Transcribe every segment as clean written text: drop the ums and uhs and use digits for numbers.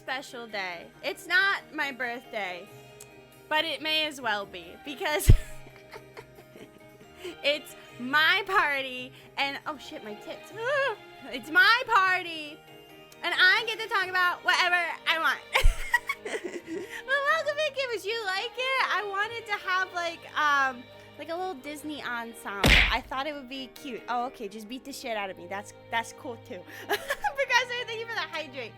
special day. It's not my birthday, but it may as well be, because it's my party, and oh shit, my tits. It's my party, and I get to talk about whatever I want. Well, welcome in, Givers. You like it? I wanted to have like a little Disney ensemble. I thought it would be cute. Oh, okay, just beat the shit out of me. That's cool too. Professor, thank you for the hydrate.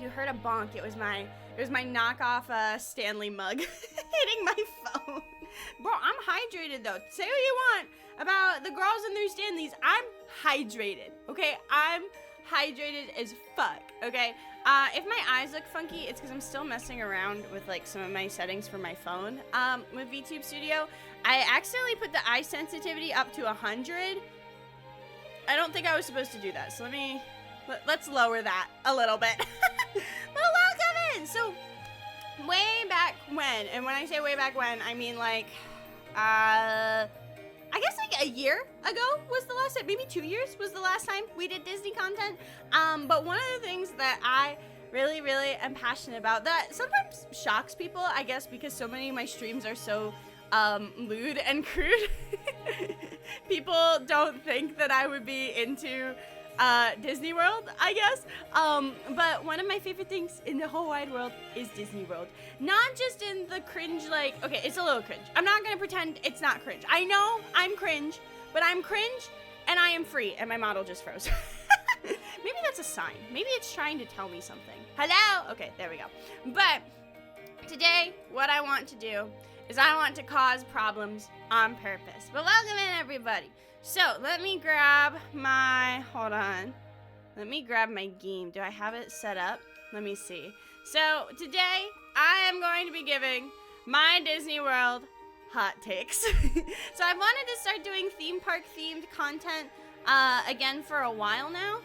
You heard a bonk. It was my knockoff Stanley mug hitting my phone. Bro, I'm hydrated though. Say what you want about the girls and their Stanleys. I'm hydrated. Okay, I'm hydrated as fuck. Okay. If my eyes look funky, it's because I'm still messing around with like some of my settings for my phone with VTube Studio. I accidentally put the eye sensitivity up to 100. I don't think I was supposed to do that, so let's lower that a little bit. Well, welcome in. So way back when, and when I say way back when, I mean like I guess like a year ago was the last time, maybe 2 years was the last time we did Disney content. But one of the things that I really, really am passionate about that sometimes shocks people, I guess, because so many of my streams are so lewd and crude. People don't think that I would be into Disney World, I guess. But one of my favorite things in the whole wide world is Disney World. Not just in the cringe, like, okay, it's a little cringe. I'm not gonna pretend it's not cringe. I know I'm cringe, but I'm cringe and I am free, and my model just froze. Maybe that's a sign. Maybe it's trying to tell me something. Hello? Okay, there we go. But today, what I want to do is I want to cause problems on purpose. But welcome in, everybody. So, let me grab my, hold on. Let me grab my game. Do I have it set up? Let me see. So, today, I am going to be giving my Disney World hot takes. So, I've wanted to start doing theme park themed content again for a while now.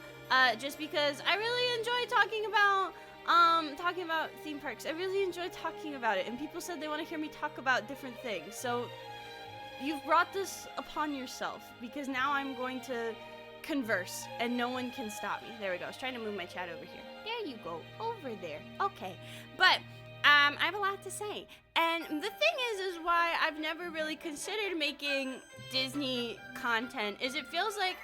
Just because I really enjoy talking about theme parks. I really enjoy talking about it, and people said they want to hear me talk about different things. So you've brought this upon yourself, because now I'm going to converse and no one can stop me. There we go. I was trying to move my chat over here. There you go. Over there. Okay. But I have a lot to say. And the thing is why I've never really considered making Disney content is it feels like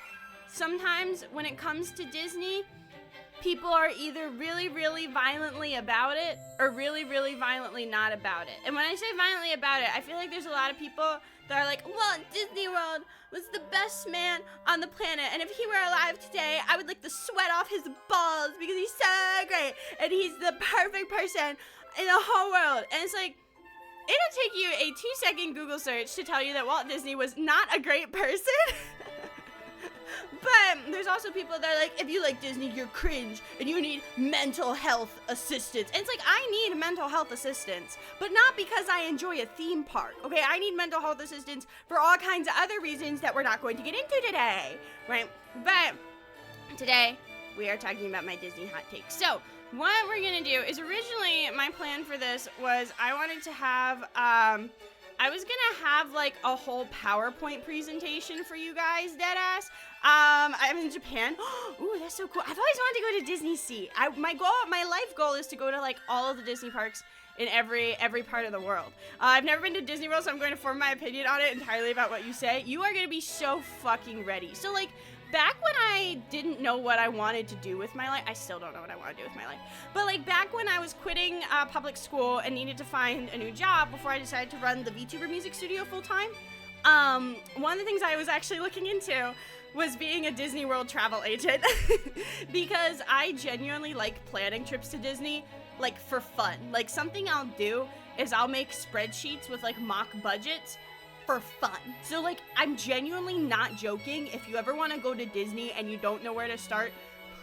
sometimes when it comes to Disney, people are either really, really violently about it or really, really violently not about it. And when I say violently about it, I feel like there's a lot of people that are like, Walt Disney World was the best man on the planet, and if he were alive today, I would lick the sweat off his balls because he's so great, and he's the perfect person in the whole world. And it's like, it'll take you a 2-second Google search to tell you that Walt Disney was not a great person. But there's also people that are like, if you like Disney, you're cringe, and you need mental health assistance. And it's like, I need mental health assistance, but not because I enjoy a theme park, okay? I need mental health assistance for all kinds of other reasons that we're not going to get into today, right? But today, we are talking about my Disney hot takes. So, what we're gonna do is, originally, my plan for this was I wanted to have, I was gonna have like a whole PowerPoint presentation for you guys, deadass. I'm in Japan. Ooh, that's so cool. I've always wanted to go to Disney Sea. My life goal is to go to like all of the Disney parks in every part of the world. I've never been to Disney World, so I'm going to form my opinion on it entirely about what you say. You are gonna be so fucking ready. So like, back when I didn't know what I wanted to do with my life, I still don't know what I want to do with my life, but like back when I was quitting public school and needed to find a new job before I decided to run the VTuber music studio full time, one of the things I was actually looking into was being a Disney World travel agent because I genuinely like planning trips to Disney, like for fun. Like something I'll do is I'll make spreadsheets with like mock budgets for fun. So like, I'm genuinely not joking. If you ever want to go to Disney and you don't know where to start,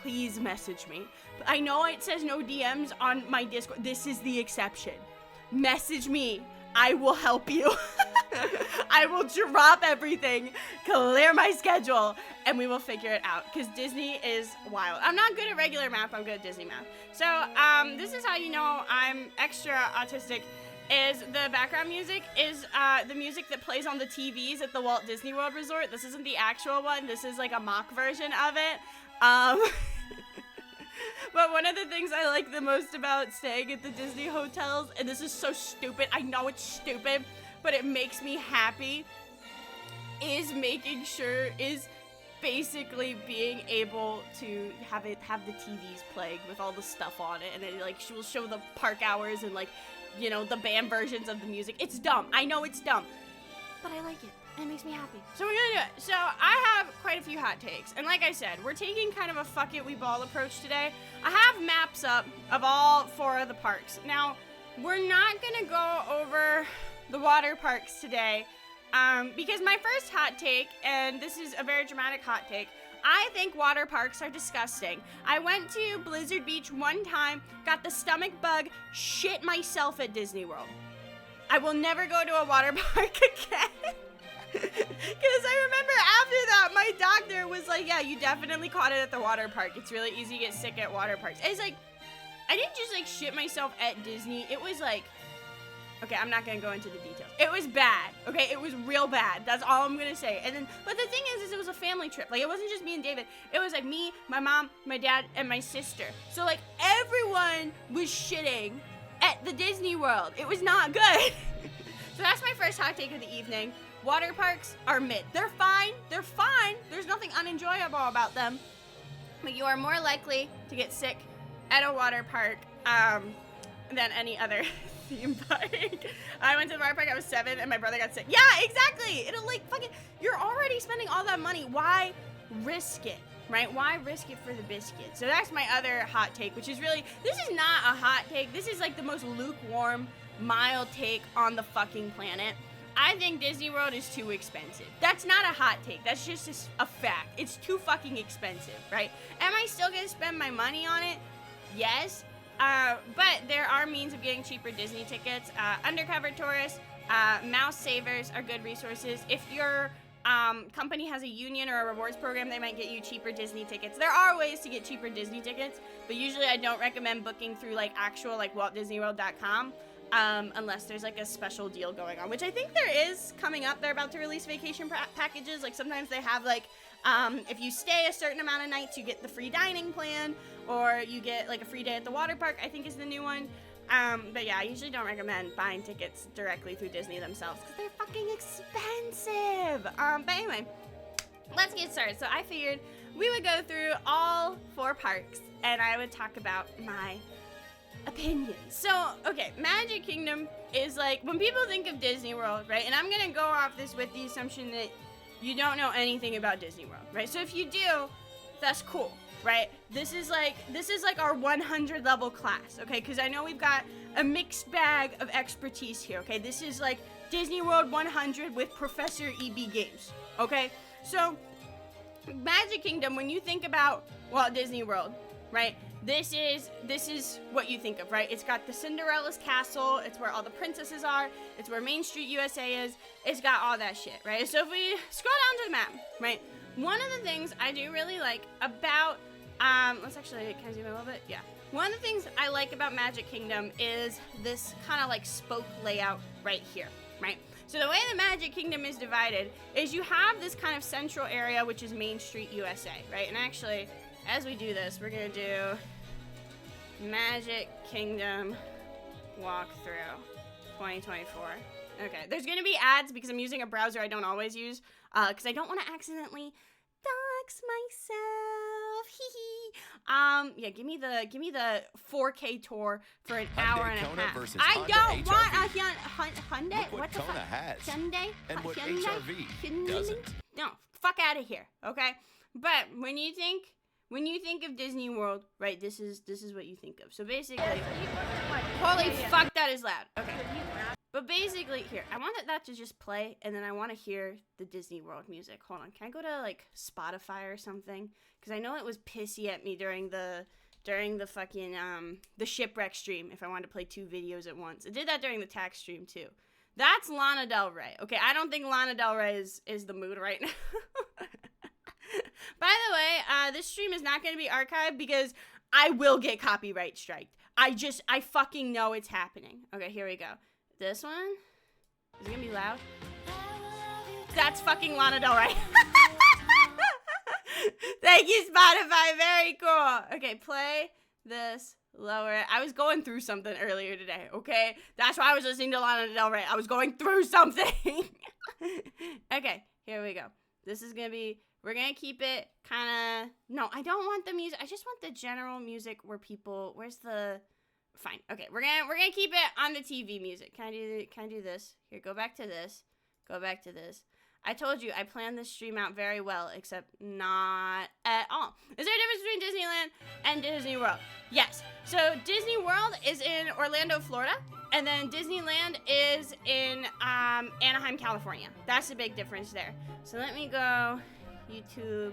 please message me. I know it says no DMs on my Discord. This is the exception. Message me. I will help you. I will drop everything, clear my schedule, and we will figure it out, because Disney is wild. I'm not good at regular math, I'm good at Disney math. So, this is how you know I'm extra autistic, is the background music is the music that plays on the TVs at the Walt Disney World Resort. This isn't the actual one, this is like a mock version of it. But one of the things I like the most about staying at the Disney hotels, and this is so stupid, I know it's stupid, but it makes me happy, is basically being able to have the TVs playing with all the stuff on it, and it like she will show the park hours and like, you know, the band versions of the music. It's dumb. I know it's dumb, but I like it. And it makes me happy. So we're gonna do it. So I have quite a few hot takes. And like I said, we're taking kind of a fuck it, we ball approach today. I have maps up of all 4 of the parks. Now, we're not gonna go over the water parks today because my first hot take, and this is a very dramatic hot take, I think water parks are disgusting. I went to Blizzard Beach one time, got the stomach bug, shit myself at Disney World. I will never go to a water park again. Because I remember after that, my doctor was like, yeah, you definitely caught it at the water park. It's really easy to get sick at water parks. It's like, I didn't just like shit myself at Disney. It was like, okay, I'm not going to go into the details. It was bad, okay? It was real bad. That's all I'm going to say. And then, but the thing is it was a family trip. Like, it wasn't just me and David. It was like me, my mom, my dad, and my sister. So like, everyone was shitting at the Disney World. It was not good. So that's my first hot take of the evening. Water parks are mid. They're fine. They're fine. There's nothing unenjoyable about them. But you are more likely to get sick at a water park than any other theme park. I went to the water park, I was 7, and my brother got sick. Yeah, exactly. It'll like fucking, you're already spending all that money. Why risk it, right? Why risk it for the biscuit? So that's my other hot take, which is really, this is not a hot take. This is like the most lukewarm, mild take on the fucking planet. I think Disney World is too expensive. That's not a hot take. That's just a fact. It's too fucking expensive, right? Am I still gonna spend my money on it? Yes. But there are means of getting cheaper Disney tickets. Undercover Tourist, Mouse Savers are good resources. If your company has a union or a rewards program, they might get you cheaper Disney tickets. There are ways to get cheaper Disney tickets, but usually I don't recommend booking through like actual like WaltDisneyWorld.com. Unless there's like a special deal going on, which I think there is coming up. They're about to release vacation packages. Like sometimes they have like, if you stay a certain amount of nights, you get the free dining plan, or you get like a free day at the water park, I think is the new one. But yeah, I usually don't recommend buying tickets directly through Disney themselves because they're fucking expensive. But anyway, let's get started. So I figured we would go through all 4 parks and I would talk about my opinions. So, okay, Magic Kingdom is like, when people think of Disney World, right, and I'm gonna go off this with the assumption that you don't know anything about Disney World, right? So if you do, that's cool, right? This is like our 100 level class, okay? Because I know we've got a mixed bag of expertise here, okay? This is like Disney World 100 with Professor eebee games, okay? So, Magic Kingdom, when you think about Walt Disney World, right? This is what you think of, right? It's got the Cinderella's castle. It's where all the princesses are. It's where Main Street USA is. It's got all that shit, right? So if we scroll down to the map, right? One of the things I do really like about, let's actually, can I zoom in a little bit? Yeah. One of the things I like about Magic Kingdom is this kind of like spoke layout right here, right? So the way the Magic Kingdom is divided is you have this kind of central area, which is Main Street USA, right? And actually, as we do this, we're gonna do Magic Kingdom walkthrough 2024. Okay, there's gonna be ads because I'm using a browser I don't always use, because I don't want to accidentally dox myself. Yeah, give me the 4K tour for an hour and a half. I don't want a Hyundai. What the fuck? Hyundai? And what HRV doesn't. No, fuck out of here. Okay, but when you think of Disney World, right, this is what you think of. So basically, holy fuck, that is loud. Okay. But basically, here, I want that to just play, and then I want to hear the Disney World music. Hold on, can I go to, like, Spotify or something? Because I know it was pissy at me during the fucking, the shipwreck stream, if I wanted to play 2 videos at once. It did that during the tax stream, too. That's Lana Del Rey. Okay, I don't think Lana Del Rey is the mood right now. By the way, this stream is not going to be archived because I will get copyright striked. I fucking know it's happening. Okay, here we go. This one? Is it going to be loud? That's fucking Lana Del Rey. Thank you, Spotify. Very cool. Okay, play this, lower it. I was going through something earlier today, okay? That's why I was listening to Lana Del Rey. I was going through something. Okay, here we go. This is gonna be, we're gonna keep it kind of, no, I don't want the music. I just want the general music where people, where's the, fine. Okay, we're gonna keep it on the TV music. Can I do this? Here, go back to this. Go back to this. I told you I planned this stream out very well, except not at all. Is there a difference between Disneyland and Disney World? Yes. So Disney World is in Orlando, Florida, and then Disneyland is in Anaheim, California. That's the big difference there. So let me go YouTube.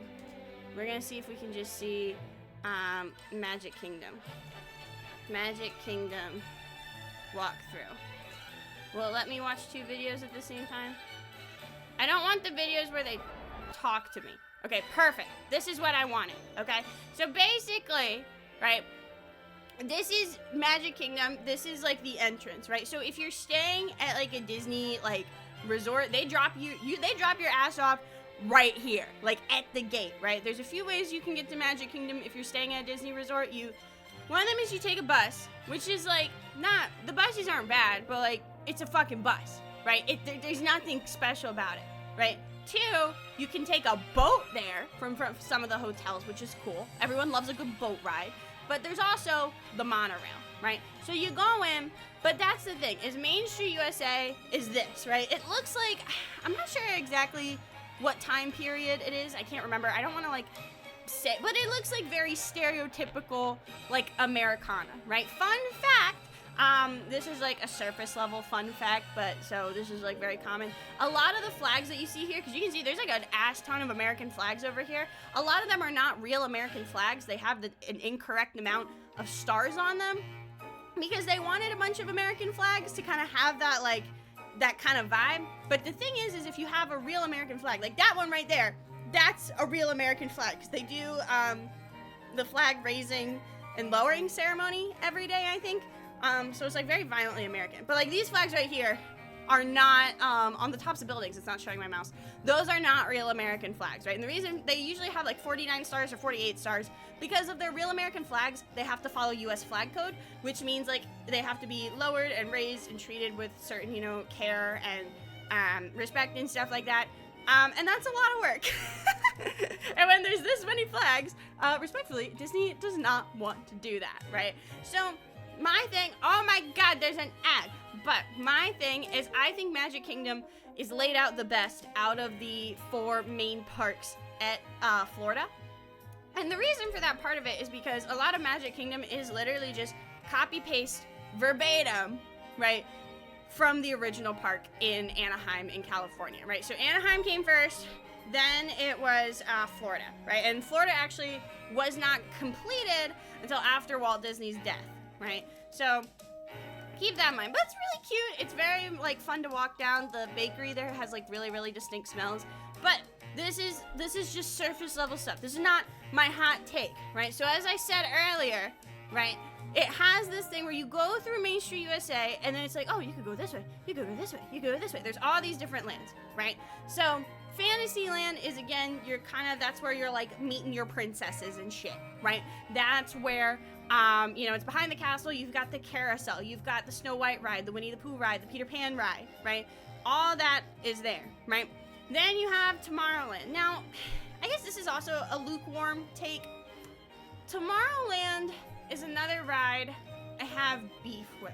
We're gonna see if we can just see Magic Kingdom. Magic Kingdom walkthrough. Will it let me watch 2 videos at the same time? I don't want the videos where they talk to me. Okay, perfect. This is what I wanted, okay? So basically, right, this is Magic Kingdom. This is like the entrance, right? So if you're staying at like a Disney like resort, they drop your ass off right here, like at the gate, right? There's a few ways you can get to Magic Kingdom if you're staying at a Disney resort. One of them is you take a bus, which is like the buses aren't bad, but like it's a fucking bus, right? There's nothing special about it, right? 2, you can take a boat there from some of the hotels, which is cool. Everyone loves a good boat ride. But there's also the monorail, right? So you go in, but that's the thing, is Main Street USA is this, right? It looks like, I'm not sure exactly what time period it is. I can't remember. I don't want to like say, but it looks like very stereotypical, like Americana, right? Fun fact, this is like a surface level fun fact, but so this is like very common. A lot of the flags that you see here, because you can see there's like an ass ton of American flags over here. A lot of them are not real American flags. They have an incorrect amount of stars on them because they wanted a bunch of American flags to kind of have that like, that kind of vibe. But the thing is if you have a real American flag, like that one right there, that's a real American flag because they do the flag raising and lowering ceremony every day, I think. So it's like very violently American. But like these flags right here are not on the tops of buildings. It's not showing my mouse. Those are not real American flags, right? And the reason they usually have like 49 stars or 48 stars because of their real American flags, they have to follow US flag code, which means like they have to be lowered and raised and treated with certain, you know, care and respect and stuff like that. And that's a lot of work. And when there's this many flags, respectfully, Disney does not want to do that, right? So my thing, oh my God, there's an ad. But my thing is I think Magic Kingdom is laid out the best out of the 4 main parks at Florida. And the reason for that part of it is because a lot of Magic Kingdom is literally just copy paste verbatim, right, from the original park in Anaheim in California, right? So Anaheim came first, then it was Florida, right? And Florida actually was not completed until after Walt Disney's death, right? So keep that in mind. But it's really cute. It's very like fun to walk down. The bakery there has like really, really distinct smells. But this is just surface level stuff. This is not my hot take, right? So as I said earlier, right, it has this thing where you go through Main Street USA and then it's like, oh, you could go this way, you could go this way, you could go this way. There's all these different lands, right? So Fantasyland is, again, you're kind of, that's where you're like meeting your princesses and shit, right? That's where, you know, it's behind the castle. You've got the carousel, you've got the Snow White ride, the Winnie the Pooh ride, the Peter Pan ride, right? All that is there, right? Then you have Tomorrowland. Now, I guess this is also a lukewarm take. Tomorrowland is another ride I have beef with,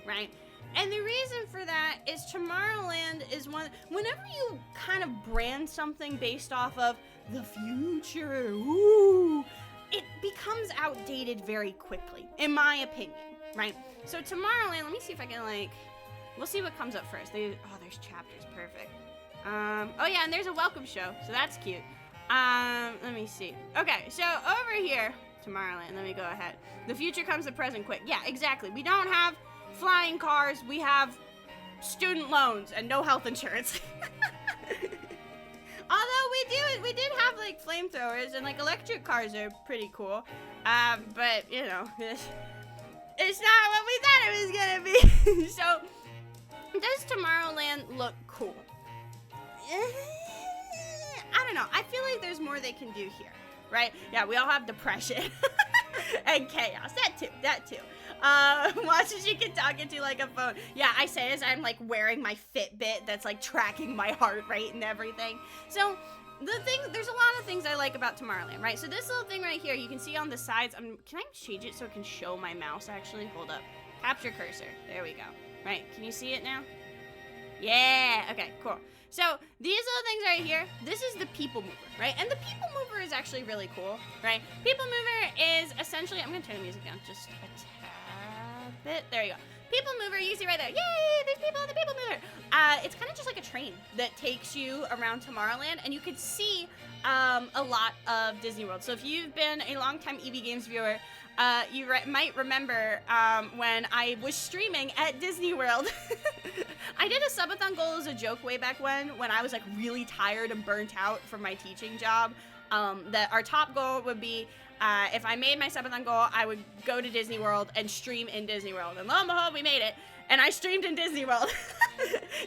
right? And the reason for that is Tomorrowland is whenever you kind of brand something based off of the future, ooh, it becomes outdated very quickly, in my opinion, right? So Tomorrowland, let me see if I can like, we'll see what comes up first. There's chapters, perfect. Oh yeah, and there's a welcome show, so that's cute. Let me see. Okay, so over here, Tomorrowland, let me go ahead. The future comes the present quick. Yeah, exactly. We don't have flying cars, we have student loans and no health insurance. Although we did have like flamethrowers and like electric cars are pretty cool. But you know, it's not what we thought it was gonna be. So, does Tomorrowland look cool? I don't know. I feel like there's more they can do here, right? Yeah, we all have depression and chaos. That too. Watches you can talk into like a phone. Yeah, I say as I'm like wearing my Fitbit that's like tracking my heart rate and everything. So there's a lot of things I like about Tomorrowland, right? So this little thing right here, you can see on the sides. Can I change it so it can show my mouse actually? Hold up. Capture cursor. There we go. Right, can you see it now? Yeah, okay, cool. So these little things right here, this is the people mover, right? And the people mover is actually really cool, right? People mover is essentially, I'm gonna turn the music down just a tad bit. There you go. People mover, you see right there. Yay, there's people on the people mover. It's kind of just like a train that takes you around Tomorrowland, and you could see a lot of Disney World. So if you've been a longtime eebee Games viewer, you might remember when I was streaming at Disney World. I did a subathon goal as a joke way back when I was like really tired and burnt out from my teaching job. That our top goal would be, if I made my subathon goal, I would go to Disney World and stream in Disney World. And lo and behold, we made it. And I streamed in Disney World.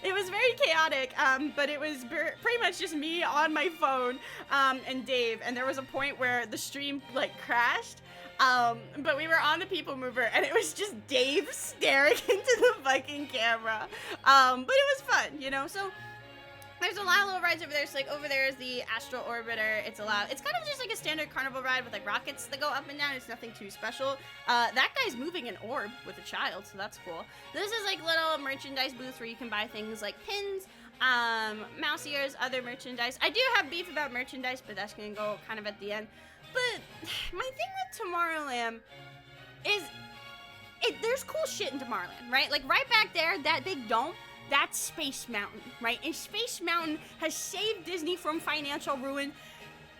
It was very chaotic, but it was pretty much just me on my phone and Dave. And there was a point where the stream like crashed. But we were on the people mover and it was just Dave staring into the fucking camera. But it was fun, you know? So there's a lot of little rides over there. So like over there is the Astral Orbiter. It's kind of just like a standard carnival ride with like rockets that go up and down. It's nothing too special. That guy's moving an orb with a child, so that's cool. This is like little merchandise booths where you can buy things like pins, mouse ears, other merchandise. I do have beef about merchandise, but that's gonna go kind of at the end. But my thing with Tomorrowland is there's cool shit in Tomorrowland, right? Like right back there, that big dome, that's Space Mountain, right? And Space Mountain has saved Disney from financial ruin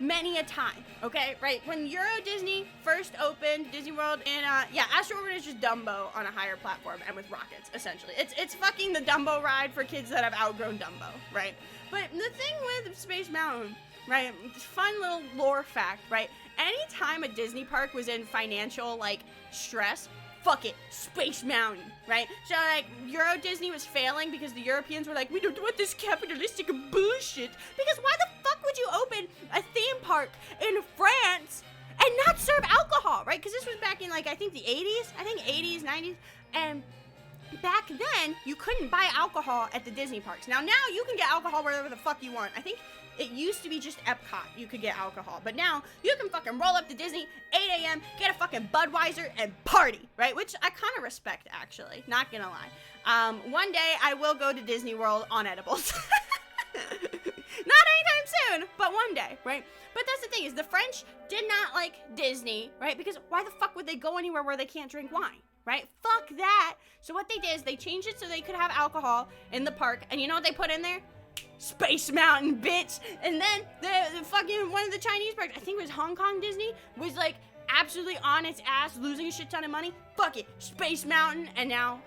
many a time, okay? Right? When Euro Disney first opened, Disney World, and Astro Orbiter is just Dumbo on a higher platform and with rockets, essentially. It's fucking the Dumbo ride for kids that have outgrown Dumbo, right? But the thing with Space Mountain, right, fun little lore fact, right? Anytime a Disney park was in financial, like, stress, fuck it, Space Mountain, right? So, like, Euro Disney was failing because the Europeans were like, we don't want this capitalistic bullshit. Because why the fuck would you open a theme park in France and not serve alcohol, right? Because this was back in, like, I think the 80s? I think 80s, 90s. And back then, you couldn't buy alcohol at the Disney parks. Now you can get alcohol wherever the fuck you want. I think it used to be just Epcot you could get alcohol, but now you can fucking roll up to Disney, 8 a.m., get a fucking Budweiser, and party, right? Which I kind of respect, actually, not gonna lie. One day I will go to Disney World on edibles. Not anytime soon, but one day, right? But that's the thing, is the French did not like Disney, right? Because why the fuck would they go anywhere where they can't drink wine? Right? Fuck that. So what they did is they changed it so they could have alcohol in the park, and you know what they put in there? Space Mountain, bitch. And then the fucking one of the Chinese parks, I think it was Hong Kong Disney, was like absolutely on its ass, losing a shit ton of money. Fuck it, Space Mountain, and now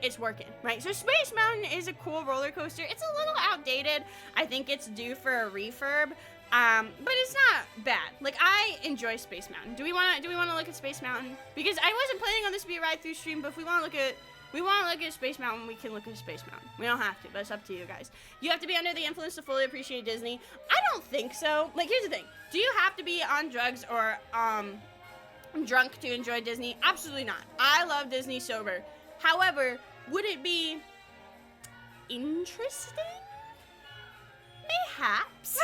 it's working, right? So Space Mountain is a cool roller coaster. It's a little outdated. I think it's due for a refurb. But it's not bad. Like, I enjoy Space Mountain. Do we want to look at Space Mountain? Because I wasn't planning on this to be a ride through stream, but if we want to look at Space Mountain, we can look at Space Mountain. We don't have to, but it's up to you guys. You have to be under the influence to fully appreciate Disney. I don't think so. Like, here's the thing. Do you have to be on drugs or, drunk to enjoy Disney? Absolutely not. I love Disney sober. However, would it be interesting? Mayhaps.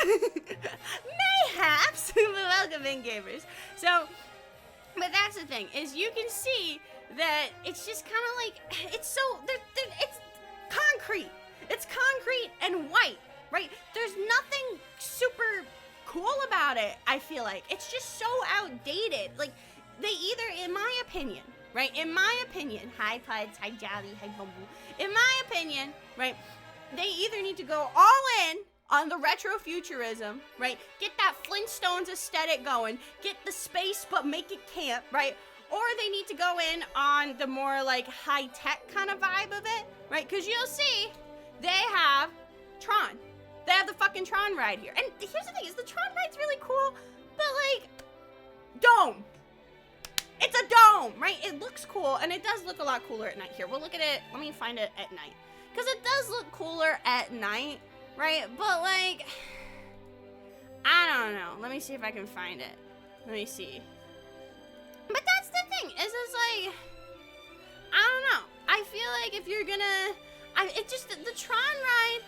Mayhaps. Welcome in, gamers. So, but that's the thing, is you can see that it's just kind of like, it's concrete. It's concrete and white, right? There's nothing super cool about it, I feel like. It's just so outdated. Like, they either, in my opinion, right? In my opinion, hi Puds, hi Jolly, hi Bumble. In my opinion, right, they either need to go all in on the retrofuturism, right? Get that Flintstones aesthetic going. Get the space, but make it camp, right? Or they need to go in on the more, like, high-tech kind of vibe of it, right? Because you'll see, they have Tron. They have the fucking Tron ride here. And here's the thing, is the Tron ride's really cool, but, like, dome. It's a dome, right? It looks cool, and it does look a lot cooler at night here. We'll look at it. Let me find it at night. Because it does look cooler at night, right? But, like, I don't know. Let me see if I can find it. Let me see. But that's the thing, is it's like, I don't know. I feel like if you're gonna, it just, the Tron ride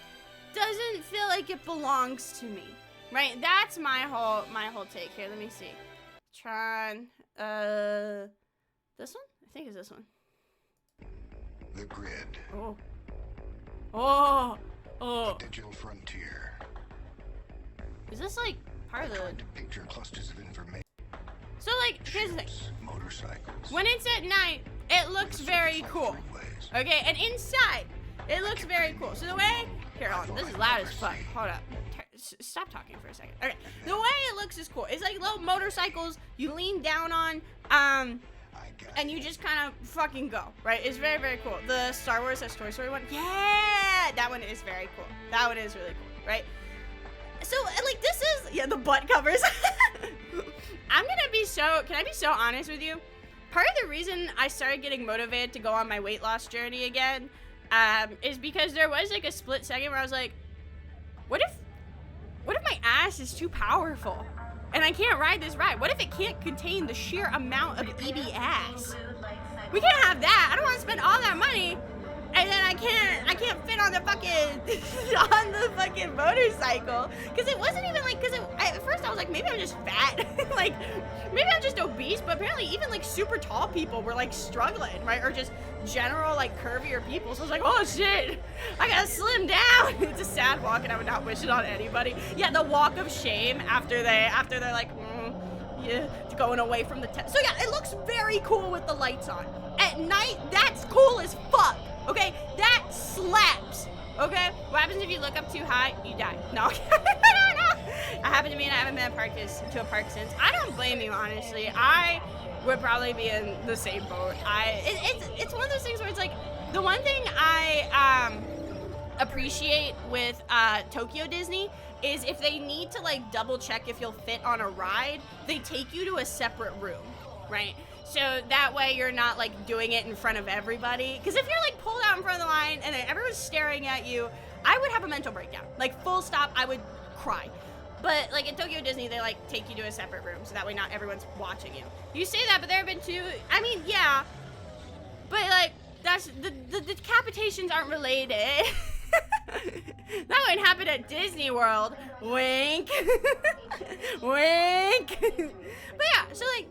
doesn't feel like it belongs to me, right? That's my whole take here. Let me see. Tron, this one? I think it's this one. The grid. Oh. Oh. Oh. The digital frontier. Is this like part of the... Trying to picture clusters of information. So like, here's the thing. Motorcycles. When it's at night, it looks very cool. Okay, and inside, it looks very cool. So the way, here, hold on, this is loud as fuck. Hold up. Stop talking for a second. Okay, the way it looks is cool. It's like little motorcycles you lean down on, and you just kind of fucking go, right? It's very, very cool. The Star Wars, that Toy Story one, yeah, that one is very cool. That one is really cool, right? So, like, this is, yeah, the butt covers. I'm gonna be so, can I be so honest with you? Part of the reason I started getting motivated to go on my weight loss journey again, is because there was, like, a split second where I was like, what if my ass is too powerful? And I can't ride this ride. What if it can't contain the sheer amount of eebee ass? We can't have that. I don't want to spend all that money, and then I can't fit on the fucking motorcycle. Cause it wasn't even like, at first I was like, maybe I'm just fat, like maybe I'm just obese. But apparently even like super tall people were like struggling, right? Or just general like curvier people. So I was like, oh shit, I gotta slim down. It's a sad walk, and I would not wish it on anybody. Yeah, the walk of shame after they're like, yeah, going away from the tent. So yeah, it looks very cool with the lights on. At night, that's cool as fuck. Okay, that slaps. Okay, what happens if you look up too high? You die. No, it happened to me, and I haven't been to a park since. I don't blame you, honestly. I would probably be in the same boat. It's one of those things where it's like, the one thing I appreciate with Tokyo Disney is if they need to like double check if you'll fit on a ride, they take you to a separate room, right? So that way you're not like doing it in front of everybody. Because if you're like pulled out in front of the line and everyone's staring at you, I would have a mental breakdown. Like full stop, I would cry. But like in Tokyo Disney, they like take you to a separate room so that way not everyone's watching you. You say that, but there have been two, I mean, yeah. But like, that's, the decapitations aren't related. That wouldn't happen at Disney World. Wink. Wink. But yeah, so like,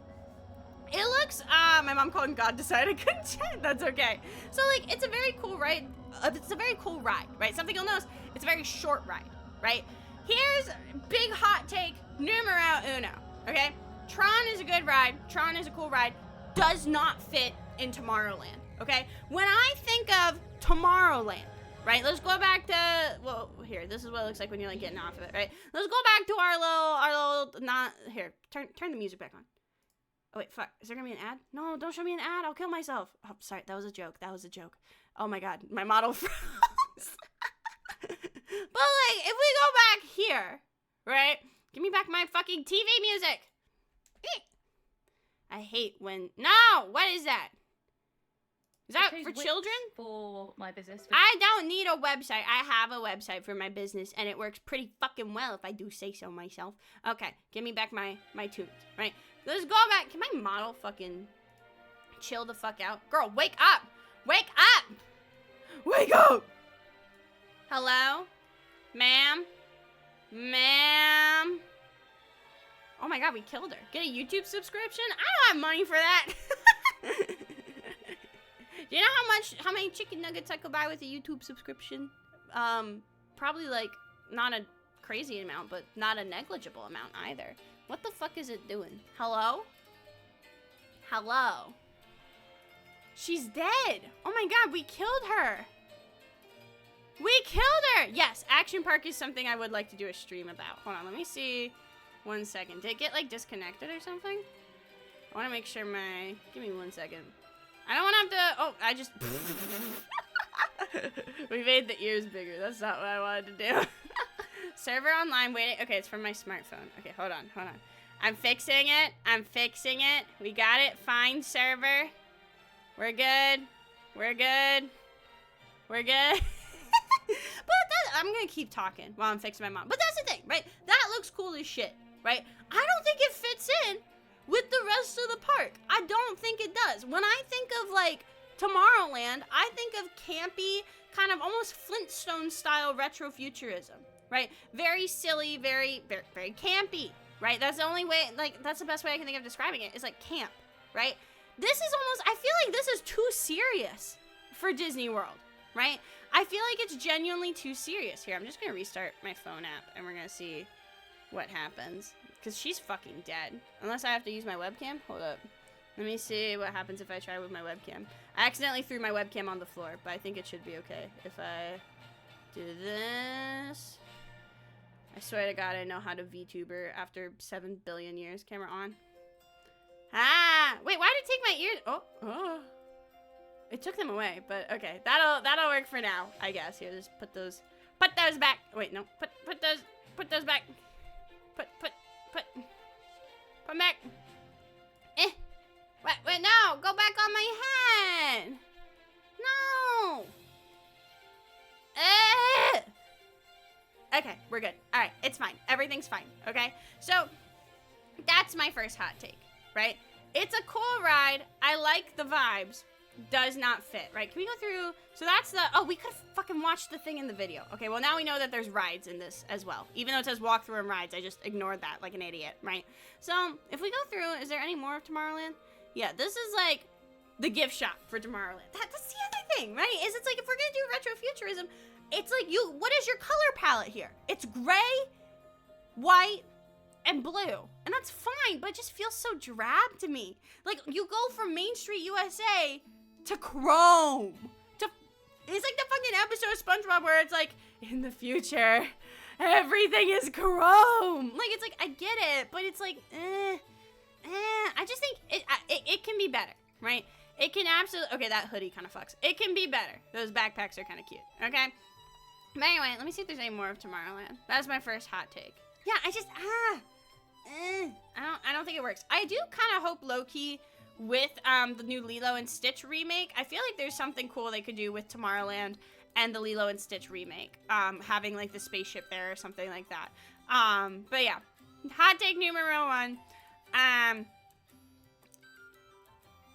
it looks, my mom called and God decided I couldn't chat. That's okay. So like, it's a very cool ride. It's a very cool ride, right? Something you'll notice, it's a very short ride, right? Here's big hot take numero uno, okay? Tron is a good ride. Tron is a cool ride. Does not fit in Tomorrowland, okay? When I think of Tomorrowland, right? Let's go back to, well, here, this is what it looks like when you're like getting off of it, right? Let's go back to our little, not, here, turn the music back on. Oh wait, fuck, is there gonna be an ad? No, don't show me an ad, I'll kill myself. Oh, sorry, that was a joke, Oh my God, my model froze. But like, if we go back here, right? Give me back my fucking TV music. I hate when, no, what is that? Is that for children? For my business. I don't need a website. I have a website for my business, and it works pretty fucking well if I do say so myself. Okay, give me back my tunes, right? Let's go back. Can my model fucking chill the fuck out? Girl, wake up! Wake up! Wake up! Hello? Ma'am? Ma'am? Oh my God, we killed her. Get a YouTube subscription? I don't have money for that. Do you know how many chicken nuggets I could buy with a YouTube subscription? Probably like not a crazy amount, but not a negligible amount either. What the fuck is it doing? Hello? Hello? She's dead. Oh my God, we killed her. We killed her. Yes, Action Park is something I would like to do a stream about. Hold on, let me see. 1 second. Did it get like disconnected or something? I want to make sure my, give me 1 second. I don't want to have to, oh, I just, we made the ears bigger. That's not what I wanted to do. Server online waiting. Okay, it's from my smartphone. Okay, hold on. I'm fixing it. We got it. Fine, server. We're good. But I'm gonna keep talking while I'm fixing my mom. But that's the thing, right? That looks cool as shit, right? I don't think it fits in with the rest of the park. I don't think it does. When I think of like Tomorrowland, I think of campy, kind of almost Flintstone style retrofuturism, right? Very silly, very, very, very campy, right? That's the only way, like, that's the best way I can think of describing it, is like camp, right? This is almost, I feel like this is too serious for Disney World, right? I feel like it's genuinely too serious. Here, I'm just gonna restart my phone app and we're gonna see what happens. Because she's fucking dead. Unless I have to use my webcam. Hold up. Let me see what happens if I try with my webcam. I accidentally threw my webcam on the floor, but I think it should be okay if I do this. I swear to God, I know how to VTuber after 7 billion years. Camera on. Ah! Wait, why did it take my ears? Oh. It took them away, but okay. That'll work for now, I guess. Here, just put those back. Wait, no. Put those back. Put back. Wait, no. Go back on my head. No. Okay, we're good. All right, it's fine. Everything's fine, okay? So, that's my first hot take, right? It's a cool ride. I like the vibes. Does not fit, right? Can we go through? So that's the, oh, we could have fucking watched the thing in the video. Okay, well, now we know that there's rides in this as well. Even though it says walkthrough and rides, I just ignored that like an idiot, right? So, if we go through, is there any more of Tomorrowland? Yeah, this is like the gift shop for Tomorrowland. That's the other thing, right? Is it's like, if we're gonna do retrofuturism, it's like, what is your color palette here? It's gray, white, and blue. And that's fine, but it just feels so drab to me. Like, you go from Main Street USA to Chrome. It's like the fucking episode of SpongeBob where it's like, in the future, everything is Chrome. Like, it's like, I get it, but it's like, I just think it can be better, right? It can absolutely, okay, that hoodie kind of fucks. It can be better. Those backpacks are kind of cute, okay? But anyway, let me see if there's any more of Tomorrowland. That's my first hot take. Yeah, I just, I don't think it works. I do kind of hope low-key with the new Lilo and Stitch remake. I feel like there's something cool they could do with Tomorrowland and the Lilo and Stitch remake. Having like the spaceship there or something like that. But yeah, hot take numero 1.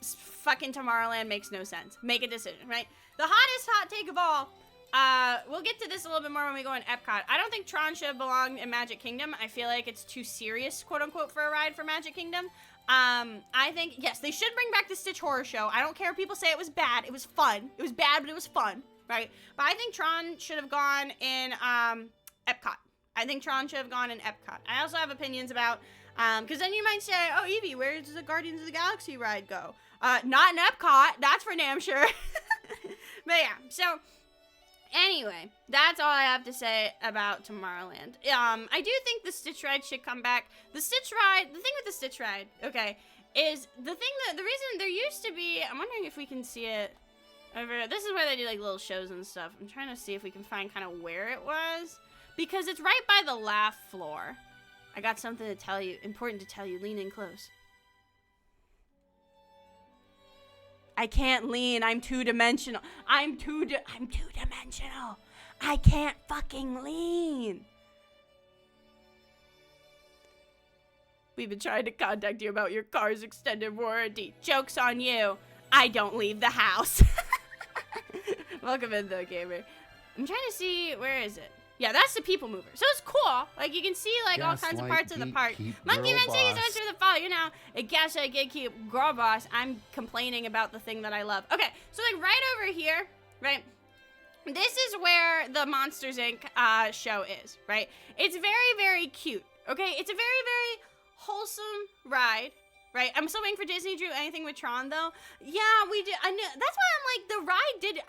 Fucking Tomorrowland makes no sense. Make a decision, right? The hottest hot take of all, we'll get to this a little bit more when we go in Epcot. I don't think Tron should have belonged in Magic Kingdom. I feel like it's too serious, quote unquote, for a ride for Magic Kingdom. I think, yes, they should bring back the Stitch Horror Show. I don't care if people say it was bad. It was fun. It was bad, but it was fun, right? But I think Tron should have gone in, Epcot. I think Tron should have gone in Epcot. I also have opinions about, because then you might say, oh, Evie, where does the Guardians of the Galaxy ride go? Not in Epcot. That's for damn sure. But yeah, so anyway, that's all I have to say about Tomorrowland. I do think the Stitch ride should come back. The Stitch ride, the thing with the Stitch ride, okay, is the reason there used to be, I'm wondering if we can see it over, this is where they do like little shows and stuff. I'm trying to see if we can find kind of where it was, because it's right by the laugh floor. I got something to tell you, important to tell you, lean in close. I can't lean. I'm two-dimensional. I'm two-dimensional. I can't fucking lean. We've been trying to contact you about your car's extended warranty. Joke's on you. I don't leave the house. Welcome in, though, gamer. I'm trying to see, where is it? Yeah, that's the People Mover. So it's cool. Like, you can see, like, all kinds of parts of the park. Monkey Man, thank you so much for the follow. You know, I guess I get keep girl boss. I'm complaining about the thing that I love. Okay, so, like, right over here, right? This is where the Monsters, Inc. Show is, right? It's very, very cute, okay? It's a very, very wholesome ride, right? I'm still waiting for Disney to do anything with Tron, though. Yeah, we did. I knew. That's why I'm like, the ride did.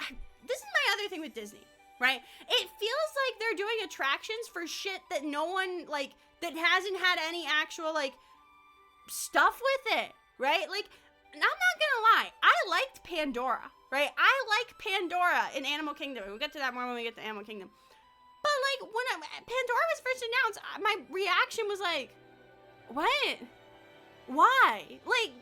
This is my other thing with Disney. Right? It feels like they're doing attractions for shit that no one, like, that hasn't had any actual, like, stuff with it, right? Like, I'm not gonna lie, I liked Pandora, right? I like Pandora in Animal Kingdom. We'll get to that more when we get to Animal Kingdom. But, like, when Pandora was first announced, my reaction was like, what? Why? Like,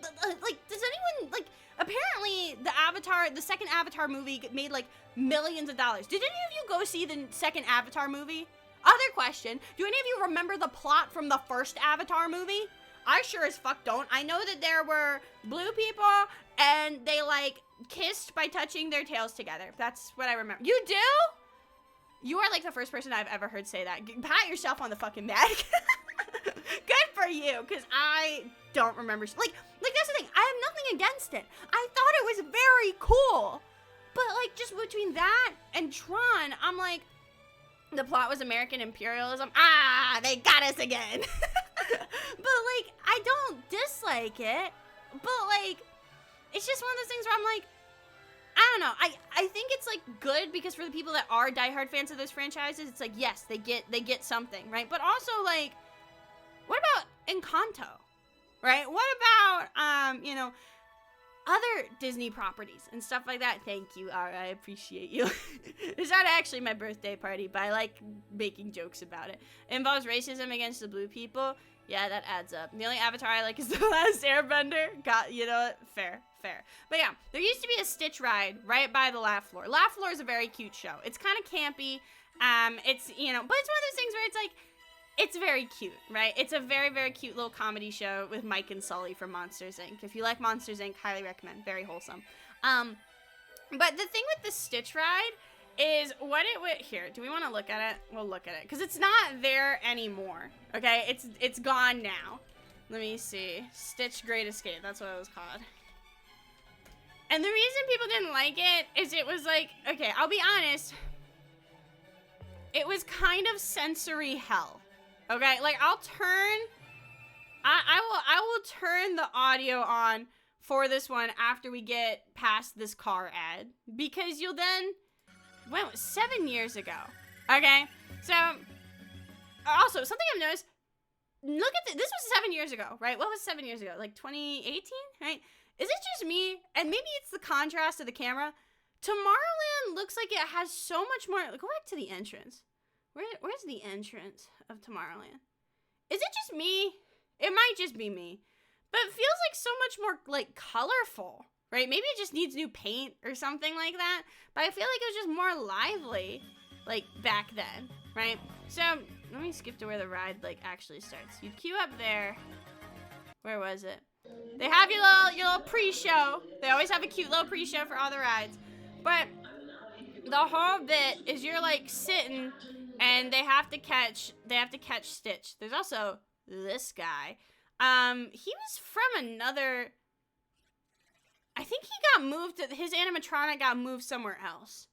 does anyone, like, apparently the second Avatar movie made, like, millions of dollars. Did any of you go see the second Avatar movie? Other question, do any of you remember the plot from the first Avatar movie? I sure as fuck don't. I know that there were blue people and they like kissed by touching their tails together. That's what I remember. You do? You are like the first person I've ever heard say that. Pat yourself on the fucking back. Good for you, because I don't remember. Like that's the thing. I have nothing against it. I thought it was very cool. But like just between that and Tron, I'm like, the plot was American imperialism. Ah, they got us again. But like, I don't dislike it. But like, it's just one of those things where I'm like, I don't know. I think it's like good because for the people that are diehard fans of those franchises, it's like, yes, they get something, right? But also like, what about Encanto, right? What about you know, other Disney properties and stuff like that? Thank you, Ara, I appreciate you. It's not actually my birthday party, but I like making jokes about it. It involves racism against the blue people. Yeah, that adds up. The only Avatar I like is The Last Airbender. You know what? Fair. But yeah, there used to be a Stitch ride right by the Laugh Floor. Laugh Floor is a very cute show. It's kind of campy. It's, you know, but it's one of those things where it's like, it's very cute, right? It's a very, very cute little comedy show with Mike and Sully from Monsters, Inc. If you like Monsters, Inc., highly recommend. Very wholesome. But the thing with the Stitch ride is what it would... Here, do we want to look at it? We'll look at it. Because it's not there anymore, okay? It's gone now. Let me see. Stitch Great Escape. That's what it was called. And the reason people didn't like it is it was like... Okay, I'll be honest. It was kind of sensory hell. Okay, like I will turn the audio on for this one after we get past this car ad, because you'll then, well, 7 years ago. Okay, so also something I've noticed. Look at this was 7 years ago, right? What was 7 years ago? Like 2018, right? Is it just me? And maybe it's the contrast of the camera. Tomorrowland looks like it has so much more. Go back to the entrance. Where's the entrance of Tomorrowland? Is it just me? It might just be me. But it feels like so much more, like, colorful, right? Maybe it just needs new paint or something like that. But I feel like it was just more lively, like, back then, right? So, let me skip to where the ride, like, actually starts. You'd queue up there. Where was it? They have your little pre-show. They always have a cute little pre-show for all the rides. But the whole bit is you're, like, sitting... And they have to catch Stitch. There's also this guy. He was from another, I think he got moved, his animatronic got moved somewhere else.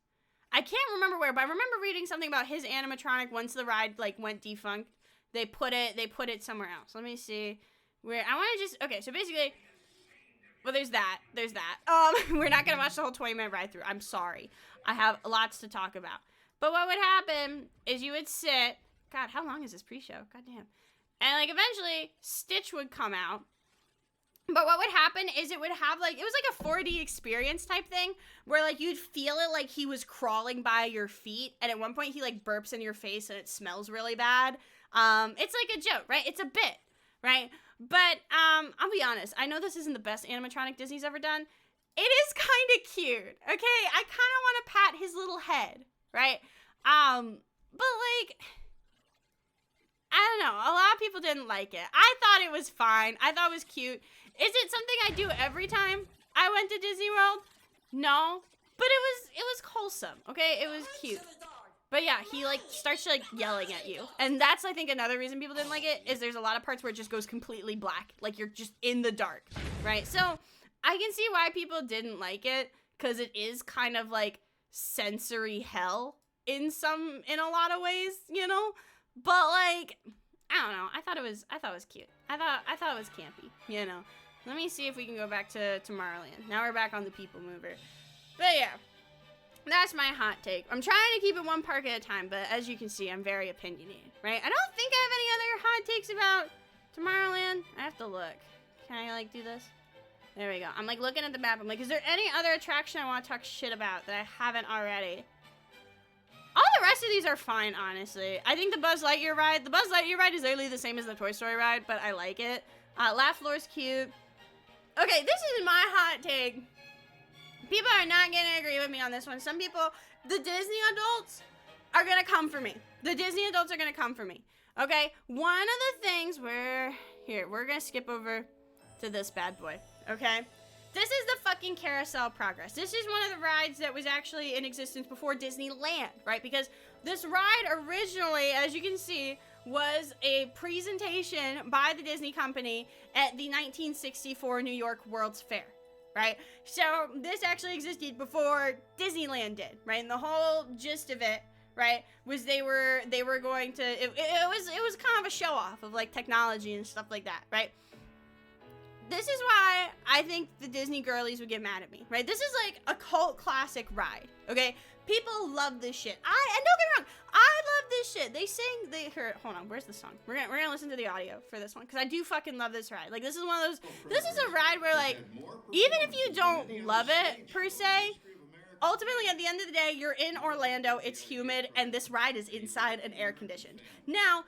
I can't remember where, but I remember reading something about his animatronic once the ride, like, went defunct. They put it somewhere else. Let me see where, I want to just, okay, so basically, well, there's that. We're not going to watch the whole 20-minute ride through. I'm sorry. I have lots to talk about. But what would happen is you would sit... God, how long is this pre-show? God damn. And, like, eventually, Stitch would come out. But what would happen is it would have, like... It was like a 4D experience type thing. Where, like, you'd feel it like he was crawling by your feet. And at one point, he, like, burps in your face and it smells really bad. It's like a joke, right? It's a bit, right? But, I'll be honest. I know this isn't the best animatronic Disney's ever done. It is kind of cute, okay? I kind of want to pat his little head. Right? But like, I don't know. A lot of people didn't like it. I thought it was fine. I thought it was cute. Is it something I do every time I went to Disney World? No. But it was wholesome. Okay? It was cute. But yeah, he like starts like yelling at you. And that's, I think, another reason people didn't like it is there's a lot of parts where it just goes completely black. Like you're just in the dark. Right? So I can see why people didn't like it, because it is kind of like sensory hell in a lot of ways, you know, but like, I don't know, I thought it was cute. I thought it was campy, you know. Let me see if we can go back to Tomorrowland. Now we're back on the People Mover. But yeah, that's my hot take. I'm trying to keep it one park at a time, but as you can see, I'm very opinionated, right? I don't think I have any other hot takes about Tomorrowland. I have to look. Can I like do this? There we go. I'm like looking at the map. I'm like, is there any other attraction I want to talk shit about that I haven't already? All the rest of these are fine, honestly. I think the Buzz Lightyear ride is literally the same as the Toy Story ride, but I like it. Laugh Floor's cute. Okay, this is my hot take. People are not going to agree with me on this one. Some people, the Disney adults are going to come for me. The Disney adults are going to come for me. Okay? One of the things where here, we're gonna skip over to this bad boy, okay? This is the fucking Carousel Progress. This is one of the rides that was actually in existence before Disneyland, right? Because this ride originally, as you can see, was a presentation by the Disney company at the 1964 New York World's Fair, right? So this actually existed before Disneyland did, right? And the whole gist of it, right, was they were going to, it was kind of a show off of like technology and stuff like that, right? This is why I think the Disney girlies would get mad at me, right? This is like a cult classic ride, okay? People love this shit. And don't get me wrong, I love this shit. They heard, hold on, where's the song? We're gonna listen to the audio for this one, because I do fucking love this ride. Like, this is one of those, this is a ride where, like, even if you don't love it, per se, ultimately, at the end of the day, you're in Orlando, it's humid, and this ride is inside and air conditioned. Now,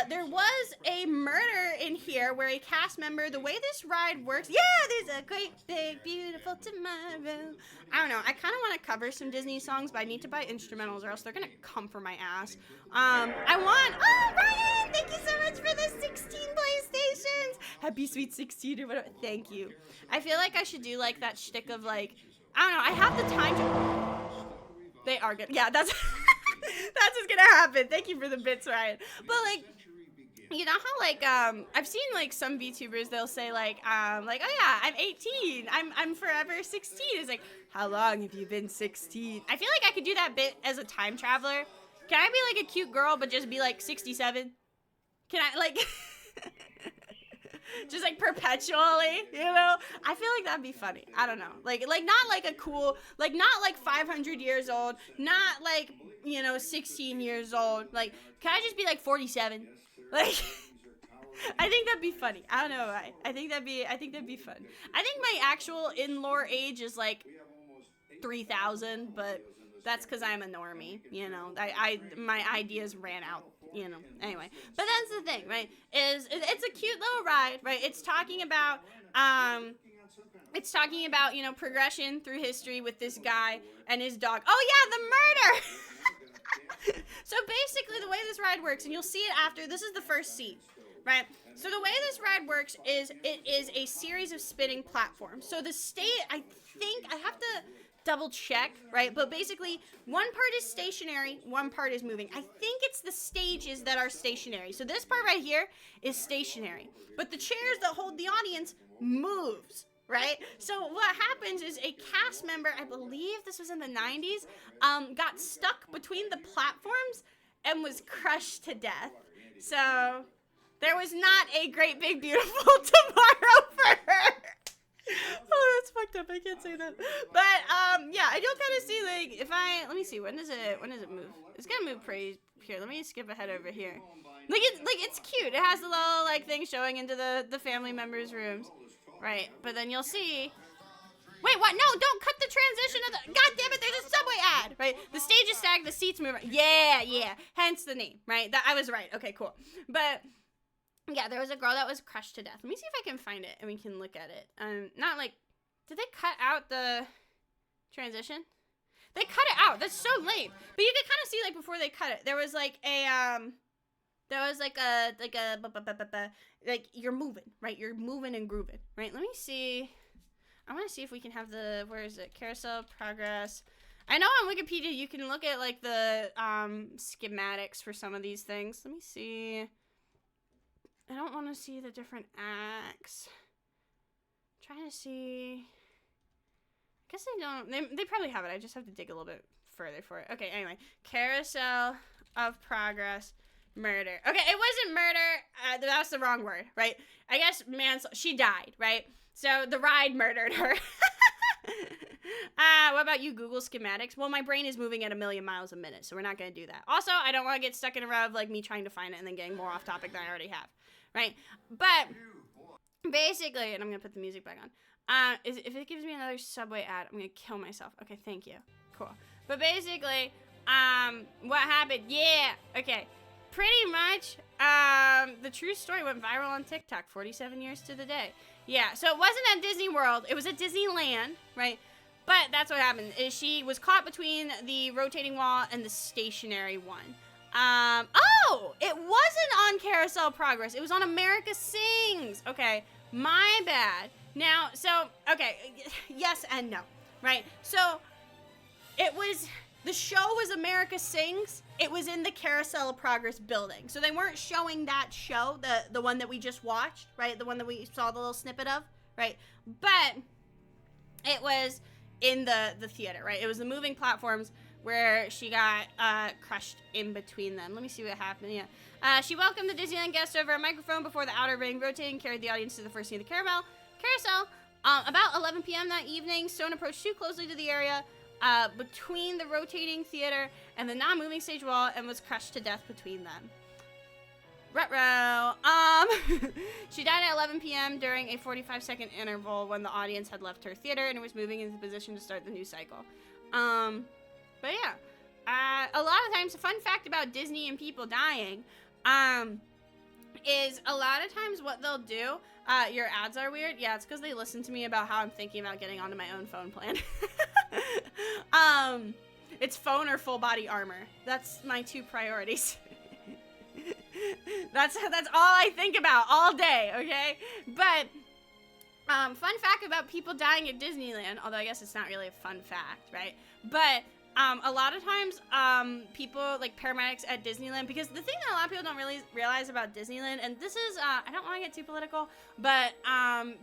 there was a murder in here where a cast member, the way this ride works, yeah, there's a great, big, beautiful tomorrow. I don't know, I kind of want to cover some Disney songs, but I need to buy instrumentals or else they're going to come for my ass. Oh, Brian, thank you so much for the 16 PlayStations. Happy Sweet 16 or whatever. Thank you. I feel like I should do, like, that shtick of, like, I don't know, I have the time to... They are good. Yeah, that's... That's what's gonna happen. Thank you for the bits, Ryan. But, like, you know how, like, I've seen, like, some VTubers, they'll say, like, oh yeah, I'm 18. I'm forever 16. It's like, how long have you been 16? I feel like I could do that bit as a time traveler. Can I be, like, a cute girl, but just be, like, 67? Can I, like... just like perpetually, you know? I feel like that'd be funny. I don't know. Like not like a cool, like not like 500 years old, not like, you know, 16 years old. Like, can I just be like 47? Like, I think that'd be funny. I don't know why. I think that'd be fun. I think my actual in-lore age is like 3,000, but that's because I'm a normie, you know. My ideas ran out, you know. Anyway, but that's the thing, right? It's a cute little ride, right? It's talking about you know, progression through history with this guy and his dog. Oh yeah, the murder. So basically, the way this ride works, and you'll see it after. This is the first scene, right? So the way this ride works is it is a series of spinning platforms. So the state, I think I have to double check, right? But basically, one part is stationary, one part is moving. I think it's the stages that are stationary. So this part right here is stationary. But the chairs that hold the audience moves, right? So what happens is a cast member, I believe this was in the 90s, got stuck between the platforms and was crushed to death. So there was not a great big beautiful tomorrow for her. Oh, that's fucked up. I can't say that. But yeah, I do kind of see, like, if I let me see, when does it move? It's gonna move pretty here. Let me skip ahead over here. Like it's cute. It has the little like thing showing into the family members' rooms, right? But then you'll see. Wait, what? No, don't cut the transition of the. God damn it! There's a Subway ad, right? The stage is stacked, the seats move. Yeah. Hence the name, right? That I was right. Okay, cool. But yeah, there was a girl that was crushed to death. Let me see if I can find it and we can look at it. Not like, did they cut out the transition? They cut it out. That's so lame. But you could kind of see, like, before they cut it, there was like like you're moving, right? You're moving and grooving, right? Let me see. I want to see if we can have the, where is it? Carousel Progress. I know on Wikipedia you can look at like the schematics for some of these things. Let me see. I don't want to see the different acts. I'm trying to see. I guess they don't. They probably have it. I just have to dig a little bit further for it. Okay, anyway. Carousel of Progress. Murder. Okay, it wasn't murder. That's the wrong word, right? I guess she died, right? So the ride murdered her. What about you, Google schematics? Well, my brain is moving at 1,000,000 miles a minute, so we're not going to do that. Also, I don't want to get stuck in a row of like me trying to find it and then getting more off topic than I already have. Right, but basically, and I'm gonna put the music back on. If it gives me another Subway ad, I'm gonna kill myself. Okay, thank you. Cool. But basically, what happened? Yeah. Okay. Pretty much, the true story went viral on TikTok. 47 years to the day. Yeah. So it wasn't at Disney World. It was at Disneyland, right? But that's what happened. Is she was caught between the rotating wall and the stationary one. Oh, it wasn't on Carousel Progress. It was on America Sings. Okay, my bad. Now, so, okay, yes and no, right? So, the show was America Sings. It was in the Carousel of Progress building. So they weren't showing that show, the one that we just watched, right? The one that we saw the little snippet of, right? But it was in the theater, right? It was the moving platforms where she got crushed in between them. Let me see what happened. Yeah. She welcomed the Disneyland guests over a microphone before the outer ring rotating, carried the audience to the first scene of the carousel. About 11 p.m. that evening, Stone approached too closely to the area between the rotating theater and the non-moving stage wall and was crushed to death between them. Ruh-roh. She died at 11 p.m. during a 45-second interval when the audience had left her theater and was moving into position to start the new cycle. But yeah, a lot of times, a fun fact about Disney and people dying, is a lot of times what they'll do, your ads are weird. Yeah, it's because they listen to me about how I'm thinking about getting onto my own phone plan. It's phone or full body armor. That's my two priorities. That's all I think about all day, okay? But, fun fact about people dying at Disneyland, although I guess it's not really a fun fact, right? But, a lot of times, people, like paramedics at Disneyland, because the thing that a lot of people don't really realize about Disneyland, and this is, I don't want to get too political, but,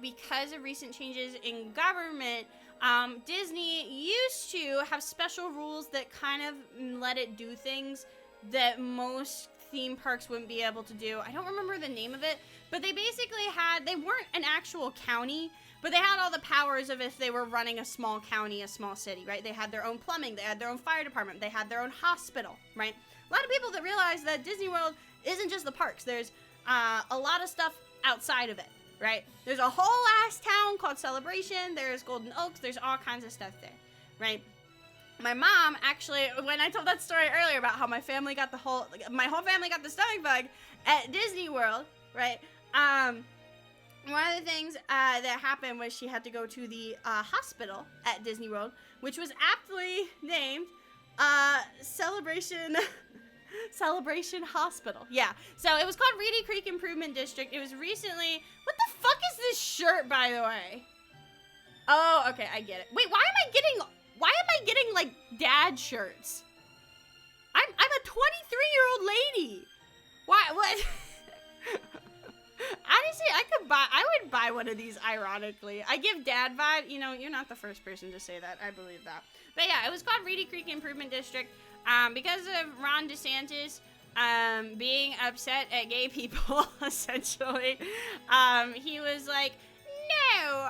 because of recent changes in government, Disney used to have special rules that kind of let it do things that most theme parks wouldn't be able to do. I don't remember the name of it, but they basically they weren't an actual county, but they had all the powers of if they were running a small county, a small city, right? They had their own plumbing, they had their own fire department, they had their own hospital, right? A lot of people that realize that Disney World isn't just the parks. There's a lot of stuff outside of it, right? There's a whole ass town called Celebration, there's Golden Oaks, there's all kinds of stuff there, right? My mom, actually, when I told that story earlier about how my whole family got the stomach bug at Disney World, right? One of the things that happened was she had to go to the hospital at Disney World, which was aptly named Celebration Hospital. Yeah, so it was called Reedy Creek Improvement District. It was recently... What the fuck is this shirt, by the way? Oh, okay, I get it. Wait, why am I getting like dad shirts? I'm a 23-year-old lady. Why? What? Honestly, I would buy one of these ironically. I give dad vibe. You know, you're not the first person to say that. I believe that. But yeah, it was called Reedy Creek Improvement District because of Ron DeSantis being upset at gay people, essentially. He was like, no,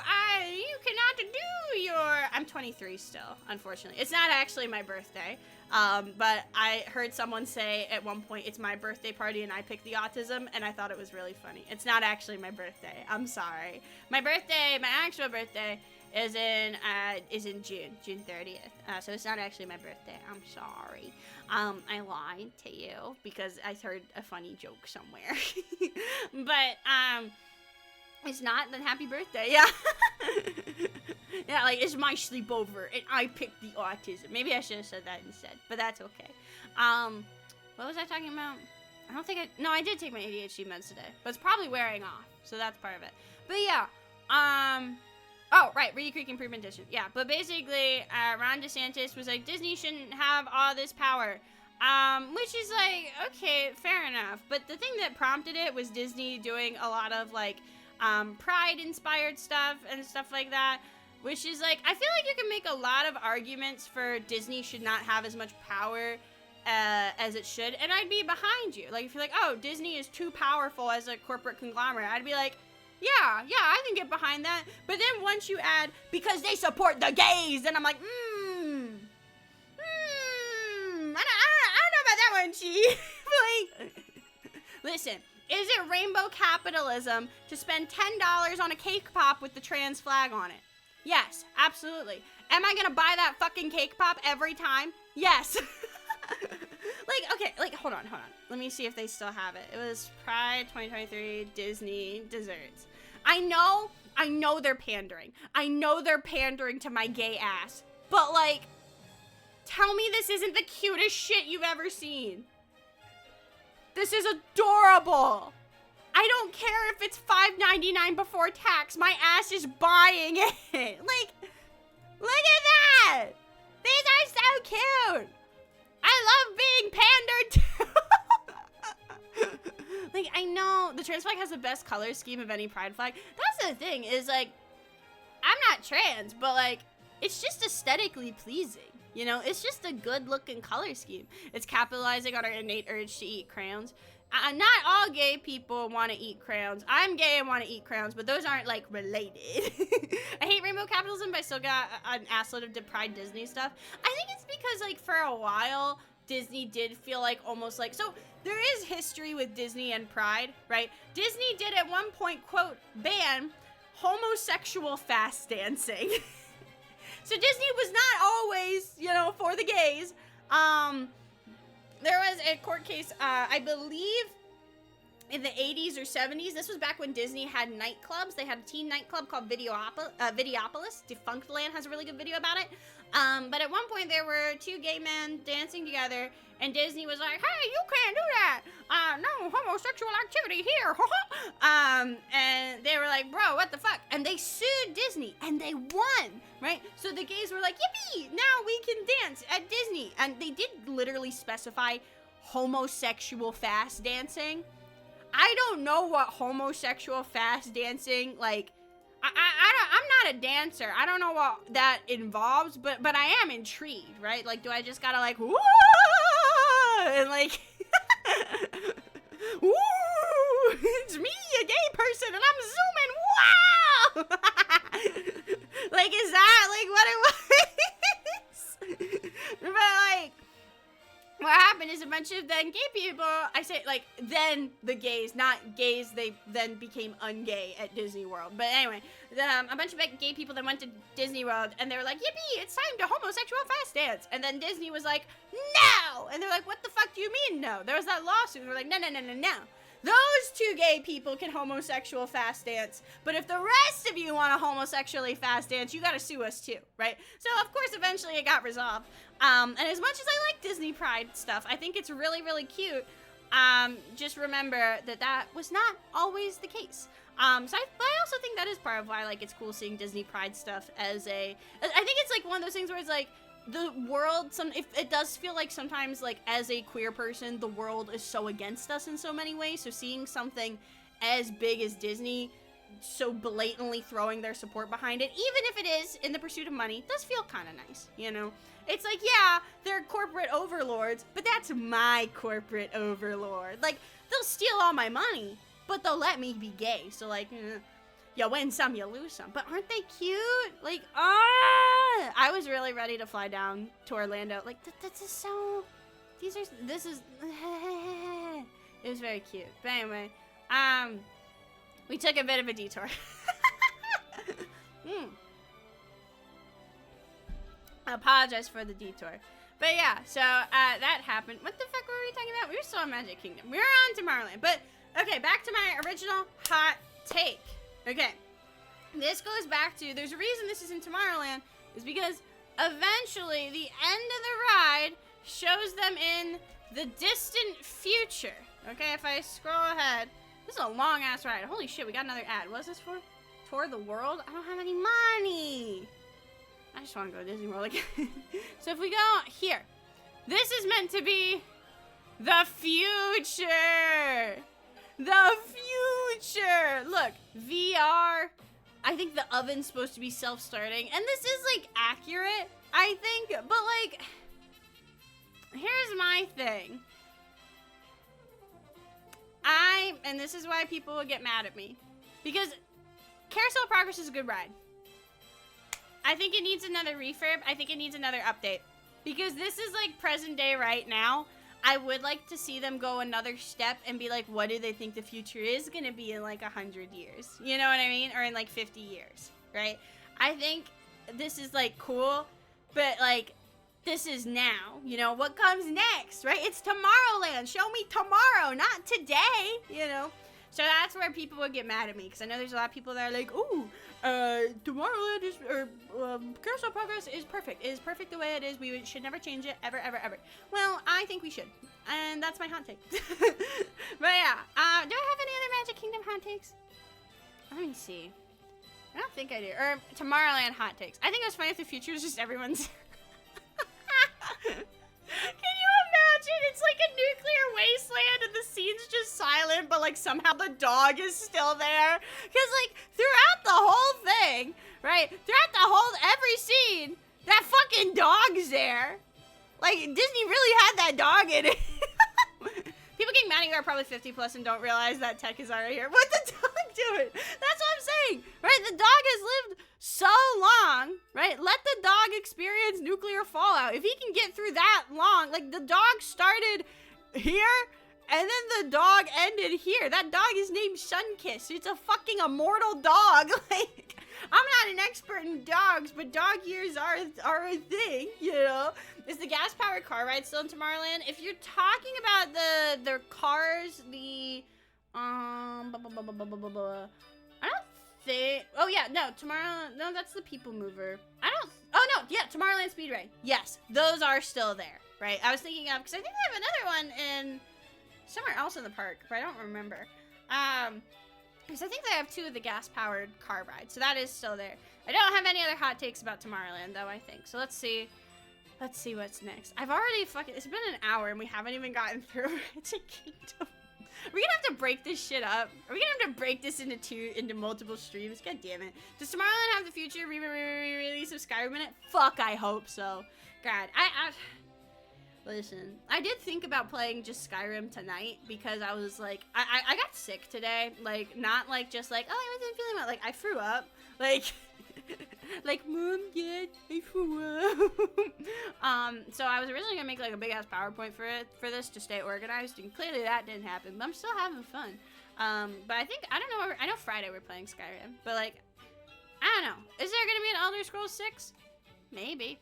you cannot do your... I'm 23 still, unfortunately. It's not actually my birthday, but I heard someone say at one point, it's my birthday party and I picked the autism, and I thought it was really funny. It's not actually my birthday. I'm sorry. My actual birthday is in June 30th. So it's not actually my birthday. I'm sorry. I lied to you because I heard a funny joke somewhere. But, it's not, then happy birthday, yeah. Yeah, like, it's my sleepover, and I picked the autism. Maybe I should have said that instead, but that's okay. What was I talking about? I did take my ADHD meds today, but it's probably wearing off, so that's part of it. But yeah, oh, right, Reedy Creek Improvement District, yeah. But basically, Ron DeSantis was like, Disney shouldn't have all this power. Which is like, okay, fair enough. But the thing that prompted it was Disney doing a lot of, like, Pride-inspired stuff and stuff like that, which is like, I feel like you can make a lot of arguments for Disney should not have as much power as it should, and I'd be behind you. Like, if you're like, oh, Disney is too powerful as a corporate conglomerate, I'd be like, yeah, I can get behind that. But then once you add, because they support the gays, then I'm like, I don't know about that one, Chi. Like, listen. Is it rainbow capitalism to spend $10 on a cake pop with the trans flag on it? Yes, absolutely. Am I gonna buy that fucking cake pop every time? Yes. Hold on. Let me see if they still have it. It was Pride 2023 Disney desserts. I know they're pandering. I know they're pandering to my gay ass. But, like, tell me this isn't the cutest shit you've ever seen. This is adorable. I don't care if it's $5.99 before tax. My ass is buying it. Like, look at that. These are so cute. I love being pandered to. Like, I know the trans flag has the best color scheme of any pride flag. That's the thing, is like, I'm not trans, but like, it's just aesthetically pleasing. You know, it's just a good looking color scheme. It's capitalizing on our innate urge to eat crayons. Not all gay people want to eat crayons. I'm gay and want to eat crayons, but those aren't like related. I hate rainbow capitalism, but I still got an assload of Pride Disney stuff. I think it's because like for a while, Disney did feel like almost like, so there is history with Disney and Pride, right? Disney did at one point, quote, ban homosexual fast dancing. So Disney was not always, you know, for the gays. There was a court case, I believe, in the 80s or 70s. This was back when Disney had nightclubs. They had a teen nightclub called Videopolis. Defunct Land has a really good video about it. But at one point, there were two gay men dancing together, and Disney was like, hey, you can't do that. No homosexual activity here. And they were like, bro, what the fuck? And they sued Disney, and they won, right? So the gays were like, yippee, now we can dance at Disney. And they did literally specify homosexual fast dancing. I don't know what homosexual fast dancing, like, I'm not a dancer. I don't know what that involves, but I am intrigued, right? Like, do I just gotta like, whoa, and like, woo, it's me, a gay person, and I'm zooming, wow! Like, is that like what it was? But like, what happened is a bunch of then gay people, I say like, then the gays, not gays, they then became ungay at Disney World. But anyway, a bunch of gay people then went to Disney World and they were like, yippee, it's time to homosexual fast dance. And then Disney was like, no! And they're like, what the fuck do you mean no? There was that lawsuit and we're like, no. Those two gay people can homosexual fast dance, but if the rest of you want to homosexually fast dance, you gotta sue us too, right? So of course, eventually it got resolved. And as much as I like Disney Pride stuff, I think it's really, really cute. Just remember that that was not always the case. But I also think that is part of why, like, it's cool seeing Disney Pride stuff as I think it's like one of those things where it's like, the world, if it does feel like sometimes, like, as a queer person, the world is so against us in so many ways. So seeing something as big as Disney so blatantly throwing their support behind it, even if it is in the pursuit of money, does feel kind of nice, you know? It's like, yeah, they're corporate overlords, but that's my corporate overlord. Like, they'll steal all my money, but they'll let me be gay. So, like, you win some, you lose some. But aren't they cute? Like, I was really ready to fly down to Orlando. Like, this is so, this is, it was very cute. But anyway, we took a bit of a detour. I apologize for the detour. But yeah, so that happened. What the fuck were we talking about? We were still in Magic Kingdom. We were on Tomorrowland. But, okay, back to my original hot take. Okay, this goes back to, there's a reason this is in Tomorrowland, is because eventually the end of the ride shows them in the distant future. Okay, if I scroll ahead, this is a long ass ride. Holy shit, we got another ad. What's this for? Tour the world? I don't have any money. I just want to go to Disney World again. So if we go here, this is meant to be the future. The future! Look, VR. I think the oven's supposed to be self-starting. And this is, like, accurate, I think. But, like, here's my thing. And this is why people will get mad at me. Because Carousel of Progress is a good ride. I think it needs another refurb. I think it needs another update. Because this is, like, present day right now. I would like to see them go another step and be like, what do they think the future is going to be in like 100 years? You know what I mean? Or in like 50 years, right? I think this is like cool, but like this is now, you know, what comes next, right? It's Tomorrowland. Show me tomorrow, not today, you know? So that's where people would get mad at me, because I know there's a lot of people that are like, ooh, Tomorrowland is, or Carousel Progress is perfect. It is perfect the way it is. We should never change it, ever, ever, ever. Well, I think we should. And that's my hot take. But yeah, do I have any other Magic Kingdom hot takes? Let me see. I don't think I do. Or Tomorrowland hot takes. I think it was funny if the future is just everyone's. Can you imagine? It's like a nuclear wasteland and the scene's just silent, but like somehow the dog is still there. Because like throughout the whole thing, right? Throughout the whole, every scene, that fucking dog's there. Like Disney really had that dog in it. People getting mad at you are probably 50 plus and don't realize that tech is already here. What's the dog doing? That's what I'm saying, right? The dog has lived so long, right? Let the dog experience nuclear fallout. If he can get through that long, like the dog started here and then the dog ended here. That dog is named Sunkiss. It's a fucking immortal dog. Like, I'm not an expert in dogs, but dog years are a thing, you know? Is the gas-powered car ride still in Tomorrowland? If you're talking about the cars, the I don't think. Oh yeah, no, no, that's the People Mover. Oh no, yeah, Tomorrowland Speedway. Yes, those are still there, right? I was thinking of because I think they have another one in somewhere else in the park, but I don't remember. Because I think they have 2 of the gas-powered car rides, so that is still there. I don't have any other hot takes about Tomorrowland though. I think so. Let's see what's next. I've already it's been an hour and we haven't even gotten through Magic Kingdom. Are we gonna have to break this shit up? Are we gonna have to break this into multiple streams? God damn it. Does Tomorrowland have the future re-release of Skyrim in it? Fuck, I hope so. God, listen, I did think about playing just Skyrim tonight because I was like, I got sick today. Like, not like just like, oh, I wasn't feeling well. Like, I threw up. Like, like, Mom, Dad, I threw up. So I was originally gonna make like a big ass PowerPoint for this to stay organized, and clearly that didn't happen. But I'm still having fun. But I don't know. I know Friday we're playing Skyrim, but like, I don't know. Is there gonna be an Elder Scrolls 6? Maybe.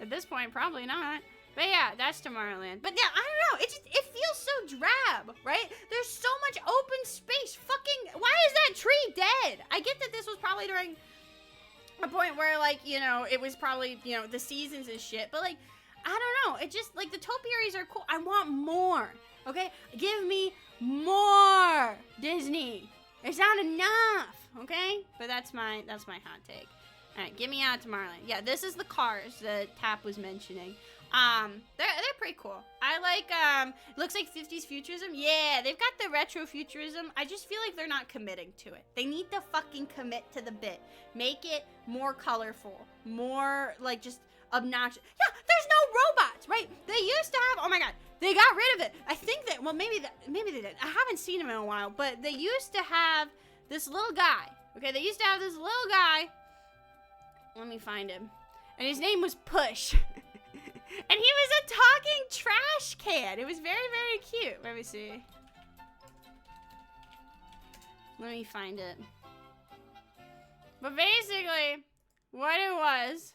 At this point, probably not. But yeah, that's Tomorrowland. But yeah, I don't know. It feels so drab, right? There's so much open space. Fucking, why is that tree dead? I get that this was probably during a point where, like, you know, it was probably, you know, the seasons and shit. But, like, I don't know. It just, like, the topiaries are cool. I want more, okay? Give me more, Disney. It's not enough, okay? But that's my hot take. All right, get me out of Tomorrowland. Yeah, this is the cars that Tap was mentioning. They're pretty cool. I like, looks like 50s futurism. Yeah, they've got the retro futurism. I just feel like they're not committing to it. They need to fucking commit to the bit. Make it more colorful, more, like, just obnoxious. Yeah, there's no robots, right? They used to have, oh my god, they got rid of it. I think that, well, maybe they did. I haven't seen him in a while, but they used to have this little guy, okay? They used to have this little guy. Let me find him. And his name was Push. And he was a talking trash can. It was very, very cute. Let me see. Let me find it. But basically, what it was...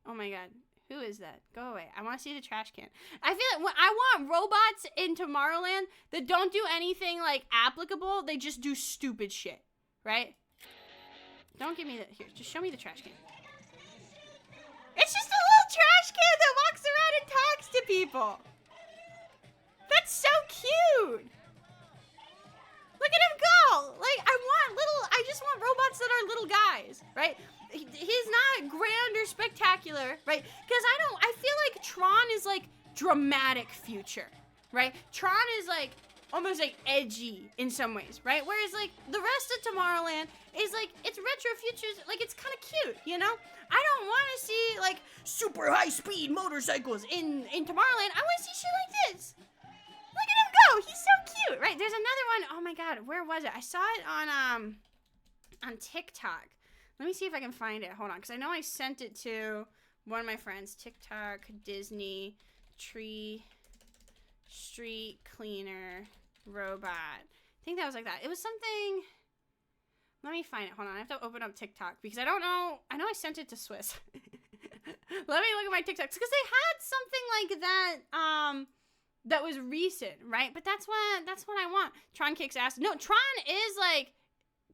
Oh my god. Who is that? Go away. I want to see the trash can. I feel like I want robots in Tomorrowland that don't do anything, like, applicable. They just do stupid shit. Right? Don't give me that. Here, just show me the trash can. It's just a little trash can that walks around and talks to people. That's so cute. Look at him go. Like, I just want robots that are little guys, right? He's not grand or spectacular, right? Because I feel like Tron is like dramatic future, right? Tron is like almost like edgy in some ways, right? Whereas like the rest of Tomorrowland is like, it's retro futures, like it's kind of cute, you know? I don't want to see like super high speed motorcycles in Tomorrowland. I want to see shit like this. Look at him go. He's so cute, right? There's another one. Oh my god, where was it? I saw it on TikTok. Let me see if I can find it. Hold on, because I know I sent it to one of my friends. TikTok, Disney, tree, street cleaner, robot. I think that was like that. It was something... Let me find it. Hold on, I have to open up TikTok because I don't know. I know I sent it to Swiss. Let me look at my TikToks because they had something like that that was recent, right? But that's what I want. Tron kicks ass. No, Tron is like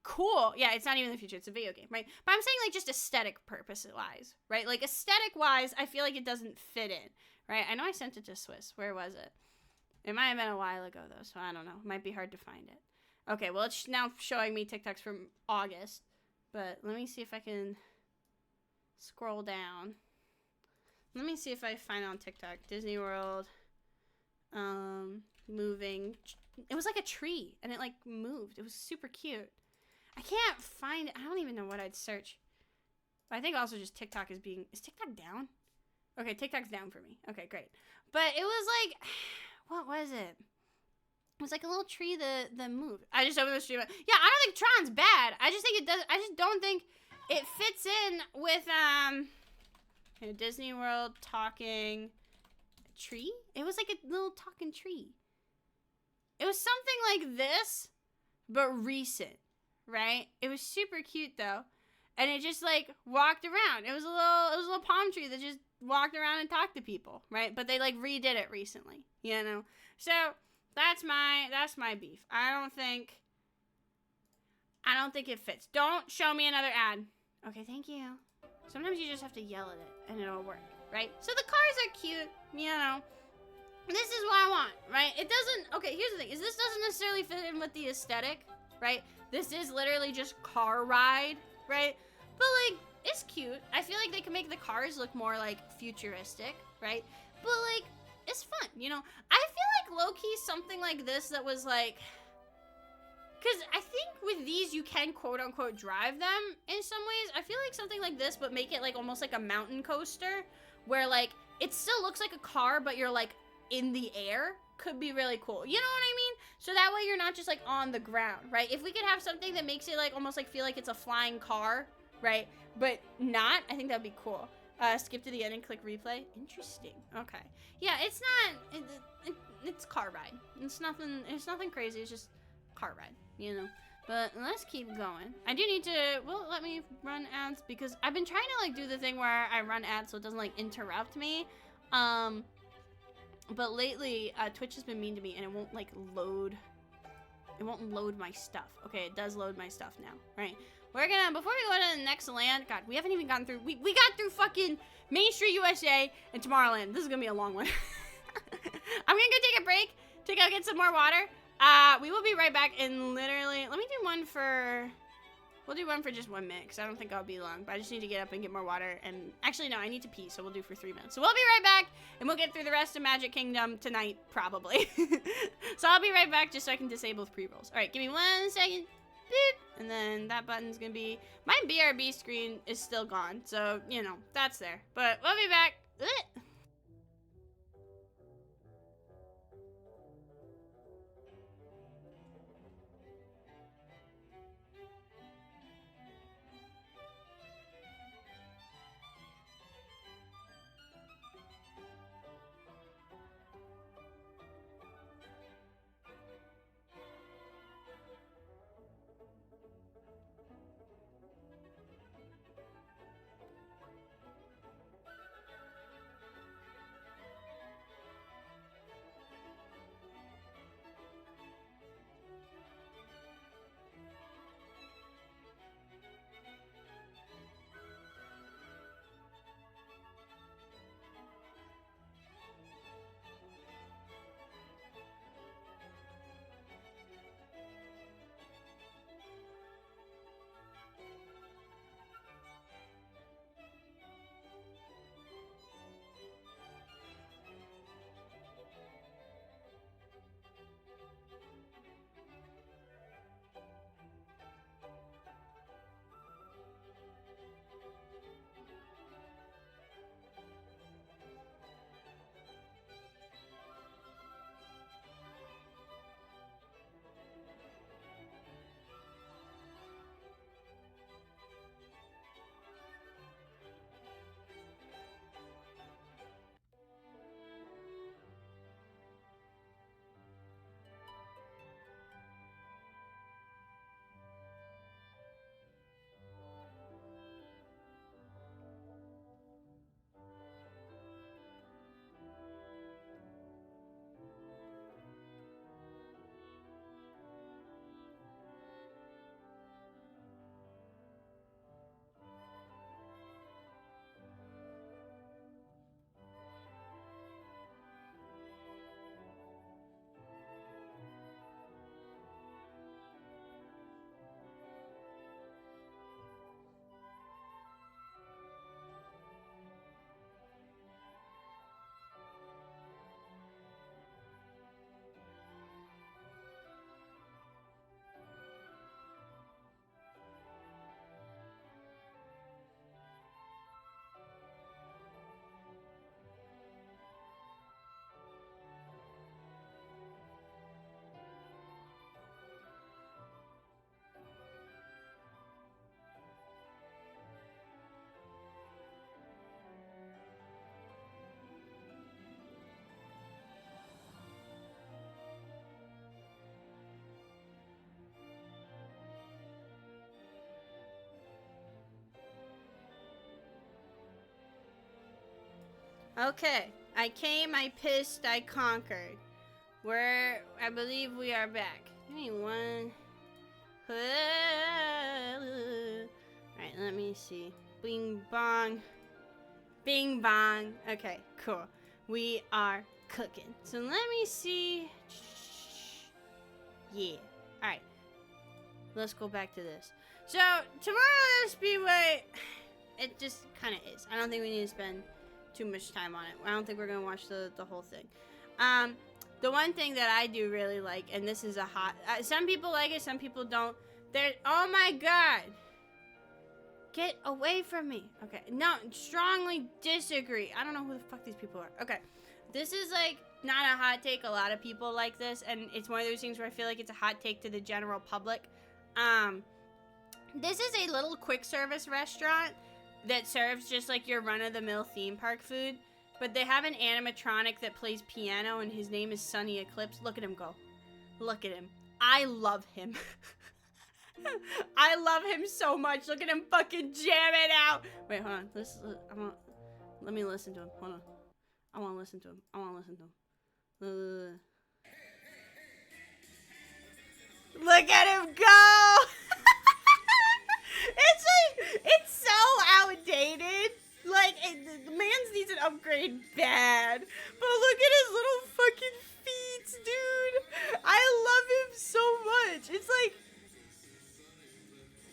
cool. Yeah, it's not even the future. It's a video game, right? But I'm saying like just aesthetic purpose wise, right? Like aesthetic wise, I feel like it doesn't fit in, right? I know I sent it to Swiss. Where was it? It might have been a while ago, though, so I don't know. It might be hard to find it. Okay, well, it's now showing me TikToks from August. But let me see if I can scroll down. Let me see if I find it on TikTok. Disney World. Moving. It was like a tree, and it, like, moved. It was super cute. I can't find it. I don't even know what I'd search. But I think also just TikTok is being... Is TikTok down? Okay, TikTok's down for me. Okay, great. But it was like... What was it? It was like a little tree that moved. I just opened the stream. Yeah, I don't think Tron's bad. I just think it does. I just don't think it fits in with Disney World talking tree. It was like a little talking tree. It was something like this, but recent, right? It was super cute though, and it just like walked around. It was a little palm tree that just walked around and talked to people, right? But they like redid it recently, you know. So that's my beef. I don't think it fits. Don't show me another ad. Okay, thank you. Sometimes you just have to yell at it and it'll work, right? So the cars are cute, you know. This is what I want, right? It doesn't, okay, here's the thing, is this doesn't necessarily fit in with the aesthetic, right? This is literally just car ride, right? But like, it's cute. I feel like they can make the cars look more like futuristic, right? But like, it's fun, you know? I feel like low-key something like this that was like, because I think with these you can quote-unquote drive them in some ways. I feel like something like this, but make it like almost like a mountain coaster, where like, it still looks like a car, but you're like in the air, could be really cool. You know what I mean? So that way you're not just like on the ground, right? If we could have something that makes it like almost like feel like it's a flying car, right? But not, I think that'd be cool. Skip to the end and click replay. Interesting. Okay. Yeah, it's not, it's car ride. It's nothing crazy. It's just car ride, you know? But let's keep going. I do need to, well, let me run ads because I've been trying to like do the thing where I run ads so it doesn't like interrupt me. But lately, Twitch has been mean to me and it won't like load. It won't load my stuff. Okay, it does load my stuff now, right? We're gonna, before we go to the next land, God, we haven't even gotten through, we got through fucking Main Street USA and Tomorrowland. This is gonna be a long one. I'm gonna go take a break to go get some more water. We will be right back in literally, let me do one for, we'll do one for just 1 minute because I don't think I'll be long, but I just need to get up and get more water, and actually no, I need to pee, so we'll do for 3 minutes. So we'll be right back, and we'll get through the rest of Magic Kingdom tonight, probably. So I'll be right back just so I can disable the pre-rolls. All right, give me 1 second. Boop. And then that button's gonna be, my BRB screen is still gone, so, you know, that's there. But we'll be back. Ugh. Okay. I came, I pissed, I conquered. I believe we are back. Give me one. Alright, let me see. Bing bong. Bing bong. Okay, cool. We are cooking. So let me see. Yeah. Alright. Let's go back to this. So, tomorrow Speedway, it just kind of is. I don't think we need to spend too much time on it. I don't think we're going to watch the whole thing. The one thing that I do really like, and this is a hot... some people like it, some people don't. Oh my god! Get away from me. Okay, no, strongly disagree. I don't know who the fuck these people are. Okay, this is like not a hot take. A lot of people like this, and it's one of those things where I feel like it's a hot take to the general public. This is a little quick service restaurant that serves just like your run-of-the-mill theme park food, but they have an animatronic that plays piano, and his name is Sunny Eclipse. Look at him go. Look at him. I love him. I love him so much. Look at him fucking jam it out. Wait, hold on. Let me listen to him. Hold on. I want to listen to him. Look at him go. It's so outdated. Like, the man's needs an upgrade bad. But look at his little fucking feet, dude. I love him so much. It's like,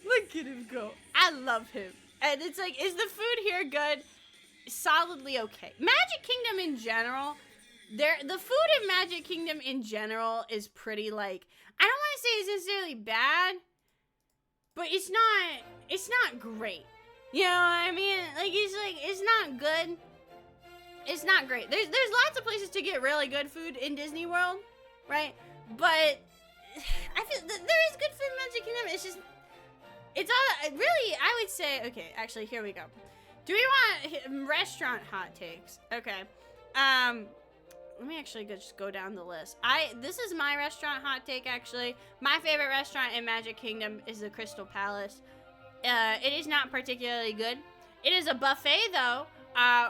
look at him go. I love him. And it's like, is the food here good? Solidly okay. Magic Kingdom in general, the food in Magic Kingdom in general is pretty, like, I don't want to say it's necessarily bad, but it's not great. You know what I mean? Like, it's not good. It's not great. There's lots of places to get really good food in Disney World, right? But I feel that there is good food in Magic Kingdom. It's all, really, I would say, okay, actually, here we go. Do we want restaurant hot takes? Okay. Let me actually just go down the list. This is my restaurant hot take, actually. My favorite restaurant in Magic Kingdom is the Crystal Palace. It is not particularly good. It is a buffet, though,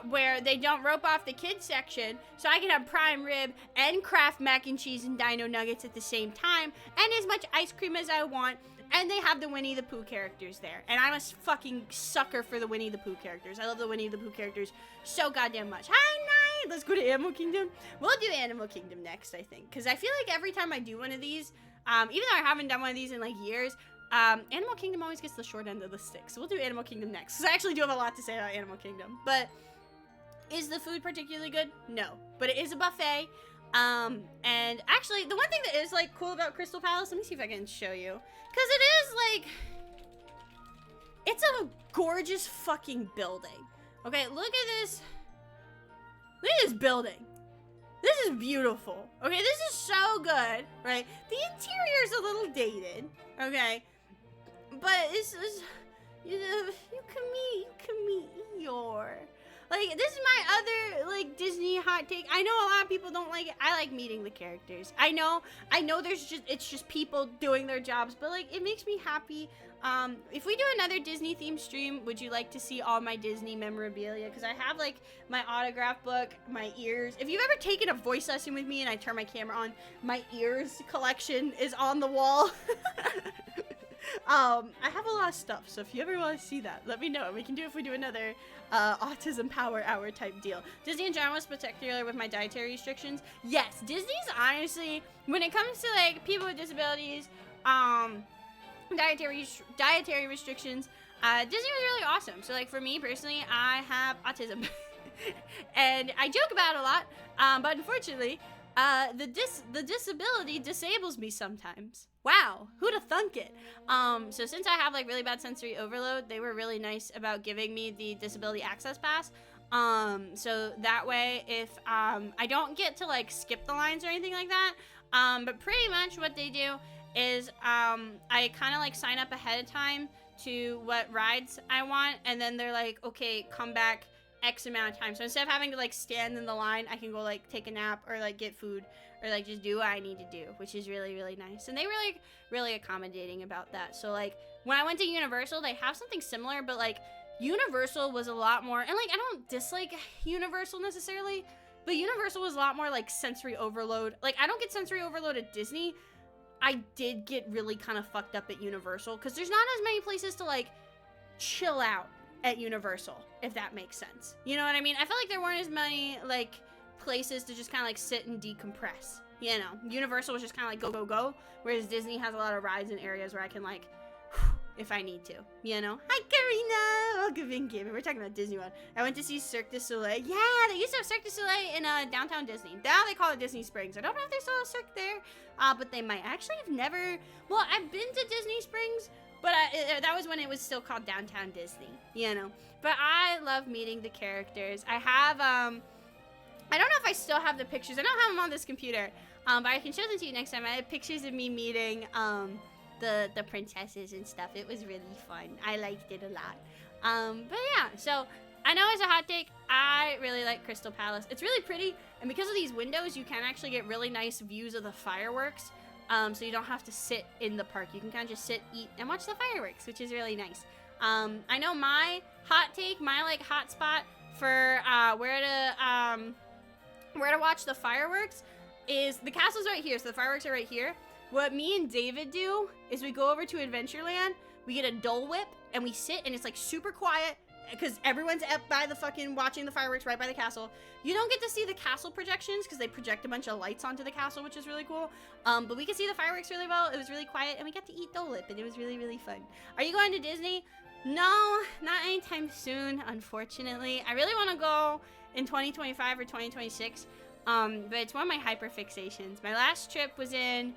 where they don't rope off the kids section, so I can have prime rib and Kraft mac and cheese and dino nuggets at the same time, and as much ice cream as I want. And they have the Winnie the Pooh characters there. And I'm a fucking sucker for the Winnie the Pooh characters. I love the Winnie the Pooh characters so goddamn much. Hi, night! Let's go to Animal Kingdom. We'll do Animal Kingdom next, I think. Because I feel like every time I do one of these, even though I haven't done one of these in, like, years, Animal Kingdom always gets the short end of the stick. So we'll do Animal Kingdom next. Because I actually do have a lot to say about Animal Kingdom. But is the food particularly good? No. But it is a buffet. And actually, the one thing that is, like, cool about Crystal Palace, let me see if I can show you. Because it is, like, it's a gorgeous fucking building. Okay, look at this. Look at this building. This is beautiful. Okay, this is so good, right? The interior is a little dated, okay? But it's you can meet your... Like, this is my other, like, Disney hot take. I know a lot of people don't like it. I like meeting the characters. I know it's just people doing their jobs, but, like, it makes me happy. If we do another Disney themed stream, would you like to see all my Disney memorabilia? Because I have, like, my autograph book, my ears. If you've ever taken a voice lesson with me and I turn my camera on, my ears collection is on the wall. I have a lot of stuff, so if you ever want to see that, let me know. We can do it if we do another Autism Power Hour type deal. Disney in general is particular with my dietary restrictions. Yes, Disney's honestly, when it comes to, like, people with disabilities, dietary restrictions, Disney was really awesome. So, like, for me personally, I have autism. And I joke about it a lot, but unfortunately, the disability disables me sometimes. Wow, who'da thunk it? So since I have, like, really bad sensory overload, they were really nice about giving me the disability access pass. So that way, if I don't get to, like, skip the lines or anything like that, but pretty much what they do is I kind of, like, sign up ahead of time to what rides I want, and then they're like, okay, come back X amount of time. So instead of having to, like, stand in the line, I can go, like, take a nap or, like, get food or, like, just do what I need to do, which is really, really nice. And they were, like, really accommodating about that. So, like, when I went to Universal, they have something similar, but, like, Universal was a lot more, and like I don't dislike Universal necessarily, but Universal was a lot more like sensory overload. Like I don't get sensory overload at Disney. I did get really kind of fucked up at Universal because there's not as many places to like chill out at Universal, if that makes sense. You know what I mean? I felt like there weren't as many like places to just kind of like sit and decompress. You know, Universal was just kind of like go, go, go, whereas Disney has a lot of rides and areas where I can like, if I need to, you know? Hi, Karina! Welcome in, Kim. We're talking about Disney World. I went to see Cirque du Soleil. Yeah, they used to have Cirque du Soleil in downtown Disney. Now they call it Disney Springs. I don't know if they still have Cirque there, but they might. Actually, I've never... Well, I've been to Disney Springs, but that was when it was still called downtown Disney, you know? But I love meeting the characters. I have, I don't know if I still have the pictures. I don't have them on this computer, but I can show them to you next time. I have pictures of me meeting, the princesses and stuff. It was really fun. I liked it a lot. But yeah, so I know it's a hot take. I really like Crystal Palace. It's really pretty, and because of these windows, you can actually get really nice views of the fireworks. So you don't have to sit in the park. You can kind of just sit, eat, and watch the fireworks, which is really nice. I know my hot take, my like hot spot for where to watch the fireworks is the castle's right here, so the fireworks are right here. What me and David do is we go over to Adventureland, we get a Dole Whip, and we sit, and it's like super quiet because everyone's up by the fucking watching the fireworks right by the castle. You don't get to see the castle projections because they project a bunch of lights onto the castle, which is really cool. But we could see the fireworks really well. It was really quiet, and we got to eat Dole Whip, and it was really, really fun. Are you going to Disney? No, not anytime soon, unfortunately. I really want to go in 2025 or 2026, but it's one of my hyperfixations. My last trip was in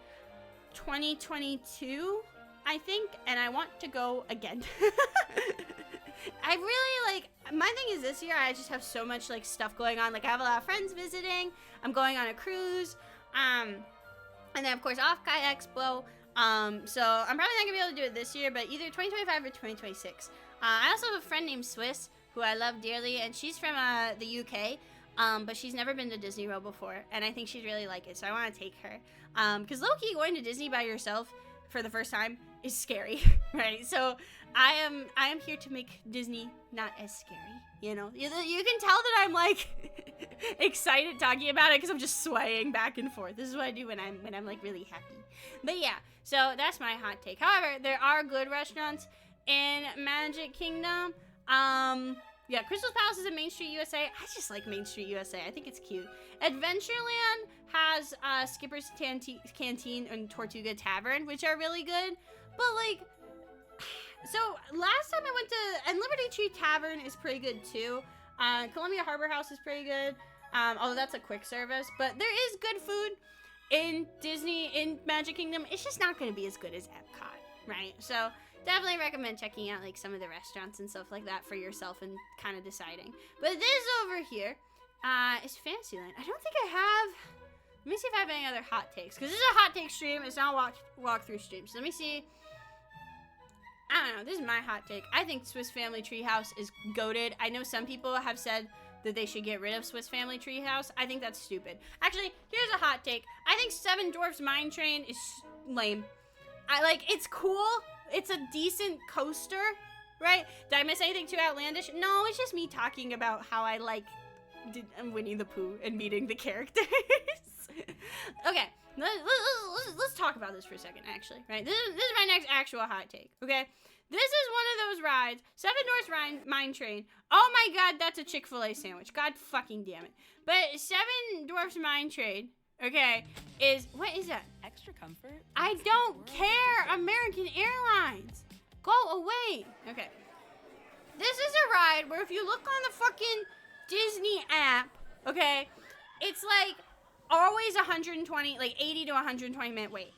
2022, I think, and I want to go again. I really like, my thing is this year I just have so much like stuff going on. Like I have a lot of friends visiting, I'm going on a cruise, and then of course Off-Kai Expo, so I'm probably not gonna be able to do it this year, but either 2025 or 2026. I also have a friend named Swiss who I love dearly, and she's from the UK, but she's never been to Disney World before, and I think she'd really like it, so I want to take her. Because low-key going to Disney by yourself for the first time is scary, right? So I am here to make Disney not as scary, you know? You can tell that I'm like excited talking about it because I'm just swaying back and forth. This is what I do when I'm like really happy. But yeah, so that's my hot take. However, there are good restaurants in Magic Kingdom. Yeah, Crystal Palace is in Main Street, USA. I just like Main Street, USA. I think it's cute. Adventureland has Skipper's Canteen and Tortuga Tavern, which are really good. But, like, so last time I went to, and Liberty Tree Tavern is pretty good, too. Columbia Harbor House is pretty good. Although that's a quick service. But there is good food in Disney, in Magic Kingdom. It's just not going to be as good as Epcot, right? So definitely recommend checking out like some of the restaurants and stuff like that for yourself and kind of deciding. But this over here is Fantasyland. I don't think I have. Let me see if I have any other hot takes, because this is a hot take stream. It's not a walkthrough stream. So let me see. I don't know. This is my hot take. I think Swiss Family Treehouse is goated. I know some people have said that they should get rid of Swiss Family Treehouse. I think that's stupid. Actually, here's a hot take. I think Seven Dwarfs Mine Train is lame. It's cool. It's a decent coaster, right? Did I miss anything too outlandish? No, it's just me talking about how I like Winnie the Pooh and meeting the characters. Okay, let's talk about this for a second, actually, right? This is my next actual hot take, okay? This is one of those rides, Seven Dwarfs Mine Train. Oh my god, that's a Chick-fil-A sandwich. God fucking damn it. But Seven Dwarfs Mine Train, okay, what is that? Extra comfort. I don't care, American Airlines. Go away. Okay. This is a ride where if you look on the fucking Disney app, okay, it's like always 120, like 80 to 120 minute wait.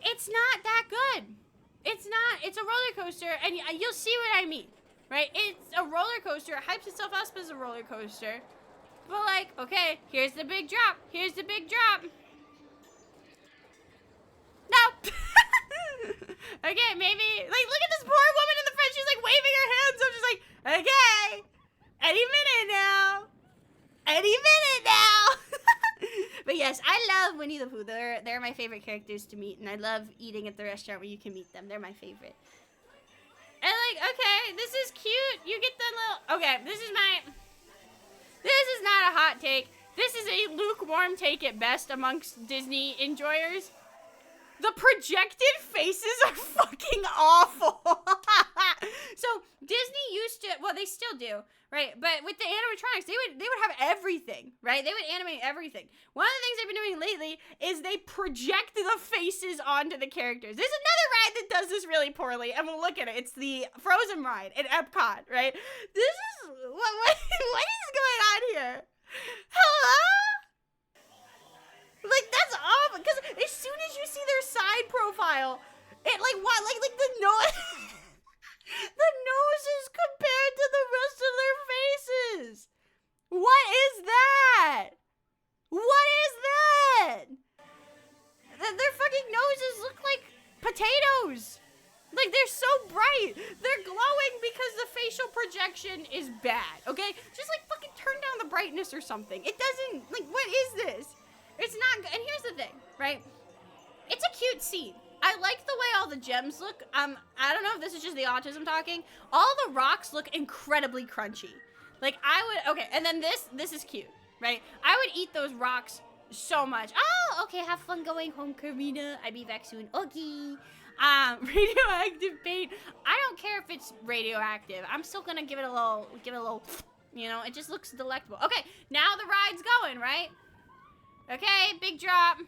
It's not that good. It's not. It's a roller coaster, and you'll see what I mean, right? It's a roller coaster. It hypes itself up as a roller coaster. But like, okay, here's the big drop. Here's the big drop. No. Okay, maybe, like, look at this poor woman in the front. She's like waving her hands. I'm just like, okay, any minute now. Any minute now. But yes, I love Winnie the Pooh. They're my favorite characters to meet, and I love eating at the restaurant where you can meet them. They're my favorite. And like, okay, this is cute. You get the little, okay, this is not a hot take. This is a lukewarm take at best amongst Disney enjoyers. The projected faces are fucking awful. So Disney used to, well, they still do, right? But with the animatronics, they would have everything, right? They would animate everything. One of the things they've been doing lately is they project the faces onto the characters. There's another ride that does this really poorly, and we'll look at it. It's the Frozen ride at Epcot, right? This is what is going on here? Hello? Like, that's awful, because as soon as you see their side profile, it, like, what? Like the nose, the noses compared to the rest of their faces. What is that? What is that? Their fucking noses look like potatoes. Like, they're so bright. They're glowing because the facial projection is bad, okay? Just, like, fucking turn down the brightness or something. It doesn't, like, what is this? It's not good. And here's the thing, right? It's a cute scene. I like the way all the gems look. I don't know if this is just the autism talking. All the rocks look incredibly crunchy. Like, okay, and then this is cute, right? I would eat those rocks so much. Oh, okay, have fun going home, Karina. I'll be back soon. Okay. Radioactive paint. I don't care if it's radioactive. I'm still gonna give it a little, you know, it just looks delectable. Okay, now the ride's going, right? Okay, big drop.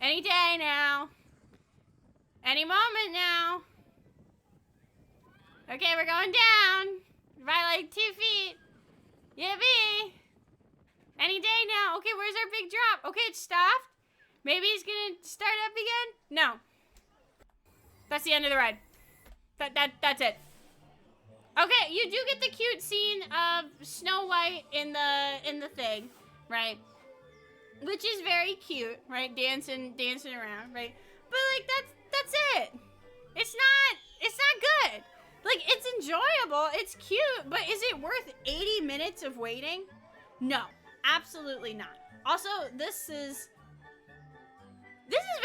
Any day now. Any moment now. Okay, we're going down. By like 2 feet. Yippee. Any day now. Okay, where's our big drop? Okay, it's stopped. Maybe it's gonna start up again? No. That's the end of the ride. That's it. Okay, you do get the cute scene of Snow White in the thing, right? Which is very cute, right? Dancing around, right? But like that's it. It's not good. Like, it's enjoyable, it's cute, but is it worth 80 minutes of waiting? No, absolutely not. Also, this is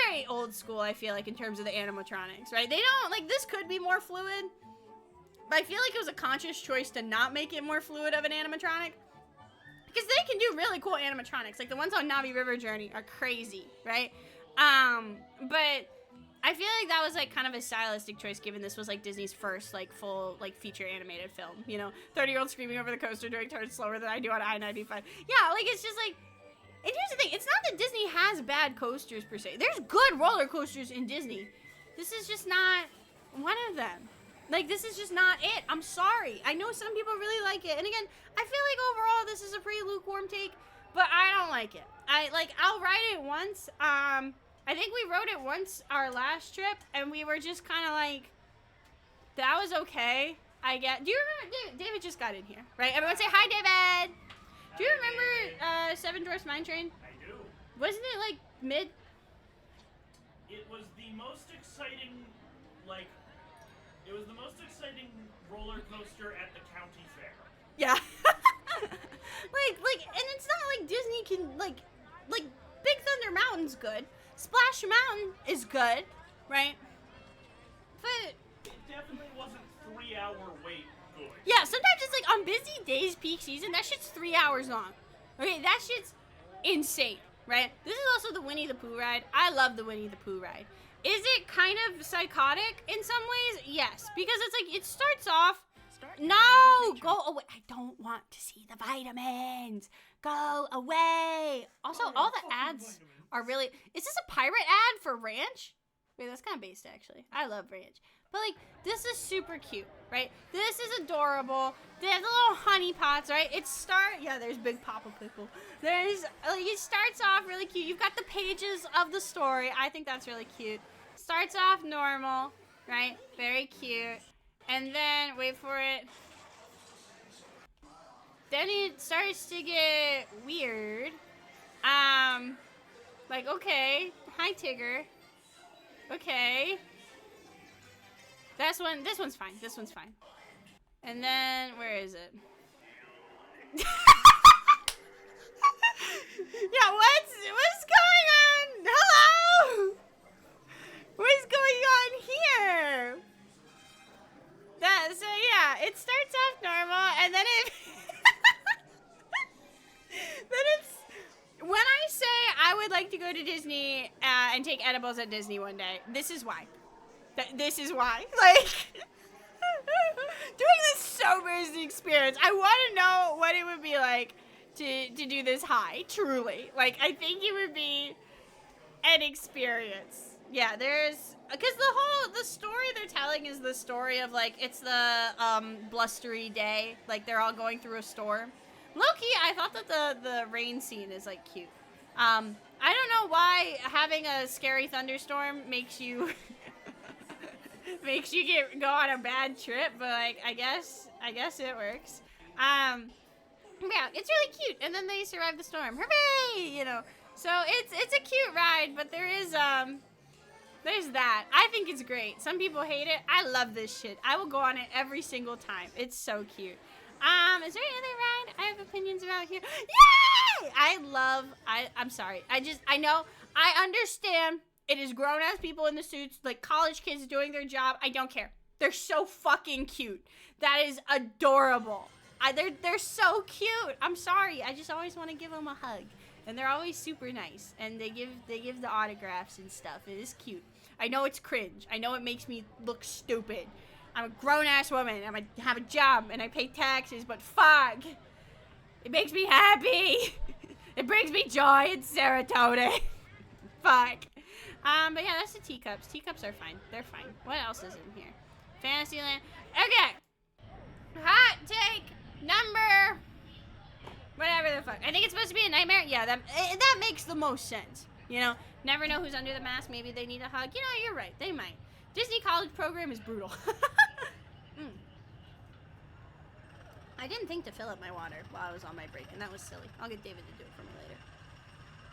very old school, I feel like, in terms of the animatronics, right? They don't, like, this could be more fluid, but I feel like it was a conscious choice to not make it more fluid of an animatronic. Because they can do really cool animatronics. Like, the ones on Navi River Journey are crazy, right? But I feel like that was, like, kind of a stylistic choice, given this was, like, Disney's first, like, full, like, feature animated film, you know? 30-year-old screaming over the coaster doing turns slower than I do on I-95. Yeah, like, it's just, like... And here's the thing. It's not that Disney has bad coasters, per se. There's good roller coasters in Disney. This is just not one of them. Like, this is just not it. I'm sorry. I know some people really like it. And again, I feel like overall this is a pretty lukewarm take, but I don't like it. I'll ride it once. I think we rode it once our last trip, and we were just kind of like, that was okay, I guess. Do you remember, David just got in here, right? Everyone say hi, David. Do you remember Seven Dwarfs Mine Train? I do. Wasn't it like mid? It was the most exciting, like, it was the most exciting roller coaster at the county fair. Yeah. and it's not like Disney can, like Big Thunder Mountain's good. Splash Mountain is good, right? But it definitely wasn't 3-hour wait good. Yeah, sometimes it's like on busy days, peak season, that shit's 3 hours long. Okay, that shit's insane, right? This is also the Winnie the Pooh ride. I love the Winnie the Pooh ride. Is it kind of psychotic in some ways? Yes, because it's like, it starts off, no, go away. I don't want to see the vitamins. Go away. Also, all the ads are really, is this a pirate ad for Ranch? Wait, that's kind of based, actually. I love Ranch. But, like, this is super cute, right? This is adorable. They have the little honey pots, right? Yeah, there's Big Papa Pickle. It starts off really cute. You've got the pages of the story. I think that's really cute. Starts off normal, right? Very cute. And then, wait for it. Then it starts to get weird. Like, okay. Hi, Tigger. Okay. This one's fine. This one's fine. And then, where is it? Yeah, what's going on? Hello? What's going on here? would like to go to Disney and take edibles at Disney one day. This is why. This is why. Like, doing this sober is the experience. I want to know what it would be like to do this high, truly. Like, I think it would be an experience. Yeah, because the story they're telling is the story of, like, it's the blustery day. Like, they're all going through a storm. Low-key, I thought that the rain scene is, like, cute. I don't know why having a scary thunderstorm makes you go on a bad trip, but, like, I guess it works. Yeah, it's really cute. And then they survive the storm. Hooray! You know. So it's a cute ride, but there's that. I think it's great. Some people hate it. I love this shit. I will go on it every single time. It's so cute. Is there any other ride I have opinions about here? Yay! I'm sorry. I know. I understand it is grown-ass people in the suits, like college kids doing their job. I don't care. They're so fucking cute. That is adorable. They're so cute. I'm sorry. I just always want to give them a hug. And they're always super nice. And they give the autographs and stuff. It is cute. I know it's cringe. I know it makes me look stupid. I'm a grown-ass woman. I have a job and I pay taxes, but fuck. It makes me happy. It brings me joy and serotonin. Fuck. But yeah, that's the teacups. Teacups are fine. They're fine. What else is in here? Fantasyland. Okay. Hot take number... whatever the fuck. I think it's supposed to be a nightmare. Yeah, that makes the most sense. You know, never know who's under the mask. Maybe they need a hug. You know, you're right. They might. Disney college program is brutal. I didn't think to fill up my water while I was on my break, and that was silly. I'll get David to do it for me later.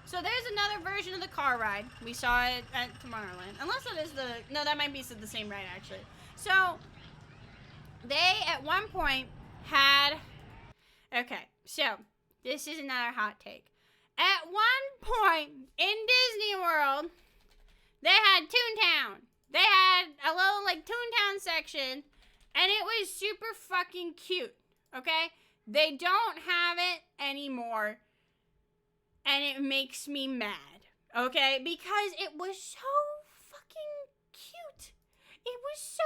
So there's another version of the car ride. We saw it at Tomorrowland. Unless it is no, that might be the same ride, actually. So, they, at one point, had... okay, so, this is another hot take. At one point in Disney World, they had Toontown. They had a little, like, Toontown section, and it was super fucking cute, okay? They don't have it anymore, and it makes me mad, okay? Because it was so fucking cute. It was so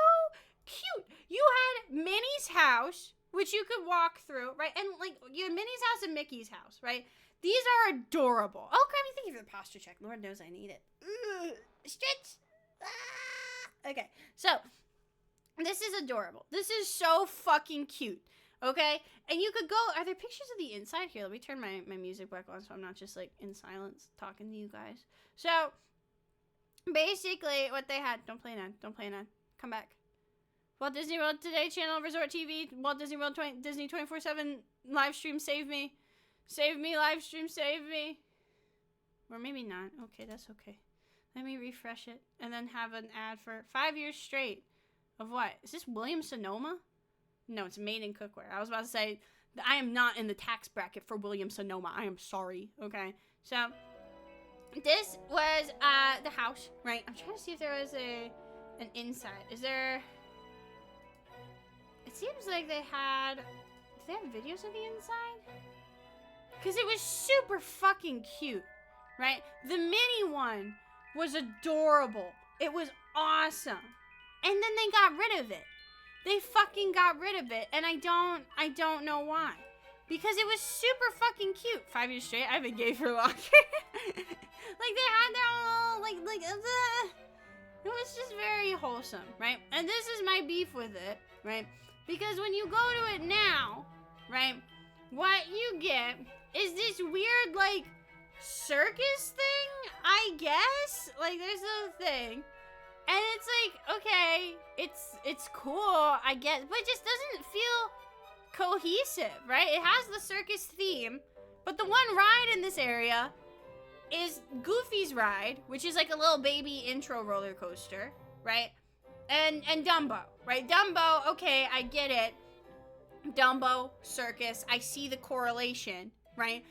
cute. You had Minnie's house, which you could walk through, right? And, like, you had Minnie's house and Mickey's house, right? These are adorable. Oh, Grammy, thank you for the posture check. Lord knows I need it. Stretch. Okay, so, this is adorable. This is so fucking cute, okay? And you could go, are there pictures of the inside? Here, let me turn my music back on so I'm not just, like, in silence talking to you guys. So, basically, what they had, don't play an ad, come back. Walt Disney World Today Channel, Resort TV, Walt Disney World, Disney 24/7, live stream, save me. Save me, live stream, save me. Or maybe not. Okay, that's okay. Let me refresh it and then have an ad for 5 years straight of what? Is this Williams-Sonoma? No, it's Made in Cookware. I was about to say, I am not in the tax bracket for Williams-Sonoma. I am sorry, okay? So, this was the house, right? I'm trying to see if there was an inside. Is there... it seems like they had... did they have videos of the inside? Because it was super fucking cute, right? The mini one was adorable. It was awesome. And then they got rid of it. They fucking got rid of it, and I don't know why. Because it was super fucking cute. 5 years straight, I've been gay for longer. Like, they had their own, it was just very wholesome, right? And this is my beef with it, right? Because when you go to it now, right, what you get is this weird, like, circus thing, I guess? Like, there's a thing. And it's like, okay, it's cool, I guess, but it just doesn't feel cohesive, right? It has the circus theme, but the one ride in this area is Goofy's ride, which is like a little baby intro roller coaster, right? And Dumbo, right? Dumbo, okay, I get it. Dumbo, circus, I see the correlation, right?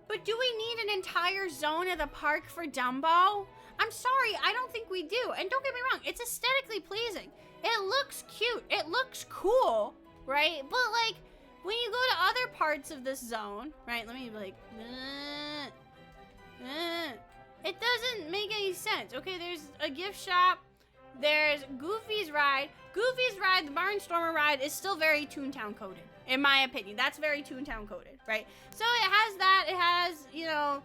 But do we need an entire zone of the park for Dumbo? I'm sorry, I don't think we do. And don't get me wrong, it's aesthetically pleasing. It looks cute. It looks cool, right? But, like, when you go to other parts of this zone, right? Let me be like, It doesn't make any sense. Okay, there's a gift shop. There's Goofy's Ride. Goofy's Ride, the Barnstormer ride, is still very Toontown coded, in my opinion. That's very Toontown coded, right? So it has that. It has, you know,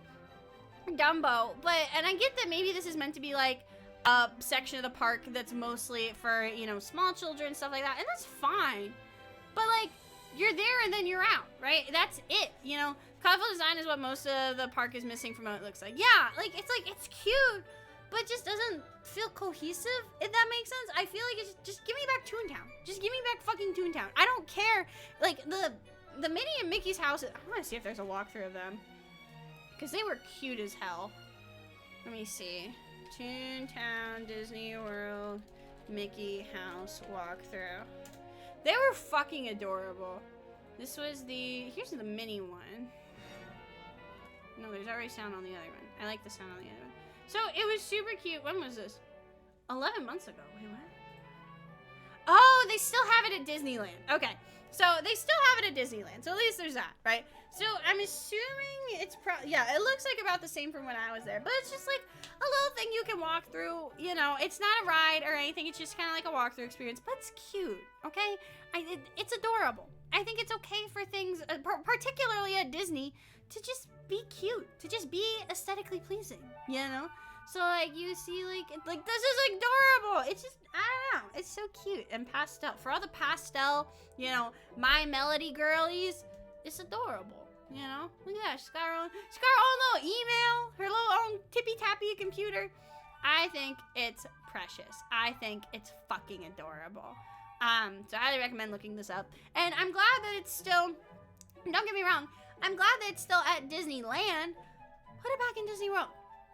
Dumbo. And I get that maybe this is meant to be like a section of the park that's mostly for, you know, small children, stuff like that. And that's fine. But, like, you're there and then you're out, right? That's it, you know? Colorful design is what most of the park is missing from what it looks like. Yeah, like, it's cute, but just doesn't feel cohesive, if that makes sense. I feel like it's just give me back Toontown. Just give me back fucking Toontown. I don't care. Like, the Minnie and Mickey's house, I want to see if there's a walkthrough of them. Because they were cute as hell. Let me see. Toontown, Disney World, Mickey house walkthrough. They were fucking adorable. This was here's the Minnie one. No, there's already sound on the other one. I like the sound on the other one. So, it was super cute. When was this? 11 months ago. Wait, what? Oh, they still have it at Disneyland. Okay. So, they still have it at Disneyland. So, at least there's that, right? So, I'm assuming it's yeah, it looks like about the same from when I was there. But it's just like a little thing you can walk through. You know, it's not a ride or anything. It's just kind of like a walkthrough experience. But it's cute, okay? It's adorable. I think it's okay for things, particularly at Disney, to just be cute. To just be aesthetically pleasing, you know? So, like, you see, like this is adorable. It's just, I don't know. It's so cute and pastel. For all the pastel, you know, My Melody girlies, it's adorable, you know? Look at that. She's got her own little email, her little own tippy-tappy computer. I think it's precious. I think it's fucking adorable. So I highly recommend looking this up. And I'm glad that it's still, don't get me wrong, I'm glad that it's still at Disneyland. Put it back in Disney World.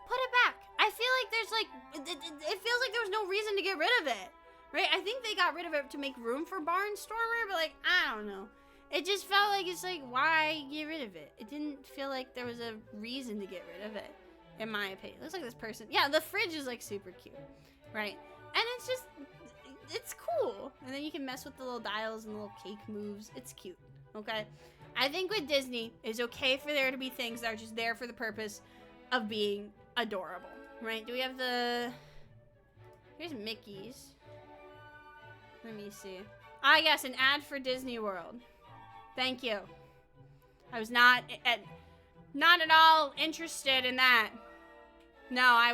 Put it back. I feel like there's like, it feels like there was no reason to get rid of it, right? I think they got rid of it to make room for Barnstormer, but like, I don't know. It just felt like, it's like, why get rid of it? It didn't feel like there was a reason to get rid of it, in my opinion. It looks like this person, yeah, the fridge is like super cute, right? And it's just, it's cool. And then you can mess with the little dials and the little cake moves. It's cute, okay? I think with Disney, it's okay for there to be things that are just there for the purpose of being adorable, right? Do we have here's Mickey's. Let me see. Ah, yes, an ad for Disney World. Thank you. I was not at all interested in that. No, I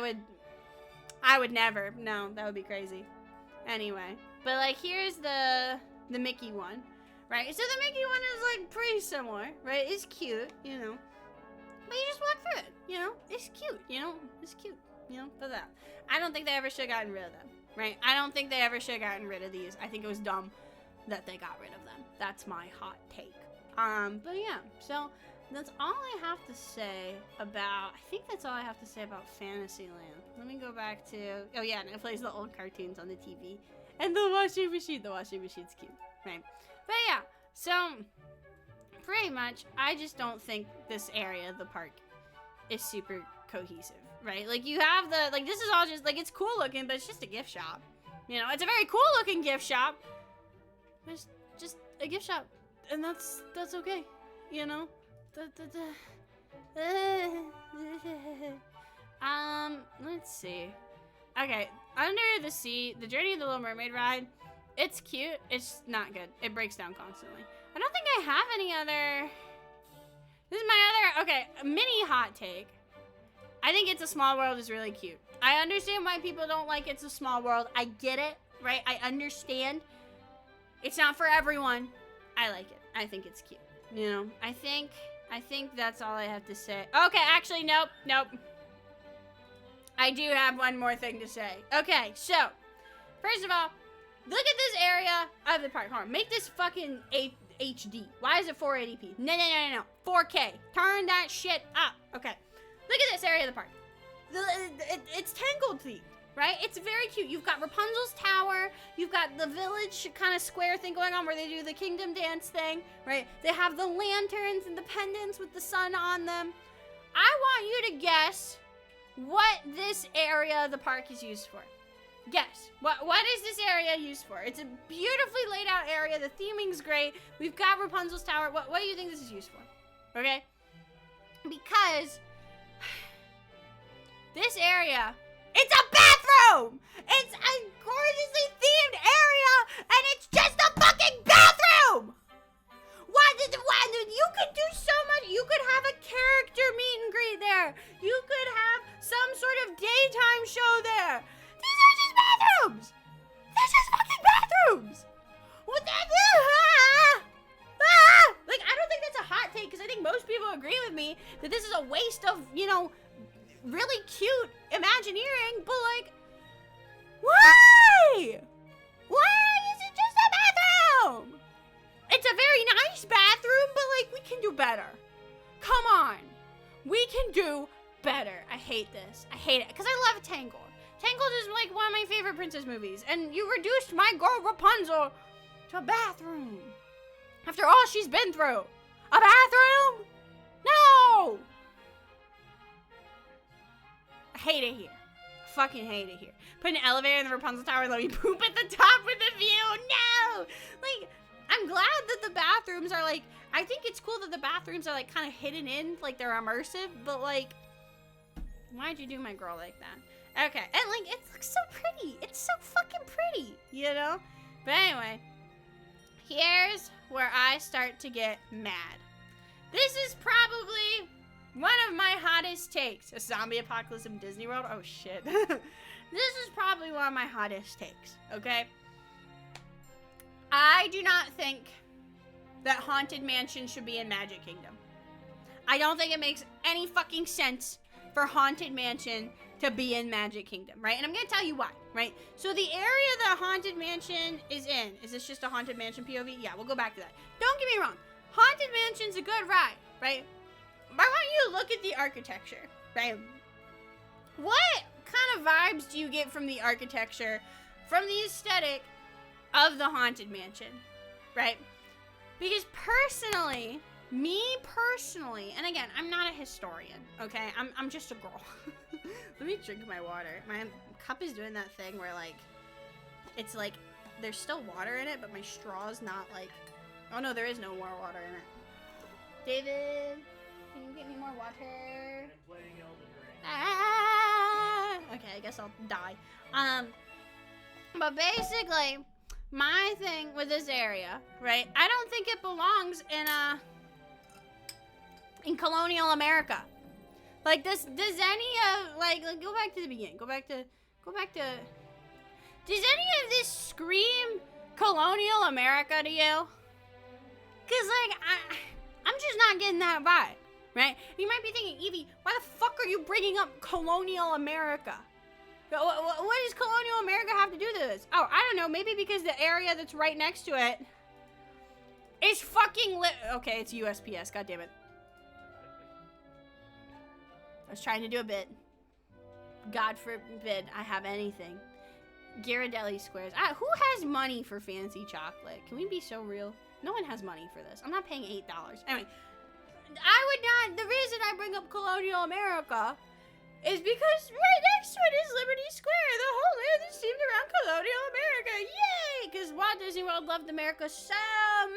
would never. No, that would be crazy. Anyway, but like here's the Mickey one, right? So the Mickey one is like pretty similar, right? It's cute, you know. But you just walk through it, you know? It's cute, you know? It's cute, you know? But that. I don't think they ever should have gotten rid of them, right? I don't think they ever should have gotten rid of these. I think it was dumb that they got rid of them. That's my hot take. But yeah, so that's all I have to say about, I think that's all I have to say about Fantasyland. Let me go back to, oh yeah, and it plays the old cartoons on the TV. And the washing machine. The washing machine's cute, right? But yeah, so pretty much, I just don't think this area of the park is super cohesive, right? Like, you have like, this is all just, like, it's cool looking, but it's just a gift shop. You know, it's a very cool looking gift shop. It's just a gift shop, and that's okay, you know? Let's see. Okay, Under the Sea, the Journey of the Little Mermaid ride, it's cute, it's not good. It breaks down constantly. I don't think I have any other, this is my other, okay, mini hot take. I think It's a Small World is really cute. I understand why people don't like It's a Small World. I get it, right? I understand. It's not for everyone. I like it. I think it's cute. You know, I think that's all I have to say. Okay, actually, nope. I do have one more thing to say. Okay, so, first of all, look at this area of the park. Hold on, make this fucking HD. Why is it 480p? No. 4K. Turn that shit up. Okay, look at this area of the park. It's Tangled themed, right? It's very cute. You've got Rapunzel's tower. You've got the village kind of square thing going on where they do the kingdom dance thing, right? They have the lanterns and the pendants with the sun on them. I want you to guess what this area of the park is used for. Guess. What is this area used for? It's a beautifully laid out area. The theming's great. We've got Rapunzel's tower. What do you think this is used for? Okay? Because This area, it's a bathroom! It's a gorgeously themed area, and it's just a fucking bathroom! You could do so much. You could have a character meet and greet there. You could have some sort of daytime show there. These are just bathrooms. They're just fucking bathrooms. What the Like, I don't think that's a hot take, because I think most people agree with me that this is a waste of, you know, really cute Imagineering, but like, why? Why is it just a bathroom? It's a very nice bathroom, but like, we can do better. Come on. We can do better. I hate this. I hate it, because I love Tangled. Tangled is like one of my favorite princess movies, and you reduced my girl Rapunzel to a bathroom. After all she's been through. A bathroom? No! I hate it here. Fucking hate it here. Put an elevator in the Rapunzel Tower and let me poop at the top with a view. No! Like, I'm glad that the bathrooms are like, I think it's cool that the bathrooms are like kind of hidden in, like they're immersive, but like, why'd you do my girl like that? Okay, and like, it looks so pretty. It's so fucking pretty, you know? But anyway, here's where I start to get mad. This is probably one of my hottest takes. A zombie apocalypse in Disney World? Oh shit. This is probably one of my hottest takes, okay? I do not think that Haunted Mansion should be in Magic Kingdom. I don't think it makes any fucking sense for Haunted Mansion to be in Magic Kingdom, right? And I'm gonna tell you why, right? So the area that Haunted Mansion is in, is this just a Haunted Mansion POV? Yeah, we'll go back to that. Don't get me wrong. Haunted Mansion's a good ride, right? But I want you to look at the architecture, right? What kind of vibes do you get from the architecture, from the aesthetic of the Haunted Mansion, right? Because personally, me personally, and again, I'm not a historian, okay? I'm just a girl. Let me drink my water. My cup is doing that thing where like, it's like, there's still water in it, but my straw's not like, oh no, there is no more water in it. David, can you get me more water? I'm playing Elden Ring. Ah! Okay, I guess I'll die. But basically, my thing with this area, right? I don't think it belongs in colonial America. Like this, does any of like go back to the beginning. Go back to. Does any of this scream colonial America to you? Cause like I'm just not getting that vibe, right? You might be thinking, Evie, why the fuck are you bringing up colonial America? What does colonial America have to do with this? Oh, I don't know. Maybe because the area that's right next to it is fucking lit. Okay, it's USPS. God damn it. I was trying to do a bit. God forbid I have anything. Ghirardelli squares. Who has money for fancy chocolate? Can we be so real? No one has money for this. I'm not paying $8. Anyway, the reason I bring up colonial America is because right next to it is Liberty Square. The whole land is themed around colonial America. Yay! Because Walt Disney World loved America so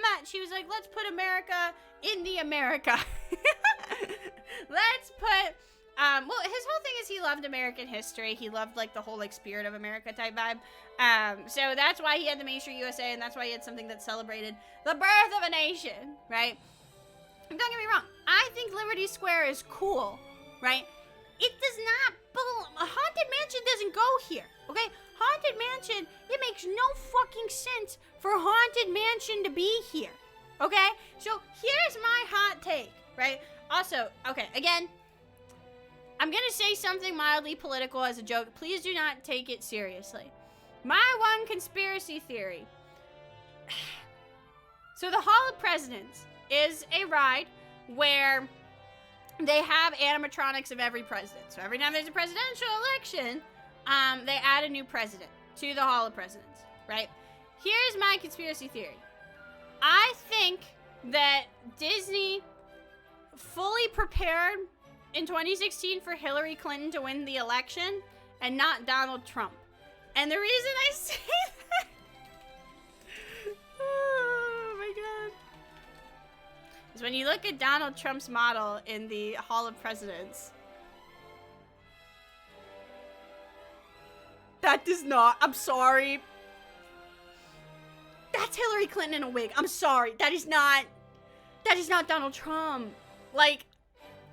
much. He was like, let's put America in the America. Let's put, well, his whole thing is he loved American history. He loved, like, the whole, like, spirit of America type vibe. So that's why he had the Main Street USA, and that's why he had something that celebrated the birth of a nation, right? Don't get me wrong. I think Liberty Square is cool, right? It does not belong. A Haunted Mansion doesn't go here, okay? Haunted Mansion, it makes no fucking sense for Haunted Mansion to be here, okay? So here's my hot take, right? Also, okay, again, I'm gonna say something mildly political as a joke. Please do not take it seriously. My one conspiracy theory. So the Hall of Presidents is a ride where they have animatronics of every president. So every time there's a presidential election, they add a new president to the Hall of Presidents, right? Here's my conspiracy theory. I think that Disney fully prepared in 2016 for Hillary Clinton to win the election and not Donald Trump. And the reason I say that, oh my God, is when you look at Donald Trump's model in the Hall of Presidents, That does not. I'm sorry. That's Hillary Clinton in a wig. I'm sorry. That is not Donald Trump. Like,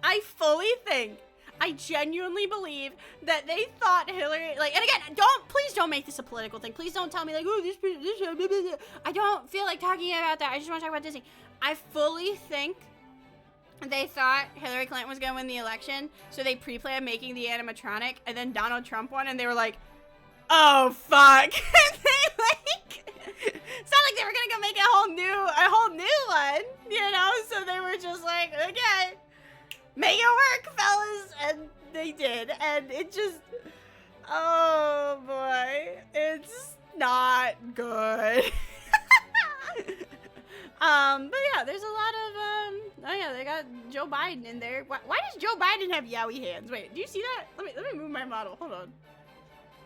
I fully think, I genuinely believe that they thought Hillary, like, and again, please don't make this a political thing. Please don't tell me, like, oh, this, blah, blah, blah. I don't feel like talking about that. I just want to talk about Disney. I fully think they thought Hillary Clinton was going to win the election, so they pre-planned making the animatronic, and then Donald Trump won, and they were like, oh, fuck. It's not like they were going to go make a whole new one, you know? So they were just like, okay, make it work, fellas. And they did. And it just, oh boy, it's not good. But yeah, there's a lot of, oh yeah, they got Joe Biden in there. Why does Joe Biden have yowie hands? Wait, do you see that? Let me move my model. Hold on.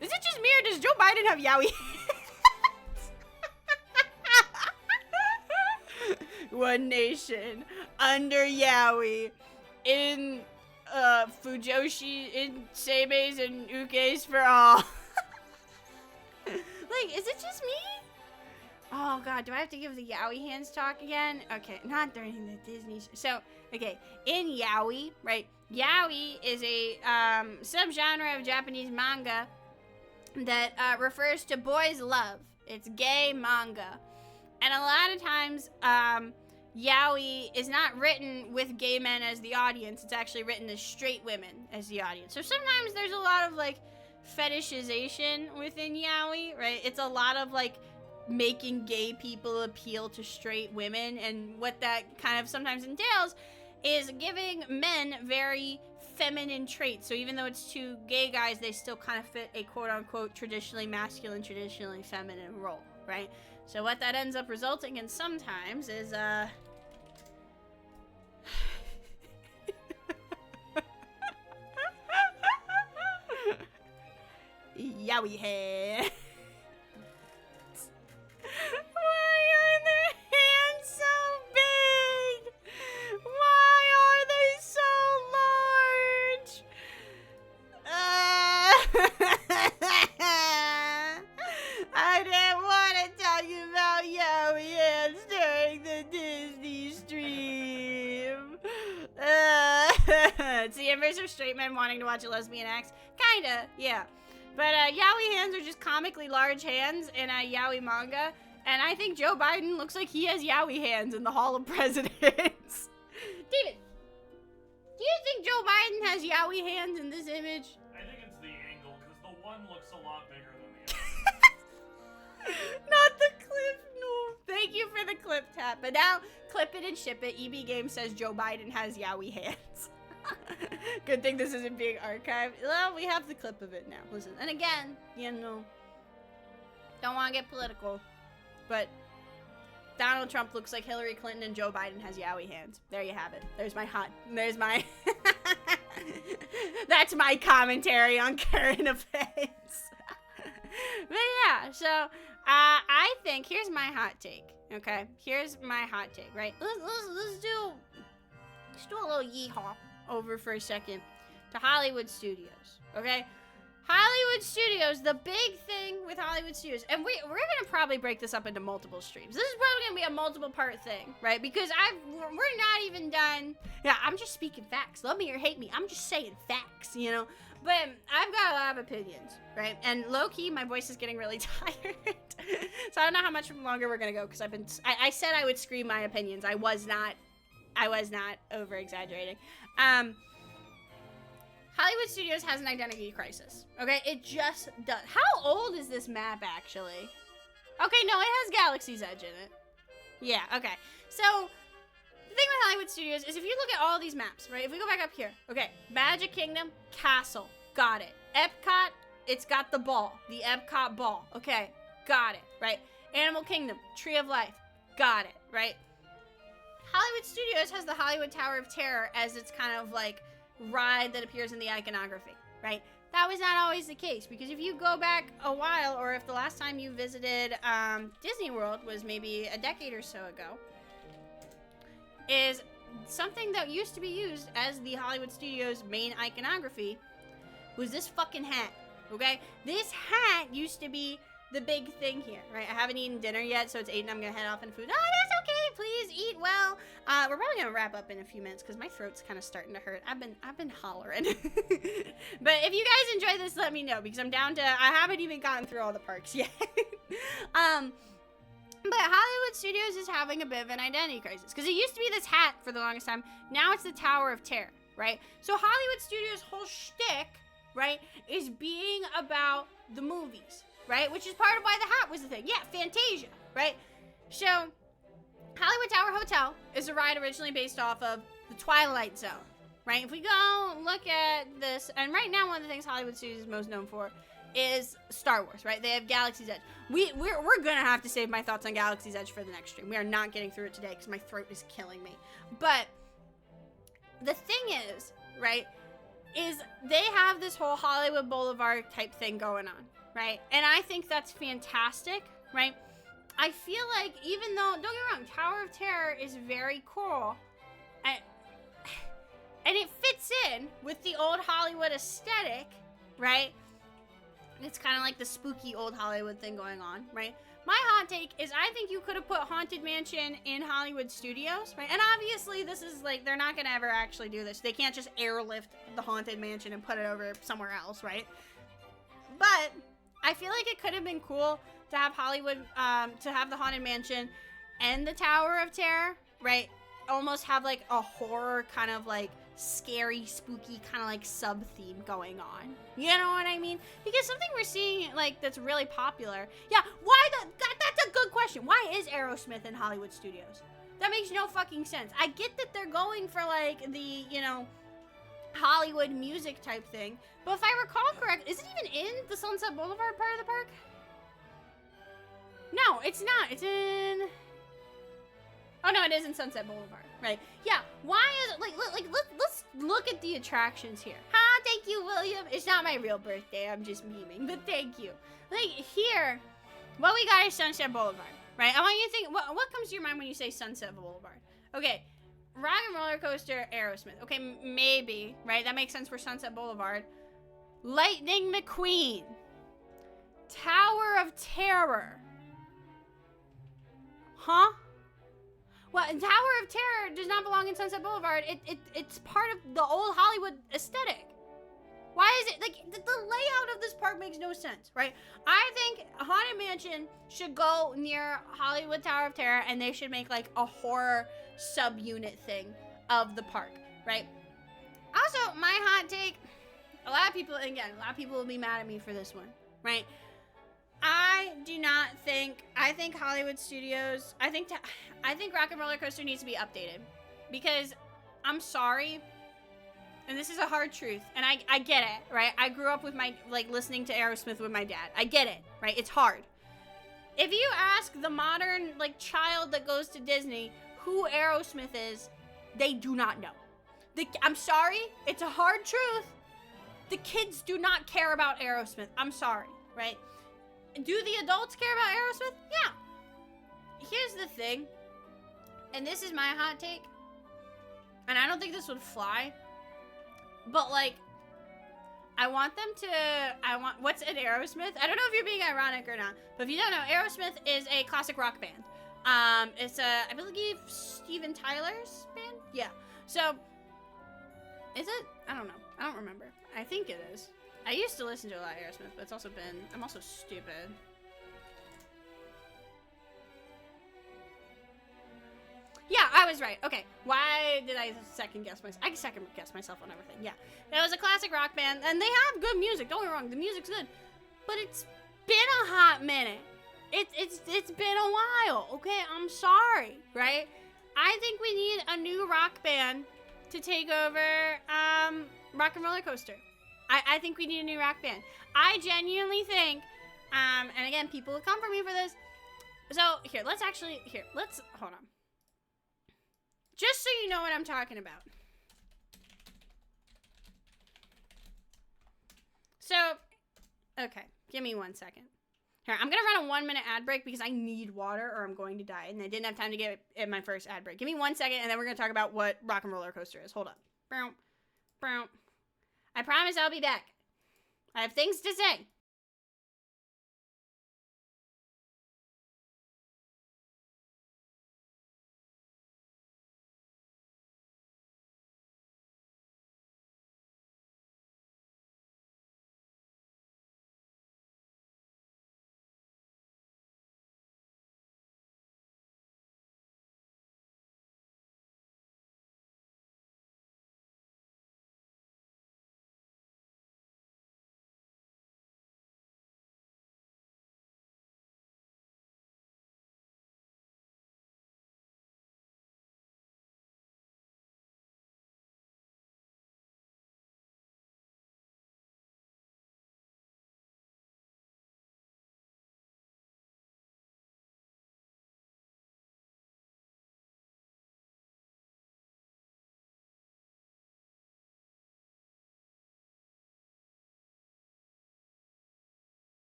Is it just me or does Joe Biden have yowie hands? One nation under Yowie in Fujoshi in Seimeis and Ukes for all. Like, is it just me? Oh god, do I have to give the Yowie hands talk again? Okay, not during the Disney so okay, in Yowie, right? Yowie is a subgenre of Japanese manga that refers to boys' love. It's gay manga. And a lot of times, Yaoi is not written with gay men as the audience. It's actually written as straight women as the audience. So sometimes there's a lot of, like, fetishization within Yaoi, right? It's a lot of, like, making gay people appeal to straight women. And what that kind of sometimes entails is giving men very feminine traits. So even though it's two gay guys, they still kind of fit a quote-unquote traditionally masculine, traditionally feminine role, right? So what that ends up resulting in sometimes is, Yowie hands. Why are their hands so big? Why are they so large? I didn't want to talk about Yowie hands during the Disney stream. It's the inverse of straight men wanting to watch a lesbian act. Kinda, yeah. But Yowie hands are just comically large hands in a Yowie manga. And I think Joe Biden looks like he has Yowie hands in the Hall of Presidents. David, do you think Joe Biden has Yowie hands in this image? I think it's the angle, because the one looks a lot bigger than the other. Not the clip, no. Thank you for the clip tap. But now, clip it and ship it. EB Game says Joe Biden has Yowie hands. Good thing this isn't being archived. Well, we have the clip of it now. Listen, and again, you know, don't want to get political, but Donald Trump looks like Hillary Clinton and Joe Biden has Yowie hands. There you have it. There's my that's my commentary on current events. But yeah, so I think here's my hot take. Okay, here's my hot take. Right? Let's do a little yeehaw over for a second to Hollywood Studios. Okay. Hollywood Studios, the big thing with Hollywood Studios, and we're gonna probably break this up into multiple streams. This is probably gonna be a multiple part thing, right? Because we're not even done. Yeah, I'm just speaking facts. Love me or hate me, I'm just saying facts, you know. But I've got a lot of opinions, right? And low key, my voice is getting really tired, so I don't know how much longer we're gonna go because I said I would scream my opinions. I was not over exaggerating. Hollywood Studios has an identity crisis. Okay, it just does. How old is this map actually? Okay, no, it has Galaxy's Edge in it. Yeah, okay. So the thing with Hollywood Studios is if you look at all these maps, right? If we go back up here, okay, Magic Kingdom, Castle, got it. Epcot, it's got the ball, the Epcot ball. Okay, got it, right? Animal Kingdom, Tree of Life, got it, right? Hollywood Studios has the Hollywood Tower of Terror as its kind of like ride that appears in the iconography, right? That was not always the case because if you go back a while, or if the last time you visited Disney World was maybe a decade or so ago, is something that used to be used as the Hollywood Studios main iconography was this fucking hat okay? This hat used to be the big thing here, right? I haven't eaten dinner yet, so it's 8 and I'm gonna head off in food. Oh, that's okay, please eat well. We're probably gonna wrap up in a few minutes because my throat's kind of starting to hurt. I've been hollering. But if you guys enjoy this, let me know, because I'm down to, I haven't even gotten through all the parks yet. But Hollywood Studios is having a bit of an identity crisis, because it used to be this hat for the longest time. Now it's the Tower of Terror, right? So Hollywood Studios' whole shtick, right, is being about the movies, right? Which is part of why the hat was the thing. Yeah, Fantasia, right? So Hollywood Tower Hotel is a ride originally based off of the Twilight Zone, right? If we go look at this, and right now one of the things Hollywood Studios is most known for is Star Wars, right? They have Galaxy's Edge. We're gonna have to save my thoughts on Galaxy's Edge for the next stream. We are not getting through it today because my throat is killing me. But the thing is, right, is they have this whole Hollywood Boulevard type thing going on, right? And I think that's fantastic, right? I feel like, even though, don't get me wrong, Tower of Terror is very cool, and it fits in with the old Hollywood aesthetic, right? It's kind of like the spooky old Hollywood thing going on, right? My hot take is I think you could have put Haunted Mansion in Hollywood Studios, right? And obviously this is like, they're not going to ever actually do this. They can't just airlift the Haunted Mansion and put it over somewhere else, right? But I feel like it could have been cool to have Hollywood, to have the Haunted Mansion and the Tower of Terror, right? Almost have like a horror kind of like scary, spooky kind of like sub theme going on. You know what I mean? Because something we're seeing like that's really popular. Yeah, that's a good question. Why is Aerosmith in Hollywood Studios? That makes no fucking sense. I get that they're going for like the, you know, Hollywood music type thing, but if I recall correct, is it even in the Sunset Boulevard part of the park? No, it's not. It's in... Oh no, it is in Sunset Boulevard, right? Yeah. Why is it let's look at the attractions here. Thank you, William. It's not my real birthday. I'm just memeing, but thank you. Like here, what we got is Sunset Boulevard, right? I want you to think. What comes to your mind when you say Sunset Boulevard? Okay, Rock and Roller Coaster, Aerosmith. Okay, maybe, right? That makes sense for Sunset Boulevard. Lightning McQueen, Tower of Terror. Huh? Well, Tower of Terror does not belong in Sunset Boulevard. It's part of the old Hollywood aesthetic. Why is it, like, the layout of this park makes no sense, right? I think Haunted Mansion should go near Hollywood Tower of Terror, and they should make, like, a horror sub-unit thing of the park, right? Also, my hot take, a lot of people will be mad at me for this one, right? I think Hollywood Studios, I think Rock and Roller Coaster needs to be updated, because I'm sorry, and this is a hard truth, and I get it, right? I grew up with listening to Aerosmith with my dad. I get it, right? It's hard. If you ask the modern, child that goes to Disney who Aerosmith is, they do not know. I'm sorry, it's a hard truth. The kids do not care about Aerosmith. I'm sorry, right? Do the adults care about Aerosmith? Yeah. Here's the thing, and this is my hot take, and I don't think this would fly, but what's an Aerosmith? I don't know if you're being ironic or not, but if you don't know, Aerosmith is a classic rock band. It's I believe Steven Tyler's band? Yeah. So, is it? I don't know. I don't remember. I think it is. I used to listen to a lot of Aerosmith, but it's also been, I'm also stupid. Yeah, I was right. Okay, why did I second guess myself? I second guess myself on everything. Yeah, that was a classic rock band, and they have good music. Don't get me wrong, the music's good, but it's been a hot minute. It's been a while. Okay, I'm sorry, right? I think we need a new rock band to take over Rock and Roller Coaster. I think we need a new rock band. I genuinely think, and again, people will come for me for this. So let's hold on. Just so you know what I'm talking about. So, okay, give me 1 second. Here, I'm gonna run a 1 minute ad break because I need water or I'm going to die, and I didn't have time to get it in my first ad break. Give me 1 second, and then we're gonna talk about what Rock and Roller Coaster is. Hold up. Bow, bow. I promise I'll be back. I have things to say.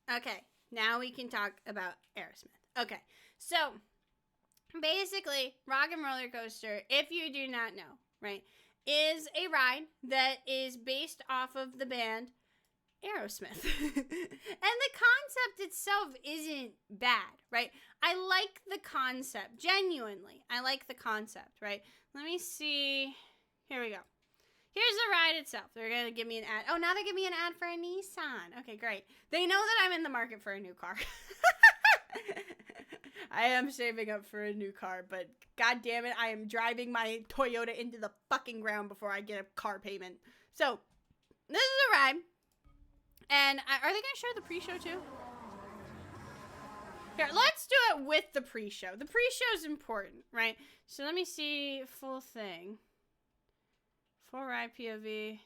Okay, now we can talk about Aerosmith. Okay, so basically, Rock and Roller Coaster, if you do not know, right, is a ride that is based off of the band Aerosmith. And the concept itself isn't bad, right? I like the concept, genuinely. I like the concept, right? Let me see. Here we go. Here's the ride itself. They're going to give me an ad. Oh, now they give me an ad for a Nissan. Okay, great. They know that I'm in the market for a new car. I am saving up for a new car, but god damn it, I am driving my Toyota into the fucking ground before I get a car payment. So, this is a ride. And are they going to show the pre-show too? Here, let's do it with the pre-show. The pre-show is important, right? So let me see full thing. Full ride POV.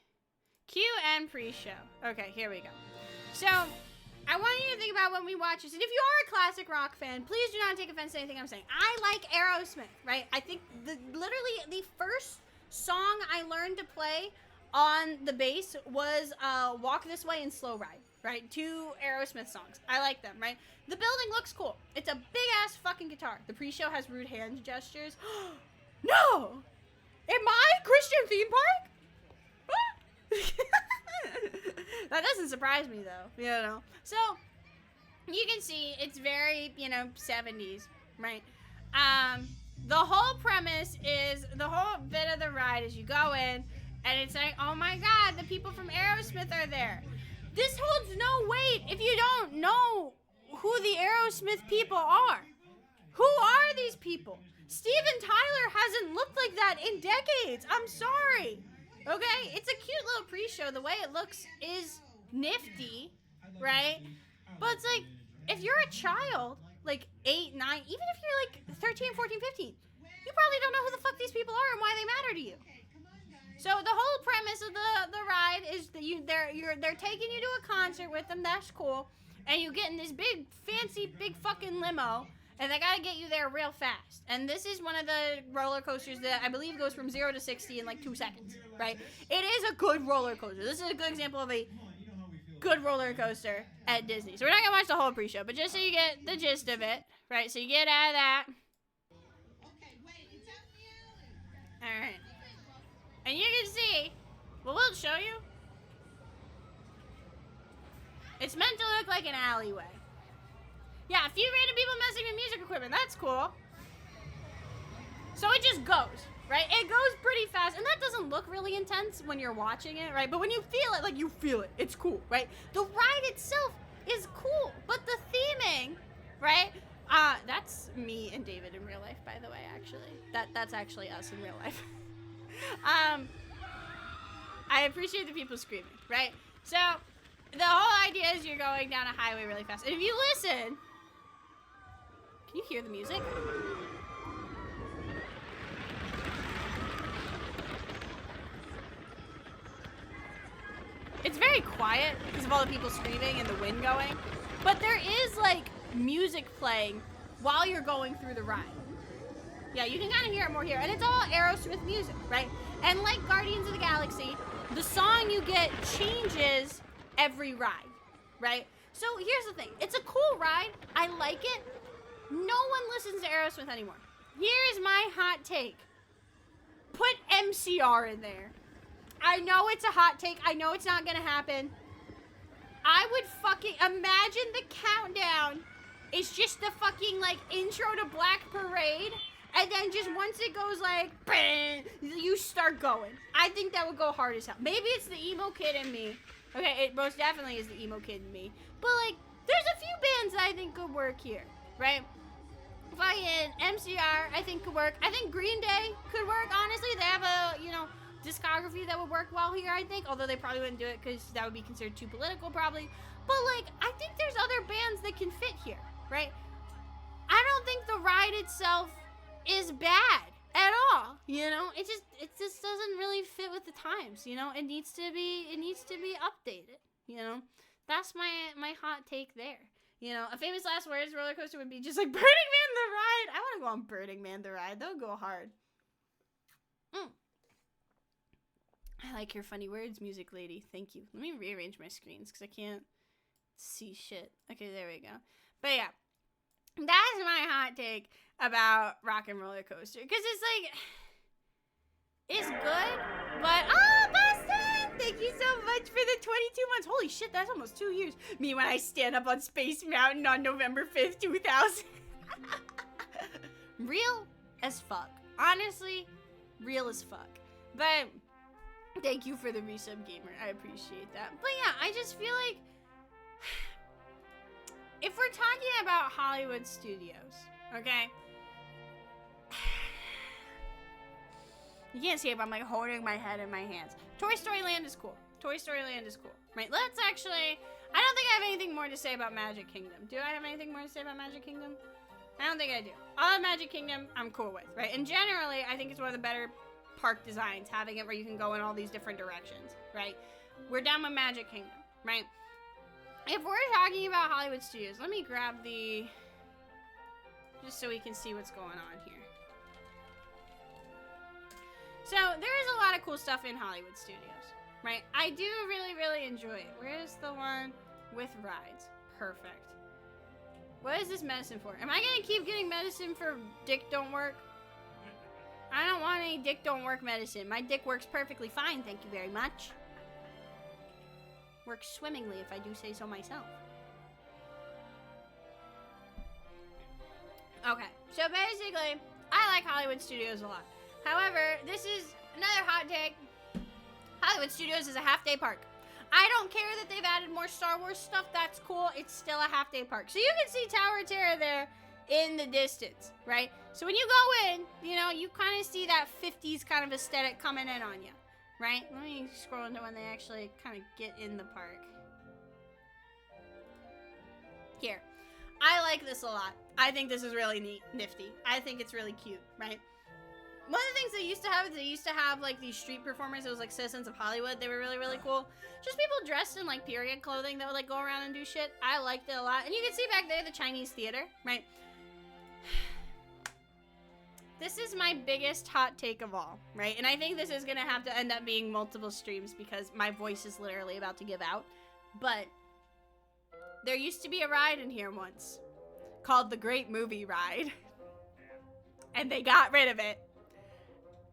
Q and pre-show. Okay, here we go. So, I want you to think about when we watch this. And if you are a classic rock fan, please do not take offense to anything I'm saying. I like Aerosmith, right? I think literally the first song I learned to play on the bass was Walk This Way and Slow Ride, right? 2 Aerosmith songs. I like them, right? The building looks cool. It's a big-ass fucking guitar. The pre-show has rude hand gestures. No! Am I Christian theme park? That doesn't surprise me, though, you know? So, you can see it's very, 70s, right? The whole premise is, the whole bit of the ride is you go in, and it's like, oh my god, the people from Aerosmith are there. This holds no weight if you don't know who the Aerosmith people are. Who are these people? Steven Tyler hasn't looked like that in decades. I'm sorry. Okay? It's a cute little pre-show. The way it looks is nifty, right? But it's like, if you're a child, like 8, 9, even if you're like 13, 14, 15, you probably don't know who the fuck these people are and why they matter to you. So the whole premise of the ride is that they're taking you to a concert with them. That's cool. And you get in this big, fancy, big fucking limo. And they gotta get you there real fast. And this is one of the roller coasters that I believe goes from 0 to 60 in like 2 seconds, right? It is a good roller coaster. This is a good example of a good roller coaster at Disney. So we're not gonna watch the whole pre-show, but just so you get the gist of it, right? So you get out of that. Alright. And you can see, well, we'll show you. It's meant to look like an alleyway. Yeah, a few random people messing with music equipment. That's cool. So it just goes, right? It goes pretty fast. And that doesn't look really intense when you're watching it, right? But when you feel it, like you feel it. It's cool, right? The ride itself is cool. But the theming, right? That's me and David in real life, by the way, actually. That's actually us in real life. I appreciate the people screaming, right? So the whole idea is you're going down a highway really fast. And if you listen... Can you hear the music? It's very quiet because of all the people screaming and the wind going. But there is, like, music playing while you're going through the ride. Yeah, you can kind of hear it more here. And it's all Aerosmith music, right? And like Guardians of the Galaxy, the song you get changes every ride, right? So here's the thing. It's a cool ride. I like it. No one listens to Aerosmith anymore. Here is my hot take. Put MCR in there. I know it's a hot take. I know it's not gonna happen. I would fucking imagine the countdown is just the fucking like intro to Black Parade, and then just once it goes like, bang, you start going. I think that would go hard as hell. Maybe it's the emo kid in me. Okay, it most definitely is the emo kid in me. But like, there's a few bands that I think could work here, right? Fucking MCR, I think could work. I think Green Day could work. Honestly, they have a, you know, discography that would work well here, I think. Although they probably wouldn't do it because that would be considered too political, probably. But like, I think there's other bands that can fit here, right? I don't think the ride itself is bad at all. You know, it just doesn't really fit with the times. You know, it needs to be updated. You know, that's my hot take there. You know, a famous last words roller coaster would be just like Burning Man the Ride. I want to go on Burning Man the Ride. That would go hard. I like your funny words, music lady. Thank you. Let me rearrange my screens because I can't see shit. Okay, there we go. But yeah, that's my hot take about Rock and Roller Coaster. Because it's like, it's good, but, oh, Boston! Thank you so much for the 22 months. Holy shit, that's almost 2 years. Me when I stand up on Space Mountain on November 5th, 2000. Real as fuck. Honestly, real as fuck. But thank you for the resub, gamer. I appreciate that. But yeah, I just feel like if we're talking about Hollywood studios, okay? You can't see it, but I'm like holding my head in my hands. Toy Story Land is cool. Toy Story Land is cool. Right, let's actually, I don't think I have anything more to say about Magic Kingdom. Do I have anything more to say about Magic Kingdom? I don't think I do. All of Magic Kingdom, I'm cool with, right? And generally, I think it's one of the better park designs, having it where you can go in all these different directions, right? We're done with Magic Kingdom, right? If we're talking about Hollywood studios, let me grab the, just so we can see what's going on here. So, there is a lot of cool stuff in Hollywood studios, right? I do really, really enjoy it. Where's the one with rides? Perfect. What is this medicine for? Am I gonna keep getting medicine for dick don't work? I don't want any dick don't work medicine. My dick works perfectly fine, thank you very much. Works swimmingly, if I do say so myself. Okay, so basically, I like Hollywood Studios a lot. However, this is another hot take. Hollywood Studios is a half-day park. I don't care that they've added more Star Wars stuff. That's cool. It's still a half-day park. So you can see Tower of Terror there in the distance, right? So when you go in, you know, you kind of see that 50s kind of aesthetic coming in on you, right? Let me scroll into when they actually kind of get in the park. Here. I like this a lot. I think this is really neat, nifty. I think it's really cute, right? One of the things they used to have is they used to have like these street performers. It was like Citizens of Hollywood. They were really, really cool. Just people dressed in like period clothing that would like go around and do shit. I liked it a lot. And you can see back there the Chinese theater, right? This is my biggest hot take of all, right? And I think this is gonna have to end up being multiple streams because my voice is literally about to give out. But there used to be a ride in here once called the Great Movie Ride. And they got rid of it.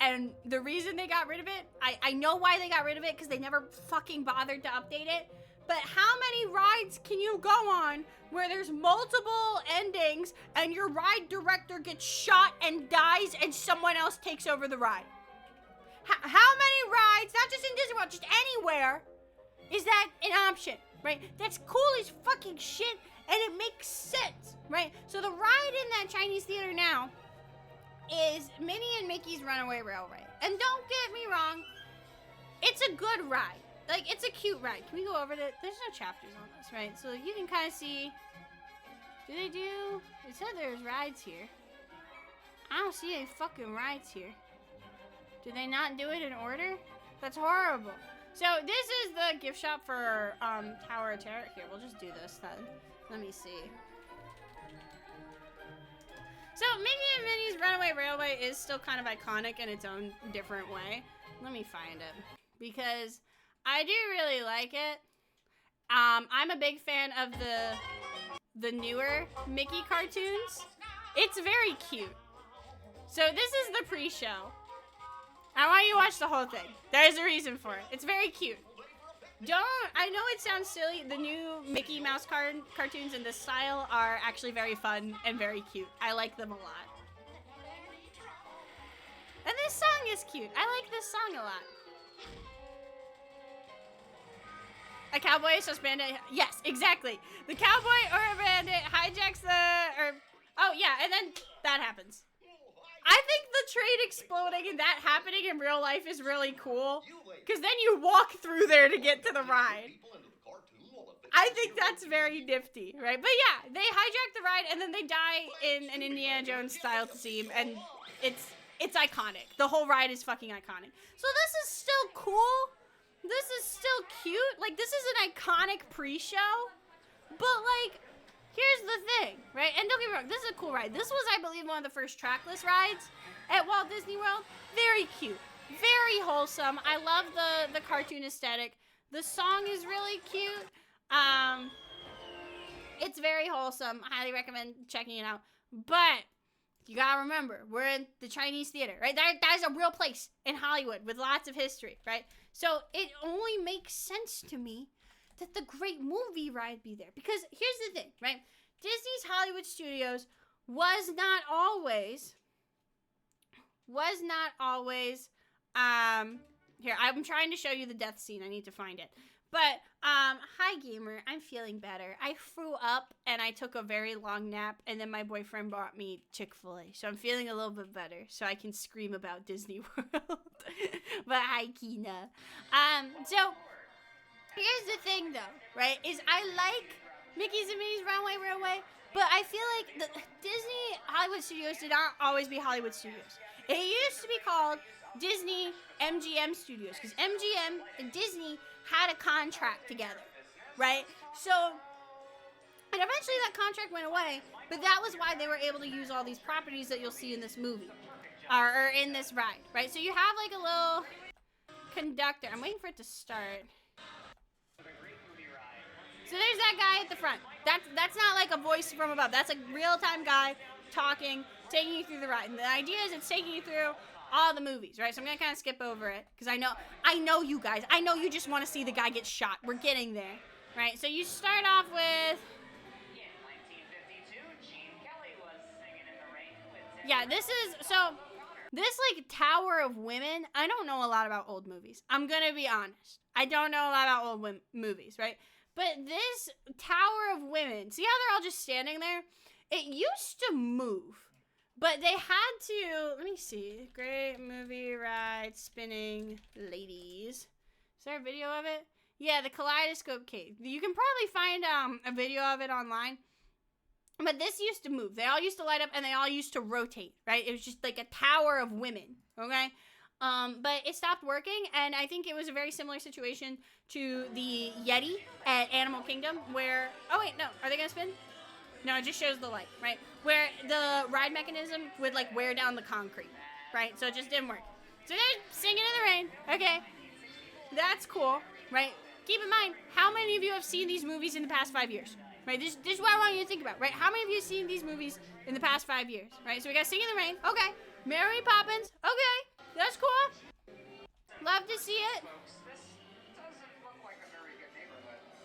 And the reason they got rid of it, I know why they got rid of it, because they never fucking bothered to update it. But how many rides can you go on where there's multiple endings and your ride director gets shot and dies and someone else takes over the ride? How many rides, not just in Disney World, just anywhere, is that an option, right? That's cool as fucking shit, and it makes sense, right? So the ride in that Chinese theater now is Minnie and Mickey's Runaway Railway. And don't get me wrong, it's a good ride. Like, it's a cute ride. Can we go over to, there's no chapters on this, right? So you can kind of see, it said there's rides here. I don't see any fucking rides here. Do they not do it in order? That's horrible. So this is the gift shop for Tower of Terror. Here, we'll just do this then. Let me see. So, Mickey and Minnie's Runaway Railway is still kind of iconic in its own different way. Let me find it. Because I do really like it. I'm a big fan of the newer Mickey cartoons. It's very cute. So this is the pre-show. I want you to watch the whole thing. There's a reason for it. It's very cute. I know it sounds silly. The new Mickey Mouse cartoons in this style are actually very fun and very cute. I like them a lot. And this song is cute. I like this song a lot. A cowboy / bandit. Yes, exactly. The cowboy or a bandit hijacks oh yeah, and then that happens. I think the train exploding and that happening in real life is really cool. Because then you walk through there to get to the ride. I think that's very nifty, right? But yeah, they hijack the ride and then they die in an Indiana Jones style theme. And it's iconic. The whole ride is fucking iconic. So this is still cool. This is still cute. Like, this is an iconic pre-show. But, like, here's the thing, right? And don't get me wrong, this is a cool ride. This was, I believe, one of the first trackless rides at Walt Disney World. Very cute. Very wholesome. I love the cartoon aesthetic. The song is really cute. It's very wholesome. I highly recommend checking it out. But you gotta remember, we're in the Chinese theater, right? That is a real place in Hollywood with lots of history, right? So it only makes sense to me that the Great Movie Ride be there. Because here's the thing, right? Disney's Hollywood Studios was not always, here, I'm trying to show you the death scene. I need to find it. But, hi gamer, I'm feeling better. I threw up and I took a very long nap and then my boyfriend brought me Chick-fil-A. So I'm feeling a little bit better so I can scream about Disney World. But hi Kina. So here's the thing though, right, is I like Mickey's and Minnie's Runaway Railway, but I feel like the Disney Hollywood Studios did not always be Hollywood Studios. It used to be called Disney MGM Studios because MGM and Disney had a contract together, right? So, and eventually that contract went away, but that was why they were able to use all these properties that you'll see in this movie, or in this ride, right? So you have like a little conductor. I'm waiting for it to start. So there's that guy at the front. That's not like a voice from above. That's a real-time guy talking, taking you through the ride. And the idea is it's taking you through all the movies, right? So I'm gonna kind of skip over it because I know you guys. I know you just want to see the guy get shot. We're getting there, right? So you start off with. Yeah, this like Tower of Women. I don't know a lot about old movies. I'm gonna be honest. I don't know a lot about old movies, right? But this Tower of Women, see how they're all just standing there? It used to move. But they had to, let me see, Great Movie Ride Spinning Ladies. Is there a video of it? Yeah, the Kaleidoscope Cave. You can probably find a video of it online. But this used to move. They all used to light up and they all used to rotate, right? It was just like a tower of women, okay? But it stopped working, and I think it was a very similar situation to the Yeti at Animal Kingdom where, oh wait, no, are they gonna spin? No, it just shows the light, right? Where the ride mechanism would like wear down the concrete, right? So it just didn't work. So they're singing in the rain, okay? That's cool, right? Keep in mind, how many of you have seen these movies in the past 5 years? Right, this is what I want you to think about, right? How many of you have seen these movies in the past 5 years, right? So we got Sing in the Rain, okay. Mary Poppins, okay. That's cool. Love to see it.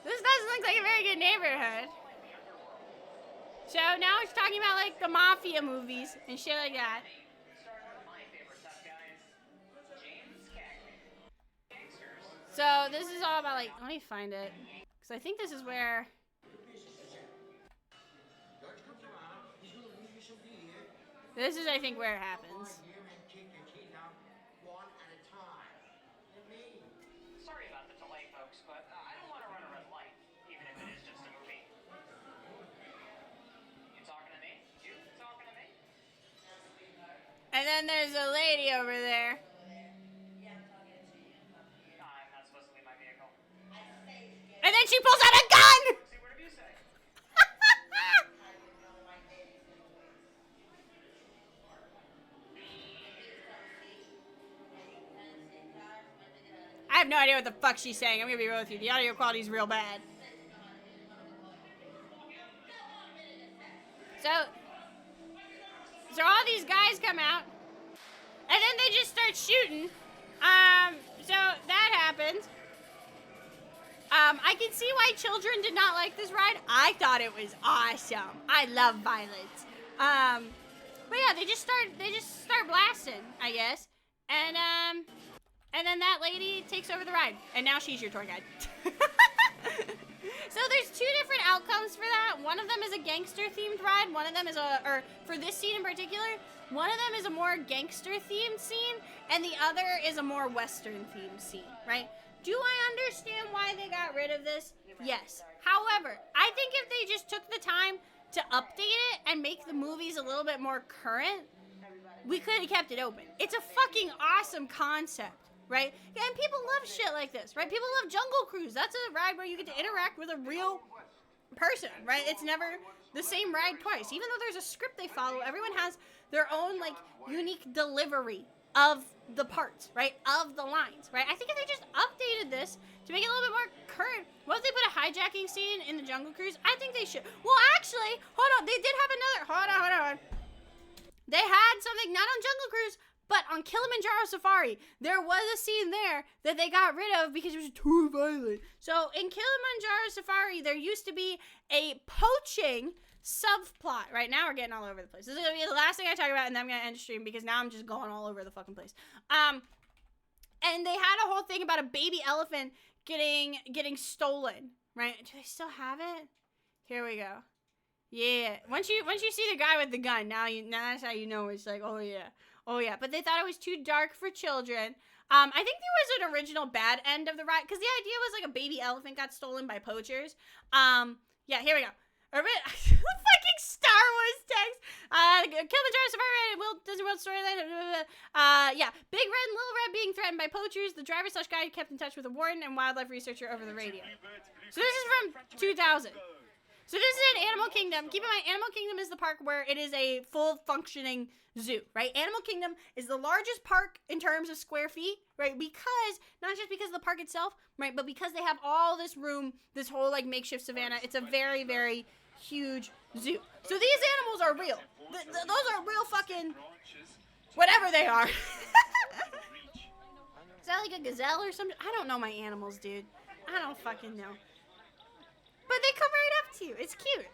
This doesn't look like a very good neighborhood. So now it's talking about like the mafia movies and shit like that. So this is all about like, let me find it. Because I think this is where... This is, I think, where it happens. Sorry about the delay, folks, but I don't want to run a red light, even if it is just a movie. You talking to me? You talking to me? And then there's a lady over there. I'm not supposed to leave my vehicle. And then she pulls out a gun! See, whatever you say. I have no idea what the fuck she's saying. I'm gonna be real with you. The audio quality is real bad. So all these guys come out, and then they just start shooting. So that happens. I can see why children did not like this ride. I thought it was awesome. I love violence. But yeah, they just start blasting, I guess. And then that lady takes over the ride, and now she's your tour guide. So there's two different outcomes for that. One of them is a gangster-themed ride. One of them is or for this scene in particular, one of them is a more gangster-themed scene, and the other is a more Western-themed scene, right? Do I understand why they got rid of this? Yes. However, I think if they just took the time to update it and make the movies a little bit more current, we could have kept it open. It's a fucking awesome concept, right? Yeah, and people love shit like this, right? People love Jungle Cruise. That's a ride where you get to interact with a real person, right? It's never the same ride twice. Even though there's a script they follow, everyone has their own, like, unique delivery of the parts, right? Of the lines, right? I think if they just updated this to make it a little bit more current, what if they put a hijacking scene in the Jungle Cruise? I think they should. Well, actually, hold on. They did have another, hold on. They had something not on Jungle Cruise, but on Kilimanjaro Safari. There was a scene there that they got rid of because it was too violent. So in Kilimanjaro Safari, there used to be a poaching subplot. Right now we're getting all over the place. This is gonna be the last thing I talk about, and then I'm gonna end stream because now I'm just going all over the fucking place. And they had a whole thing about a baby elephant getting stolen. Right? Do they still have it? Here we go. Yeah. Once you see the guy with the gun, now that's how you know it's like, oh yeah. But they thought it was too dark for children. I think there was an original bad end of the ride because the idea was like a baby elephant got stolen by poachers. Yeah. Here we go. The fucking Star Wars text. Kilimanjaro Safari Disney World storyline. Yeah. Big Red and Little Red being threatened by poachers. The driver/guide kept in touch with a warden and wildlife researcher over the radio. So this is from 2000. So this is in Animal Kingdom. Keep in mind, Animal Kingdom is the park where it is a full functioning zoo, right? Animal Kingdom is the largest park in terms of square feet, right? Because, not just because of the park itself, right? But because they have all this room, this whole like makeshift savannah. It's a very, very huge zoo. So these animals are real. Those are real fucking, whatever they are. Is that like a gazelle or something? I don't know my animals, dude. I don't fucking know. But they come right up to you. It's cute.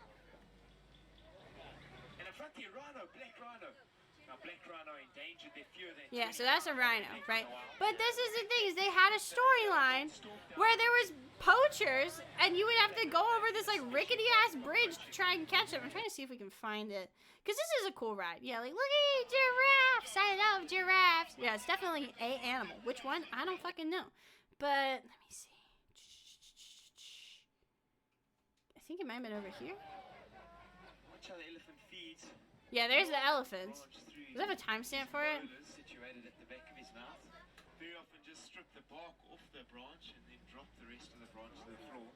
Yeah, so that's a rhino, right? But this is the thing, is they had a storyline where there was poachers, and you would have to go over this, like, rickety-ass bridge to try and catch them. I'm trying to see if we can find it. Because this is a cool ride. Yeah, like, look at giraffes! I love giraffes! Yeah, it's definitely a animal. Which one? I don't fucking know. But, let me see. I think it might have been over here. Yeah, there's the elephants. Does it have a timestamp for it? Situated at the back of his mouth. Very often just strip the bark off the branch and then drop the rest of the branch to the floor.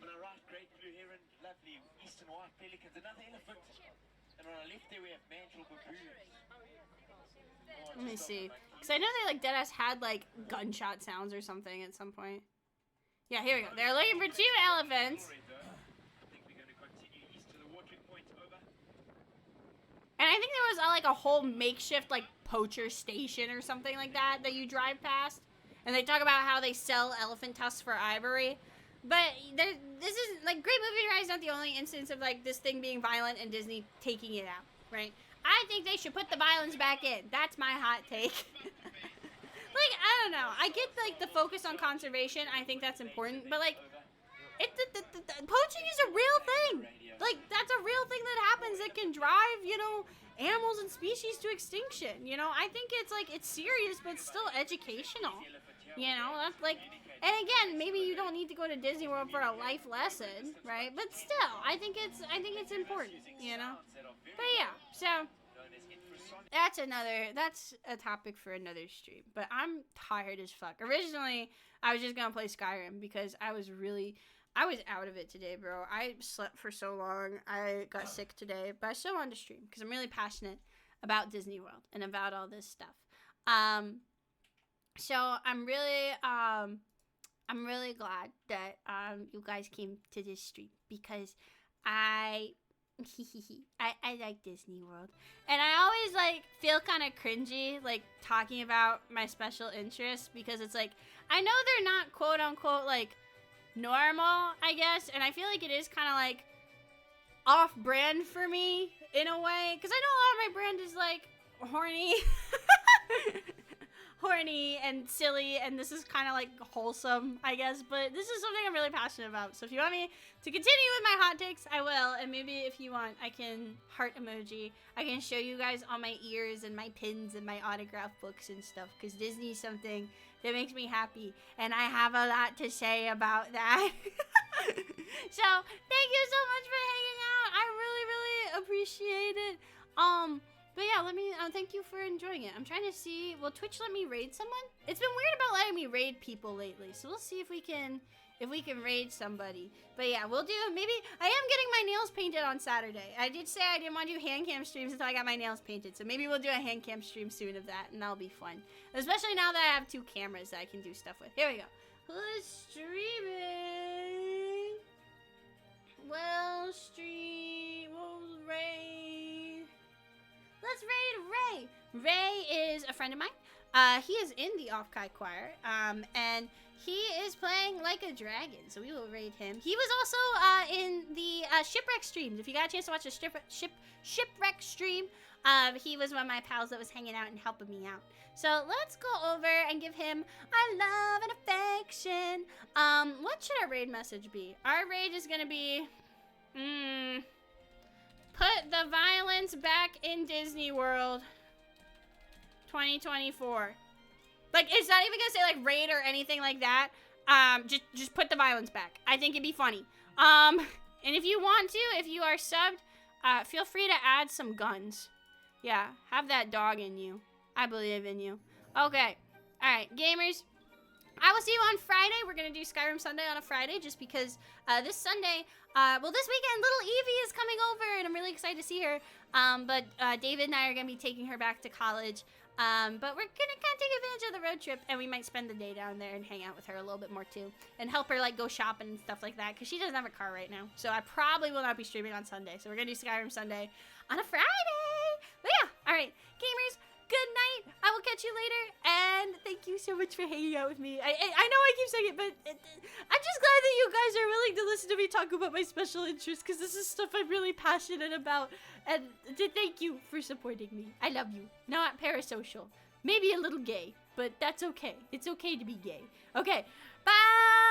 On our right, great blue heron, lovely eastern white pelicans, another elephant. And on our left there we have mantle baboons. Let me see. Because I know they like deadass had like gunshot sounds or something at some point. Yeah, here we go. They're looking for 2 elephants. And I think there was like a whole makeshift like poacher station or something like that you drive past. And they talk about how they sell elephant tusks for ivory. But this is like Great Movie Ride is not the only instance of like this thing being violent and Disney taking it out, right? I think they should put the violence back in. That's my hot take. Like, I don't know. I get like the focus on conservation. I think that's important. But like, poaching is a real thing. Like, that's a real thing that happens that can drive, you know, animals and species to extinction. You know, I think it's like, it's serious, but it's still educational. You know, that's like, and again, maybe you don't need to go to Disney World for a life lesson, right? But still, I think it's important, you know? But yeah, so that's a topic for another stream. But I'm tired as fuck. Originally, I was just gonna play Skyrim because I was out of it today, bro. I slept for so long. I got sick today, but I still wanted to stream because I'm really passionate about Disney World and about all this stuff. So I'm really glad that you guys came to this stream because I like Disney World. And I always like feel kind of cringy like talking about my special interests because it's like I know they're not quote unquote like normal, I guess, and I feel like it is kind of like off brand for me in a way because I know a lot of my brand is like horny. Horny and silly, and this is kind of like wholesome, I guess, but this is something I'm really passionate about. So if you want me to continue with my hot takes, I will, and maybe if you want, I can heart emoji. I can show you guys all my ears and my pins and my autograph books and stuff, because Disney's something that makes me happy, and I have a lot to say about that. So thank you so much for hanging out. I really, really appreciate it. But yeah, thank you for enjoying it. I'm trying to see, will Twitch let me raid someone? It's been weird about letting me raid people lately, so we'll see if we can raid somebody. But yeah, we'll do, maybe, I am getting my nails painted on Saturday. I did say I didn't want to do hand cam streams until I got my nails painted, so maybe we'll do a hand cam stream soon of that, and that'll be fun. Especially now that I have 2 cameras that I can do stuff with. Here we go. Who's streaming? We'll raid. Let's raid Ray. Ray is a friend of mine. He is in the Off-Kai choir, and he is playing like a dragon, so we will raid him. He was also in the Shipwreck streams. If you got a chance to watch a Shipwreck stream, he was one of my pals that was hanging out and helping me out. So let's go over and give him our love and affection. What should our raid message be? Our raid is gonna be, put the violence back in Disney World 2024. Like, it's not even gonna say, like, raid or anything like that. Just put the violence back. I think it'd be funny. And if you want to, if you are subbed, feel free to add some guns. Yeah, have that dog in you. I believe in you. Okay. Alright, gamers. I will see you on Friday. We're going to do Skyrim Sunday on a Friday just because this Sunday, this weekend, little Evie is coming over and I'm really excited to see her. But David and I are going to be taking her back to college. But we're going to kind of take advantage of the road trip and we might spend the day down there and hang out with her a little bit more too. And help her like go shopping and stuff like that because she doesn't have a car right now. So I probably will not be streaming on Sunday. So we're going to do Skyrim Sunday on a Friday. But yeah, alright, gamers. Good night. I will catch you later. And thank you so much for hanging out with me. I know I keep saying it, but I'm just glad that you guys are willing to listen to me talk about my special interests because this is stuff I'm really passionate about. And thank you for supporting me. I love you. Not parasocial. Maybe a little gay, but that's okay. It's okay to be gay. Okay. Bye.